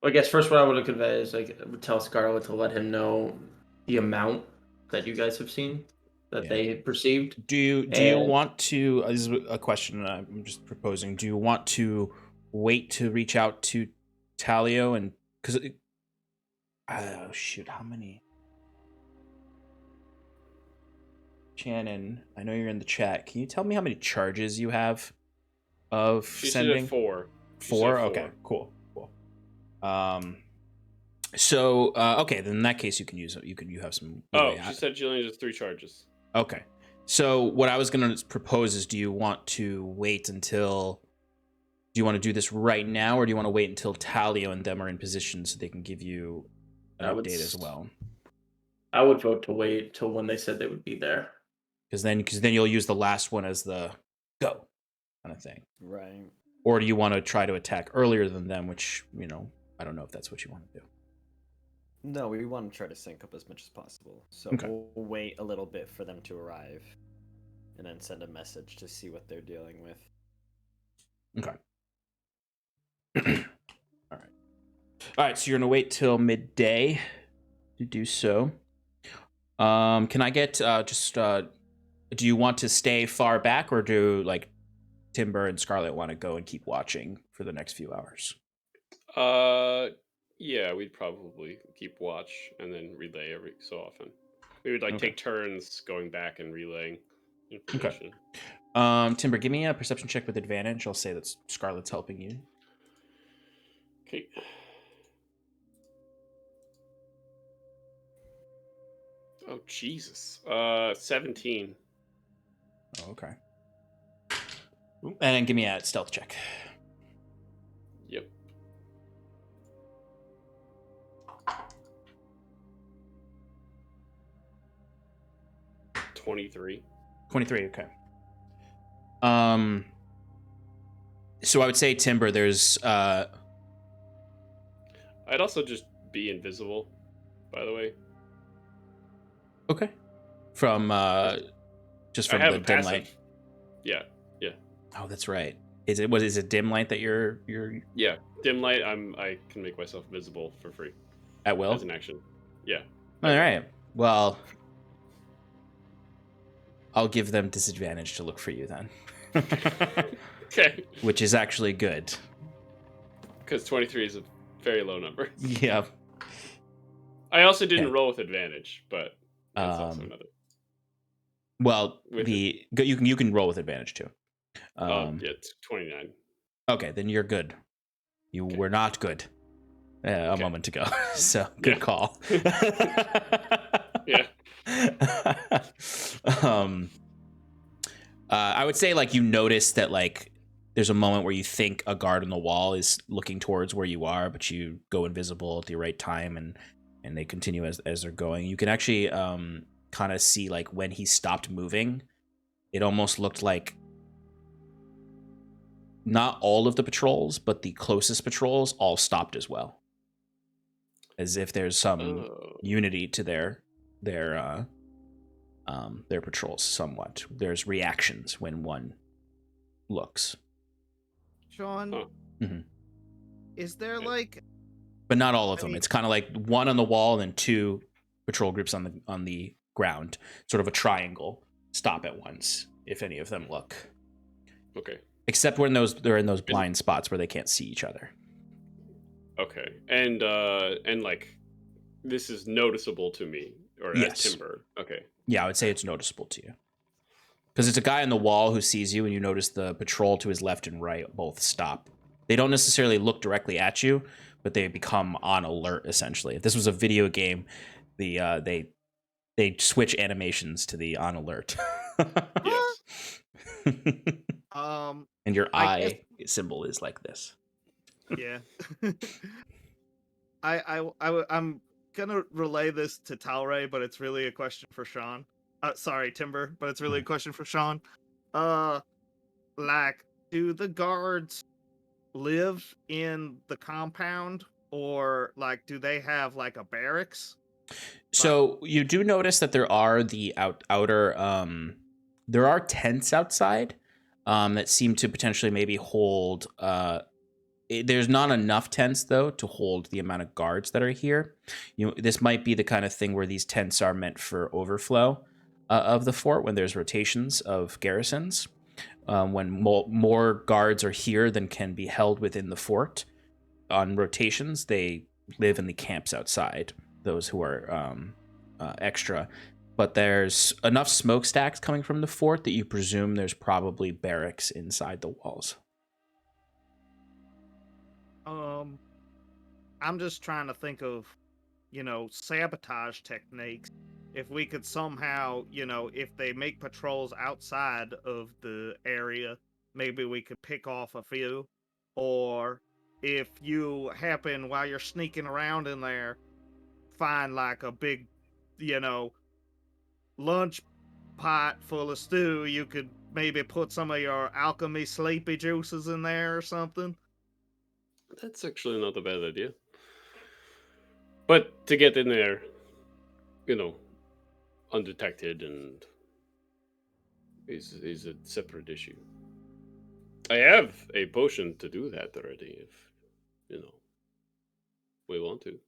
I guess first what I would convey is I would tell Scarlet to let him know the amount that you guys have seen that they had perceived. Do you want to? This is a question I'm just proposing. Do you want to wait to reach out to Talio and because oh shoot, how many? Shannon, I know you're in the chat. Can you tell me how many charges you have of sending? She said 4. Four? Okay, cool. So okay, then in that case you can use it. You have some. She said she only has 3 charges. Okay. So what I was going to propose is, do you want to wait until? Do you want to do this right now, or do you want to wait until Talio and them are in position so they can give you an update as well? I would vote to wait till when they said they would be there. Because then you'll use the last one as the go kind of thing. Right. Or do you want to try to attack earlier than them, which, I don't know if that's what you want to do. No, we want to try to sync up as much as possible. So Okay. We'll wait a little bit for them to arrive and then send a message to see what they're dealing with. Okay. All right, so you're going to wait till midday to do so. Can I get do you want to stay far back, or do Timber and Scarlet want to go and keep watching for the next few hours? Yeah, we'd probably keep watch and then relay every so often. We would take turns going back and relaying information. Okay. Timber, give me a perception check with advantage. I'll say that Scarlet's helping you. Okay. Oh Jesus. 17. Oh, okay. And give me a stealth check. Yep. $23. 23, okay. So I would say, Timber, there's I'd also just be invisible, by the way. Okay. From just from the dim light. Yeah. Oh, that's right. Is it dim light that you're Yeah, dim light. I can make myself visible for free. At will? As an action. Yeah. All right. Well, I'll give them disadvantage to look for you then. Okay. Which is actually good. Because 23 is a very low number. Yeah. I also didn't roll with advantage, but that's also another. Well, you can roll with advantage too. Yeah, it's 29. Okay, then you're good. You were not good a moment ago, so good call. I would say like you notice that like there's a moment where you think a guard on the wall is looking towards where you are, but you go invisible at the right time, and they continue as they're going. You can actually kind of see like when he stopped moving, it almost looked like not all of the patrols, but the closest patrols all stopped as well, as if there's some unity to their patrols somewhat. There's reactions when one looks. Sean, is there like... But not all of them. It's kind of like one on the wall and then two patrol groups on the ground. Sort of a triangle. Stop at once if any of them look. Okay. Except when they're in those blind spots where they can't see each other. Okay. And like this is noticeable to me, or yes. as Timber. Okay. Yeah, I would say it's noticeable to you. Because it's a guy on the wall who sees you, and you notice the patrol to his left and right both stop. They don't necessarily look directly at you, but they become on alert, essentially. If this was a video game, they switch animations to the on alert. Yes. And your eye symbol is like this. Yeah. I'm gonna relay this to Talray, but it's really a question for Sean. Sorry, Timber, but it's really a question for Sean. Like, do the guards live in the compound, or like, do they have like a barracks? So you do notice that there are the outer there are tents outside that seem to potentially maybe hold there's not enough tents though to hold the amount of guards that are here. This might be the kind of thing where these tents are meant for overflow of the fort when there's rotations of garrisons. When more guards are here than can be held within the fort on rotations, they live in the camps outside, those who are extra. But there's enough smokestacks coming from the fort that you presume there's probably barracks inside the walls. I'm just trying to think of, sabotage techniques. If we could somehow, if they make patrols outside of the area, maybe we could pick off a few. Or if you happen, while you're sneaking around in there, find like a big, lunch pot full of stew, you could maybe put some of your alchemy sleepy juices in there or something. That's actually not a bad idea. But to get in there, undetected and is a separate issue. I have a potion to do that already if we want to.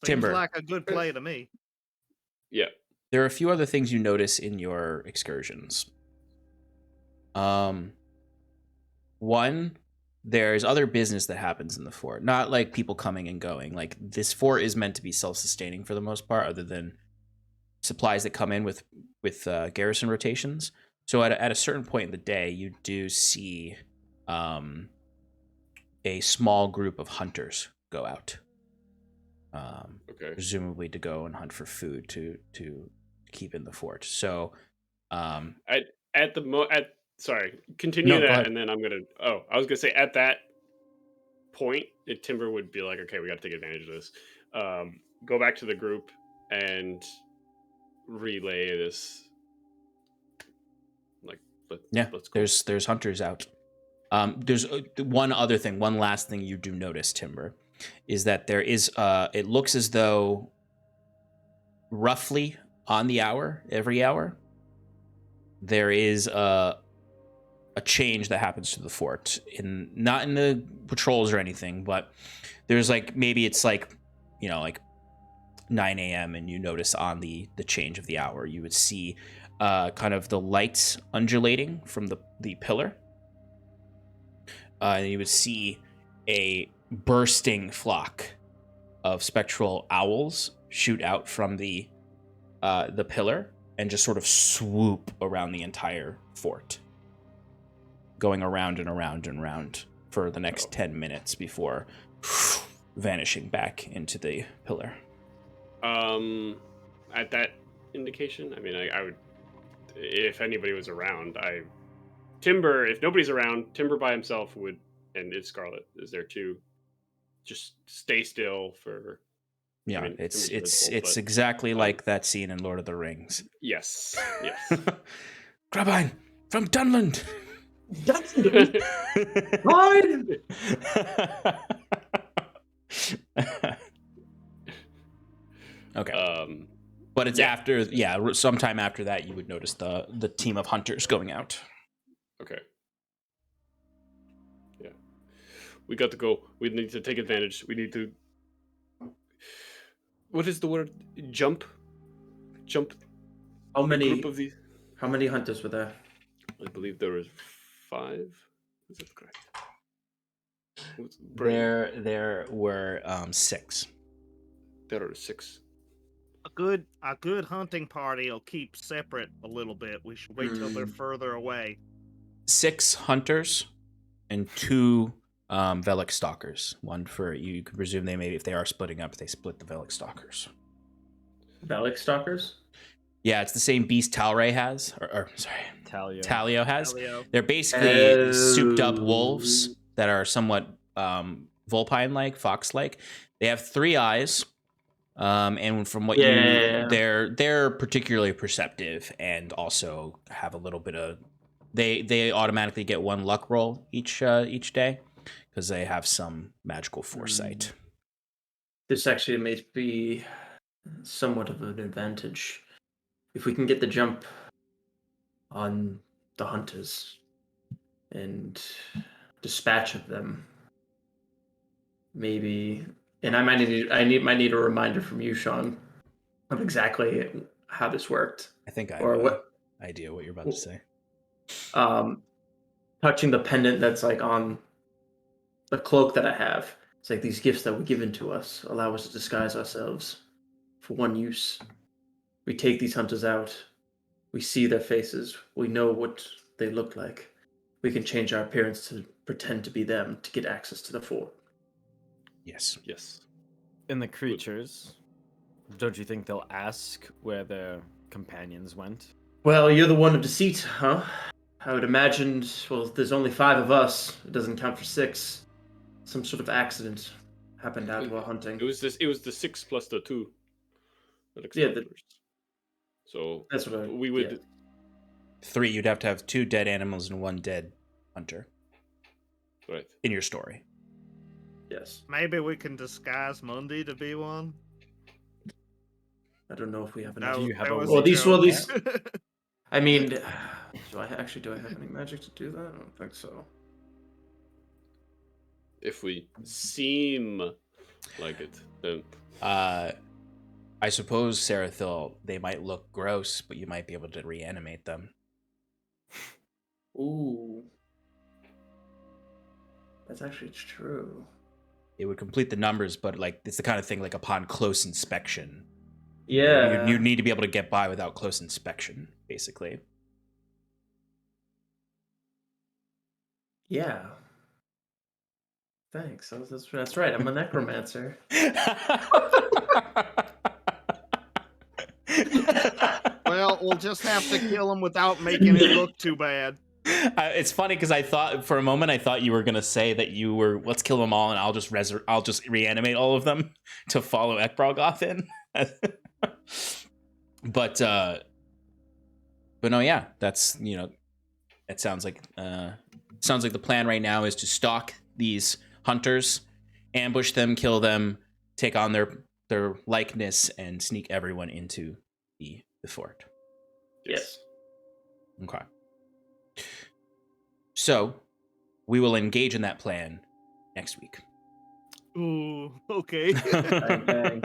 Timber. Seems like a good play to me. Yeah. There are a few other things you notice in your excursions. One, there's other business that happens in the fort. Not like people coming and going. Like, this fort is meant to be self-sustaining for the most part, other than supplies that come in with garrison rotations. So at a certain point in the day, you do see a small group of hunters go out. Okay. Presumably to go and hunt for food to keep in the fort. So sorry, continue that, ahead. and then I was gonna say at that point, Timber would be like, okay, we got to take advantage of this. Go back to the group and relay this. Like, let's go. There's hunters out. There's one last thing you do notice, Timber, is that there is it looks as though roughly on the hour, every hour, there is a change that happens to the fort. Not in the patrols or anything, but there's like, maybe it's like, like 9 a.m. and you notice on the change of the hour, you would see kind of the lights undulating from the pillar. And you would see a bursting flock of spectral owls shoot out from the pillar and just sort of swoop around the entire fort, going around and around and around for the next 10 minutes before vanishing back into the pillar. at that indication. I mean, I would, if anybody was around, Timber, if nobody's around, Timber by himself would, and if Scarlet is there too, just stay still for. Yeah, I mean, it's Timber's visible, but, exactly like that scene in Lord of the Rings. Yes. Grabine from Dunland. Ryan! Okay. But it's after, sometime after that you would notice the team of hunters going out. Okay. Yeah. We got to go. We need to take advantage. We need to. What is the word? Jump. How many? Group of these. How many hunters were there? I believe there was 5. Is that correct? There were 6. There are 6. A good hunting party will keep separate a little bit. We should wait till they're further away. 6 hunters and 2 Velic stalkers. One for you could presume they maybe if they are splitting up, they split the Velic stalkers. Velic stalkers? Yeah, it's the same beast Talray has, or sorry, Talio has. Talio. They're basically souped up wolves that are somewhat vulpine-like, fox-like. They have 3 eyes, and from what they're particularly perceptive, and also have a little bit of. They automatically get 1 luck roll each day because they have some magical foresight. This actually may be somewhat of an advantage. If we can get the jump on the hunters and dispatch of them, maybe. And I might need a reminder from you, Sean, of exactly how this worked. I think I have an idea what you're about to say. Touching the pendant that's like on the cloak that I have. It's like these gifts that were given to us allow us to disguise ourselves for one use. We take these hunters out. We see their faces. We know what they look like. We can change our appearance to pretend to be them to get access to the fort. Yes. And the creatures, don't you think they'll ask where their companions went? Well, you're the one of deceit, huh? I would imagine, well, there's only 5 of us. It doesn't count for 6. Some sort of accident happened out while hunting. It was the 6 plus the 2. So that's what we would. 3. You'd have to have 2 dead animals and 1 dead hunter. Right. In your story. Yes. Maybe we can disguise Mundi to be one. I don't know if we have enough. Do you have a well, these. I mean, do I have any magic to do that? I don't think so. If we seem like it, then. I suppose, Sarathil, they might look gross, but you might be able to reanimate them. Ooh. That's actually true. It would complete the numbers, but like it's the kind of thing like upon close inspection. Yeah. You need to be able to get by without close inspection, basically. Yeah. Thanks. That's right. I'm a necromancer. Well, we'll just have to kill him without making it look too bad. It's funny because I thought for a moment you were gonna say that you were let's kill them all and I'll just reanimate all of them to follow Ekbralgoth in. but no, yeah, that's it sounds like the plan right now is to stalk these hunters, ambush them, kill them, take on their likeness, and sneak everyone into the fort. Yes. Okay. So, we will engage in that plan next week. Ooh, okay. Bang, bang.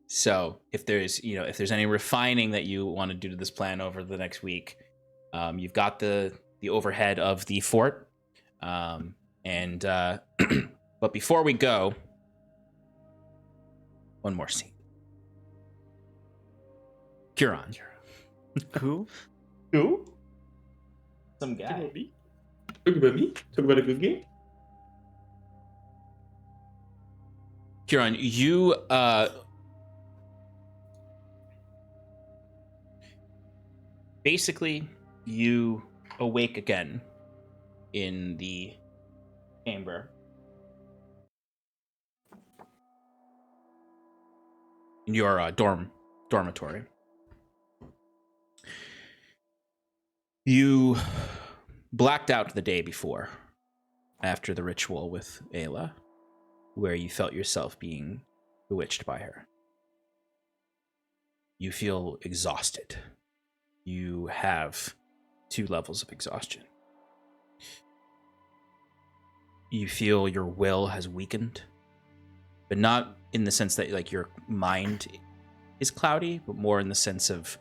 So, if there's any refining that you want to do to this plan over the next week, you've got the overhead of the fort, and but before we go, one more scene. Huron. Who? Some guy. Talk about me? Talk about a good game? Huron, you basically, you awake again in the chamber. In your dormitory. You blacked out the day before, after the ritual with Ayla, where you felt yourself being bewitched by her. You feel exhausted. You have 2 levels of exhaustion. You feel your will has weakened, but not in the sense that like your mind is cloudy, but more in the sense of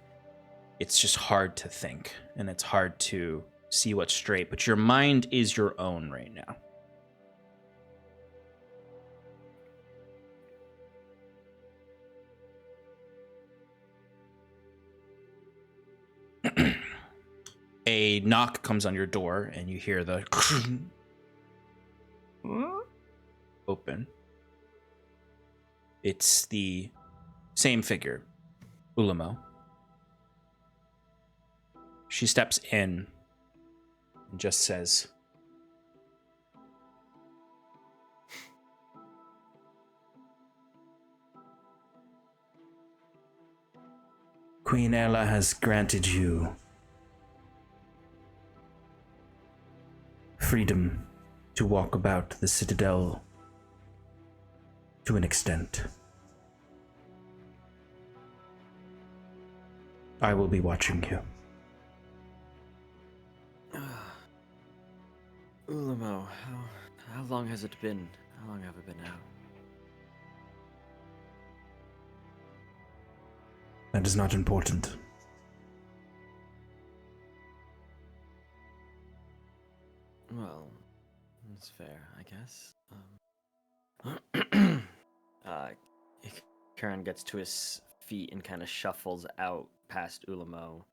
it's just hard to think and it's hard to see what's straight, but your mind is your own right now. A knock comes on your door and you hear the open. It's the same figure, Ulamo. She steps in and just says, Queen Ella has granted you freedom to walk about the Citadel to an extent. I will be watching you. Ulamo, how long has it been? How long have I been out? That is not important. Well, that's fair, I guess. Karen gets to his feet and kind of shuffles out past Ulamo,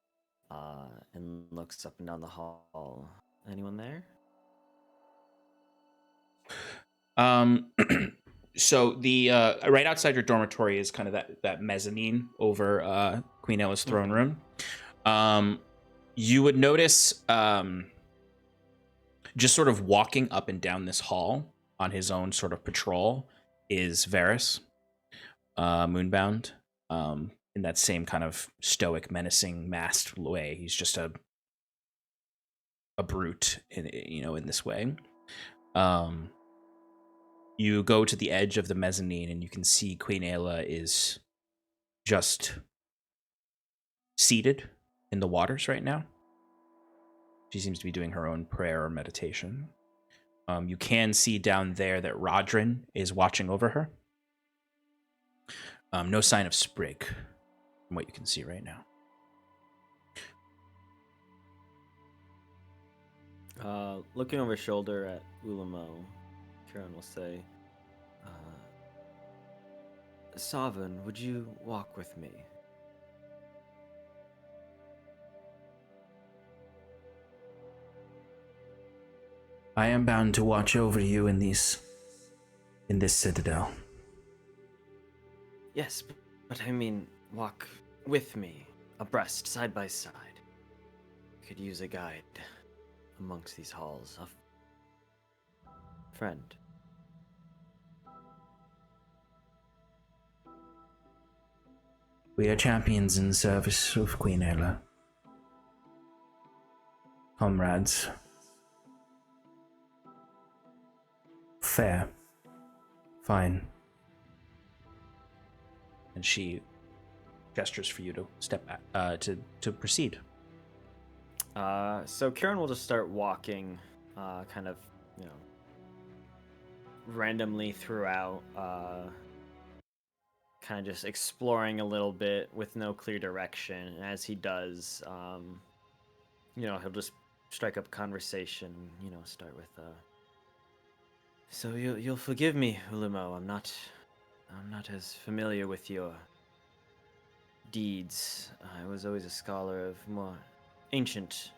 and looks up and down the hall. Anyone there? So the right outside your dormitory is kind of that mezzanine over Queen Ella's throne room. You would notice just sort of walking up and down this hall on his own sort of patrol is Varys, Moonbound, in that same kind of stoic, menacing, masked way. He's just a brute, in this way. You go to the edge of the mezzanine and you can see Queen Ayla is just seated in the waters right now. She seems to be doing her own prayer or meditation. You can see down there that Rodrin is watching over her. No sign of Sprig from what you can see right now. Looking over his shoulder at Ulamo, Kieran will say, Sovereign, would you walk with me? I am bound to watch over you in this citadel. Yes, but I mean, walk with me, abreast, side by side. Could use a guide amongst these halls. A friend. We are champions in service of Queen Ayla. Comrades. Fair. Fine. And she gestures for you to step back, to proceed. So Kieran will just start walking, kind of, randomly throughout, kind of just exploring a little bit with no clear direction. And as he does, he'll just strike up conversation, start with, so you'll forgive me, Ulamo. I'm not as familiar with your deeds. I was always a scholar of more ancient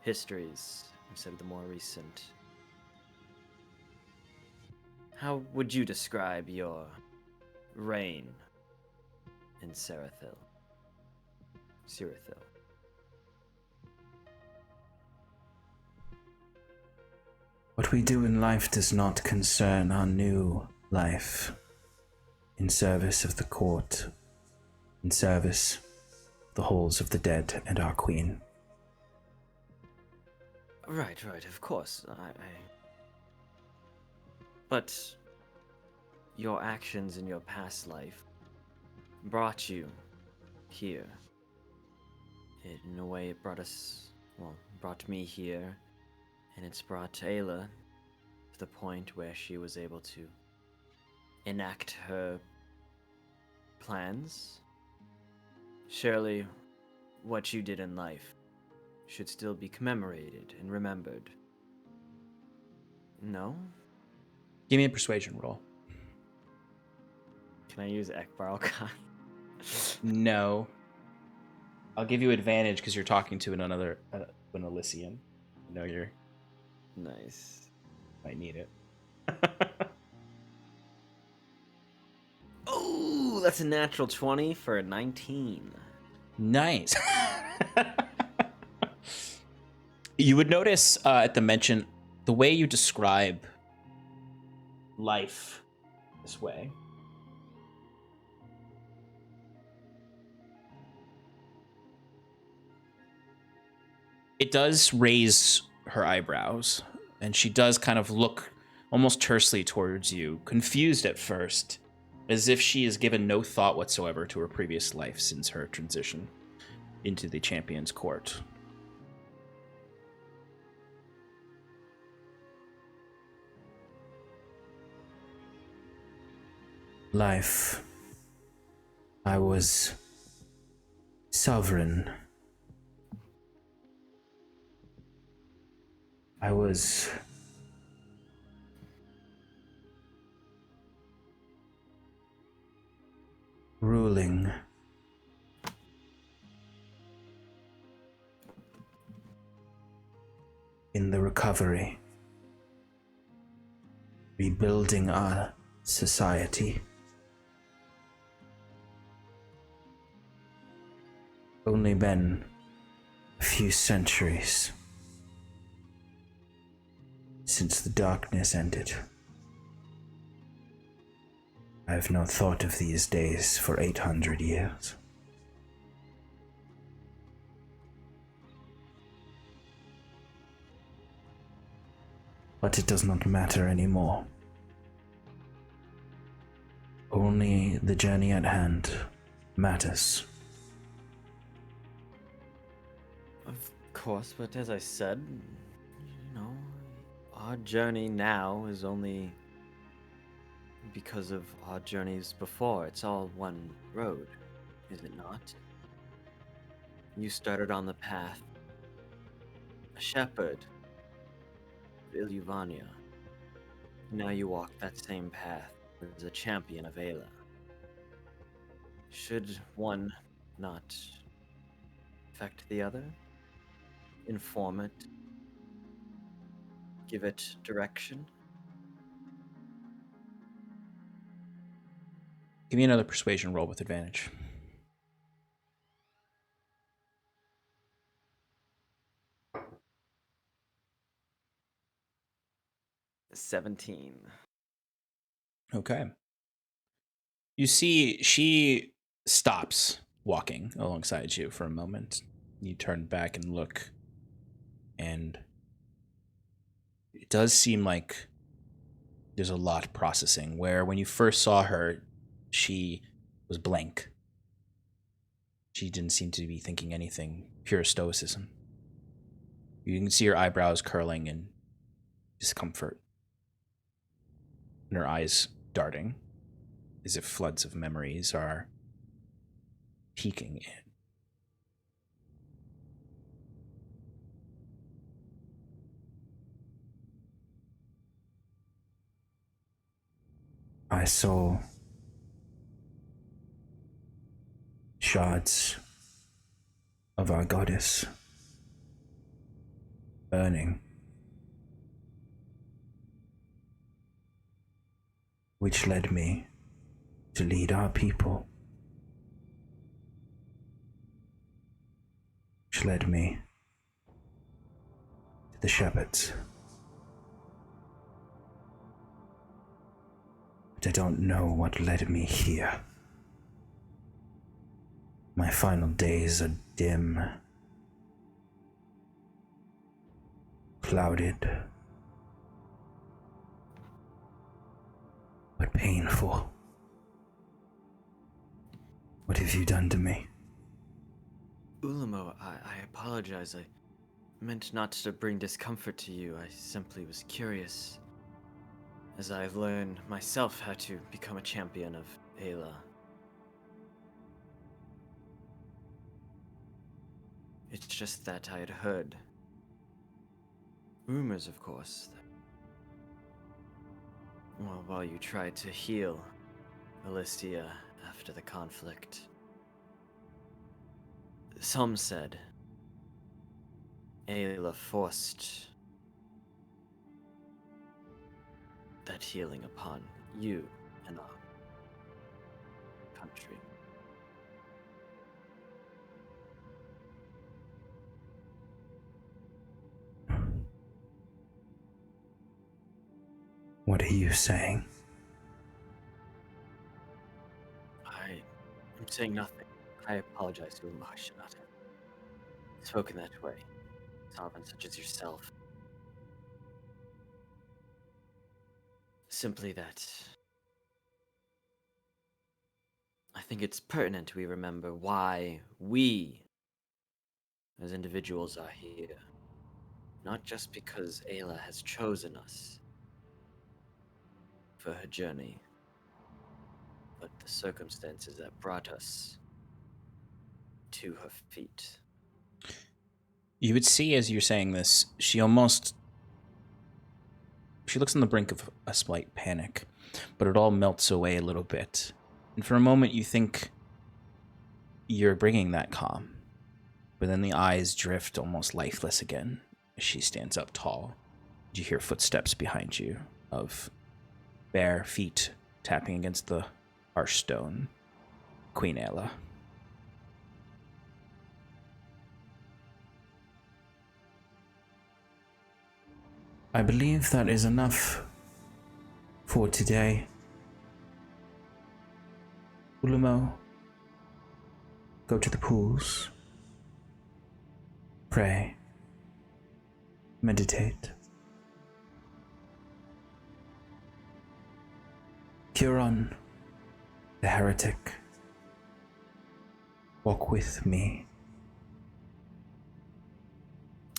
histories instead of the more recent. How would you describe your reign in Sarathil? Sarathil. What we do in life does not concern our new life. In service of the court, in service of the halls of the dead and our queen. Right, of course. But your actions in your past life brought you here. In a way, it brought me here, and it's brought Ayla to the point where she was able to enact her plans. Surely, what you did in life should still be commemorated and remembered. No? Give me a persuasion roll. Can I use Ekbar Khan? No. I'll give you advantage because you're talking to another an Elysian. You know you're Nice. might need it. Oh, that's a natural 20 for a 19. Nice. You would notice at the mention, the way you describe life this way. It does raise her eyebrows, and she does kind of look almost tersely towards you, confused at first, as if she has given no thought whatsoever to her previous life since her transition into the champion's court. Life. I was sovereign. I was ruling. In the recovery. Rebuilding our society. Only been a few centuries since the darkness ended. I have not thought of these days for 800 years. But it does not matter anymore. Only the journey at hand matters. Of course, but as I said, our journey now is only because of our journeys before. It's all one road, is it not? You started on the path, a shepherd of Iluvania. Now you walk that same path as a champion of Ayla. Should one not affect the other? Inform it? Give it direction? Give me another persuasion roll with advantage. $17. Okay. You see, she stops walking alongside you for a moment. You turn back and look, and it does seem like there's a lot processing, where when you first saw her, she was blank. She didn't seem to be thinking anything, pure stoicism. You can see her eyebrows curling in discomfort, and her eyes darting, as if floods of memories are peeking in. I saw shards of our goddess burning, which led me to lead our people, which led me to the shepherds. but I don't know what led me here. My final days are dim, clouded, but painful. What have you done to me? Ulamo, I apologize. I meant not to bring discomfort to you. I simply was curious, as I've learned myself how to become a champion of Ayla. It's just that I had heard rumors, of course, that, well, while you tried to heal Alistia after the conflict, some said Ayla forced that healing upon you and our country. What are you saying? I'm saying nothing. I apologize, Ulamo. I should not have spoken that way. Sovereign such as yourself. Simply that I think it's pertinent we remember why we, as individuals, are here. Not just because Ayla has chosen us for her journey, but the circumstances that brought us to her feet. You would see as you're saying this, she looks on the brink of a slight panic, but it all melts away a little bit. And for a moment you think you're bringing that calm, but then the eyes drift almost lifeless again as she stands up tall. You hear footsteps behind you of bare feet tapping against the harsh stone. Queen Ayla. I believe that is enough for today. Ulamo, go to the pools. Pray. Meditate. Huron, the heretic, walk with me.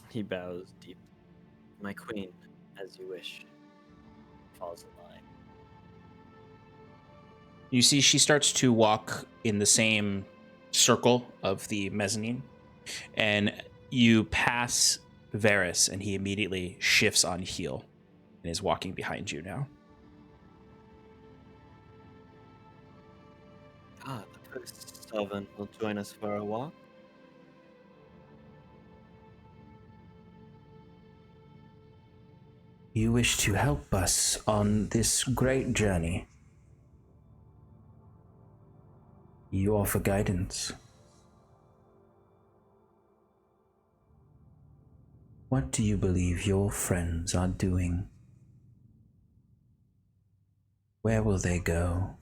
He bows deep. My queen, as you wish, falls in line. You see she starts to walk in the same circle of the mezzanine, and you pass Varys, and he immediately shifts on heel and is walking behind you now. Ah, the first Sovereign will join us for a walk. You wish to help us on this great journey. You offer guidance. What do you believe your friends are doing? Where will they go?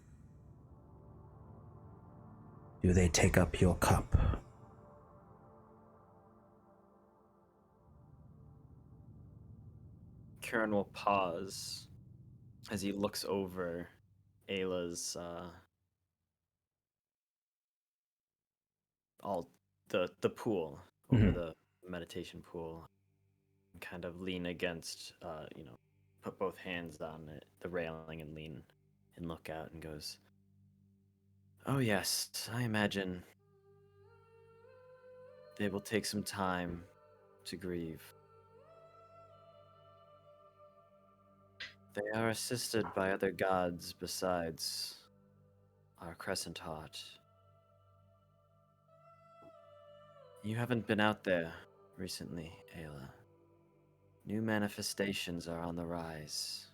Do they take up your cup? Kieran will pause as he looks over Ayla's all the pool over the meditation pool, and kind of lean against put both hands on it, the railing, and lean and look out and goes, "Oh yes, I imagine they will take some time to grieve. They are assisted by other gods besides our Crescent Heart. You haven't been out there recently, Ayla. New manifestations are on the rise.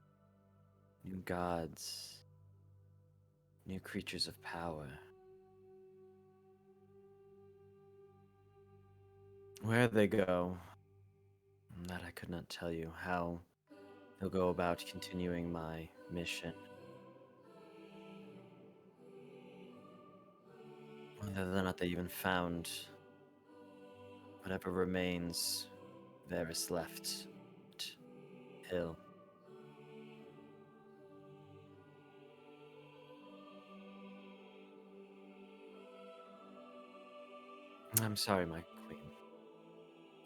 New gods. New creatures of power. Where they go, that I could not tell you. How they'll go about continuing my mission Whether or not they even found whatever remains Varys left at Hill. I'm sorry, my queen.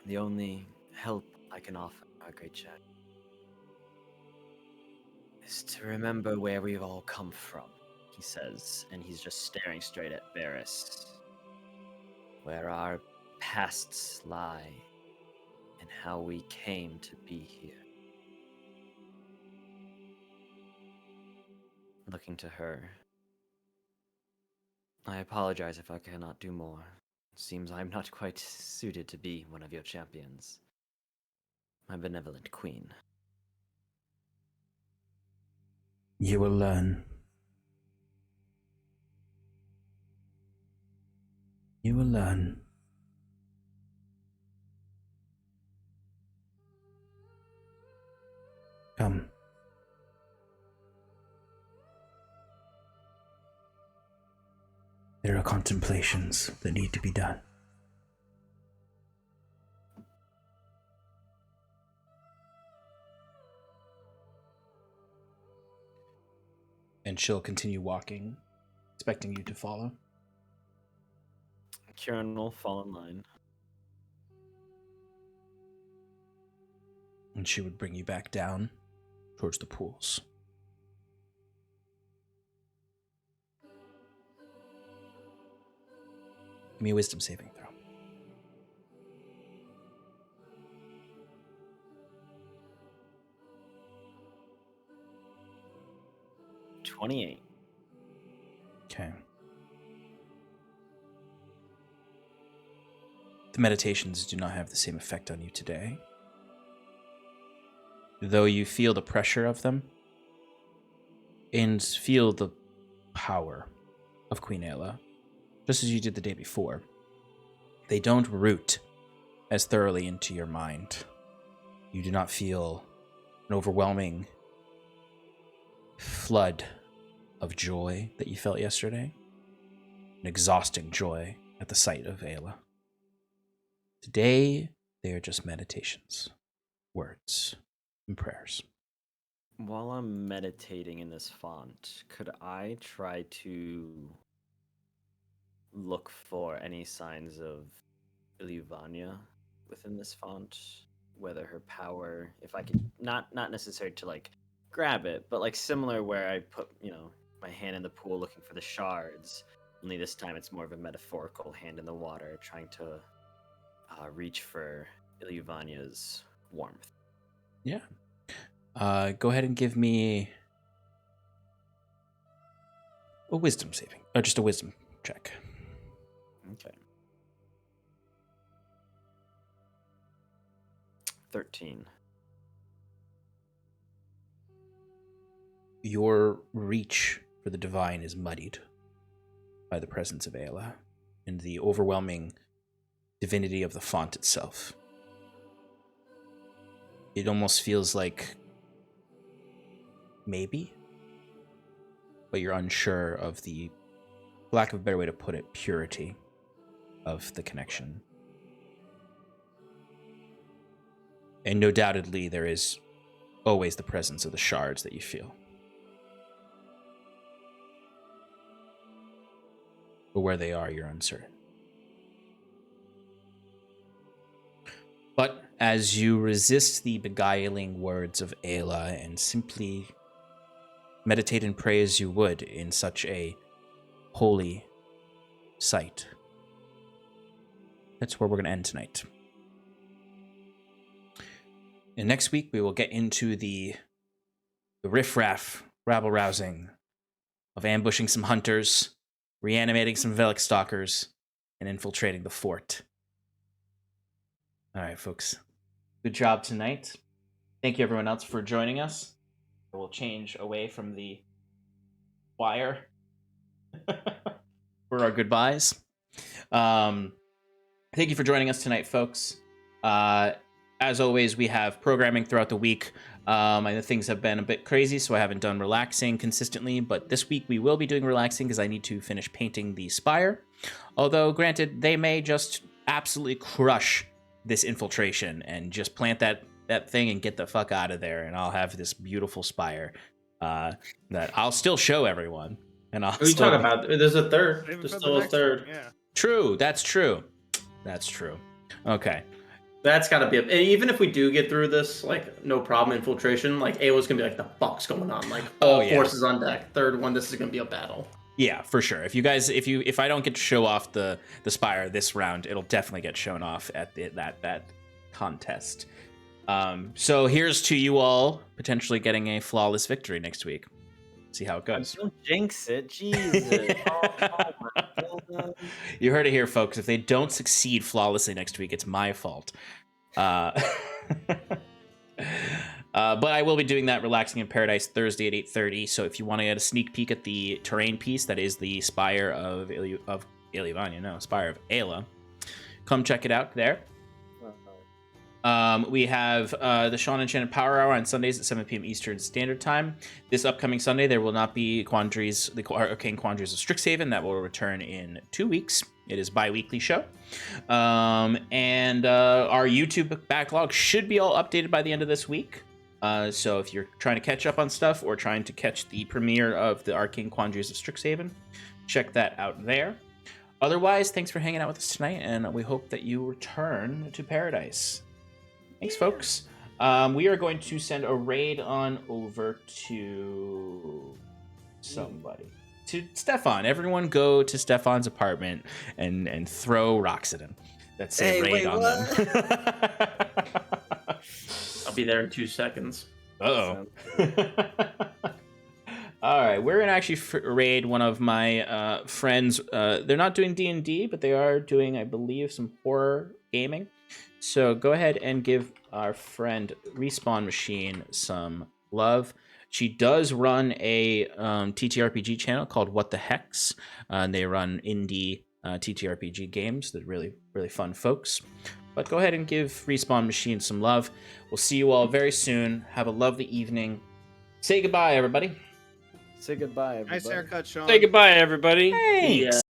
The only help I can offer, our great chat, is to remember where we've all come from, he says, and he's just staring straight at Varys. Where our pasts lie, and how we came to be here. Looking to her. I apologize if I cannot do more. Seems I'm not quite suited to be one of your champions. My benevolent queen. You will learn. You will learn. Come. There are contemplations that need to be done. And she'll continue walking, expecting you to follow. Kieran will fall in line. And she would bring you back down towards the pools. Give me a wisdom saving throw. $28. Okay. The meditations do not have the same effect on you today. Though you feel the pressure of them and feel the power of Queen Ayla, just as you did the day before, they don't root as thoroughly into your mind. You do not feel an overwhelming flood of joy that you felt yesterday, an exhausting joy at the sight of Ayla. Today, they are just meditations, words, and prayers. While I'm meditating in this font, could I try to look for any signs of Iluvania within this font? Whether her power, if I could, not necessarily to like grab it, but like similar where I put, my hand in the pool looking for the shards. Only this time it's more of a metaphorical hand in the water, trying to reach for Iluvania's warmth. Yeah. Go ahead and give me a wisdom saving, or just a wisdom check. Okay. 13. Your reach for the divine is muddied by the presence of Ayla and the overwhelming divinity of the font itself. It almost feels like maybe, but you're unsure of the, for lack of a better way to put it, purity of the connection. And no doubtedly, there is always the presence of the shards that you feel. But where they are, you're uncertain. But as you resist the beguiling words of Ayla and simply meditate and pray as you would in such a holy site, that's where we're going to end tonight. And next week, we will get into the riff-raff, rabble-rousing of ambushing some hunters, reanimating some Velik stalkers, and infiltrating the fort. All right, folks. Good job tonight. Thank you, everyone else, for joining us. We'll change away from the choir for our goodbyes. Thank you for joining us tonight, folks. As always, we have programming throughout the week. And things have been a bit crazy, so I haven't done relaxing consistently. But this week we will be doing relaxing because I need to finish painting the spire. Although, granted, they may just absolutely crush this infiltration and just plant that thing and get the fuck out of there, and I'll have this beautiful spire that I'll still show everyone. And I'll What are you still... talking about? There's a third. Save it There's for the still a next third. one, yeah. True, that's true. That's true. Okay. That's gotta be. Even if we do get through this, like no problem, infiltration. Like Ayla's gonna be like, the fuck's going on? Like all forces on deck. Third one, this is gonna be a battle. Yeah, for sure. If I don't get to show off the spire this round, it'll definitely get shown off at that contest. So here's to you all potentially getting a flawless victory next week. See how it goes. Don't jinx it, Jesus. Oh my goodness. You heard it here, folks. If they don't succeed flawlessly next week, it's my fault. But I will be doing that Relaxing in Paradise Thursday at 8:30. So if you want to get a sneak peek at the terrain piece that is the Spire of Spire of Ayla, come check it out there. We have the Sean Enchanted Power Hour on Sundays at 7 p.m. Eastern Standard Time. This upcoming Sunday, there will not be the Arcane Quandaries of Strixhaven. That will return in 2 weeks. It is a bi-weekly show. And our YouTube backlog should be all updated by the end of this week. So if you're trying to catch up on stuff or trying to catch the premiere of the Arcane Quandaries of Strixhaven, check that out there. Otherwise, thanks for hanging out with us tonight, and we hope that you return to Paradise. Thanks, folks. We are going to send a raid on over to somebody. To Stefan. Everyone go to Stefan's apartment and throw rocks at him. That's a raid on them. I'll be there in 2 seconds. Uh-oh. All right, we're going to actually raid one of my friends. They're not doing D&D, but they are doing, I believe, some horror gaming. So go ahead and give our friend Respawn Machine some love. She does run a TTRPG channel called What the Hex. And they run indie TTRPG games. They're really, really fun folks. But go ahead and give Respawn Machine some love. We'll see you all very soon. Have a lovely evening. Say goodbye, everybody. Say goodbye, everybody. Nice haircut, Sean. Say goodbye, everybody. Thanks. Yeah.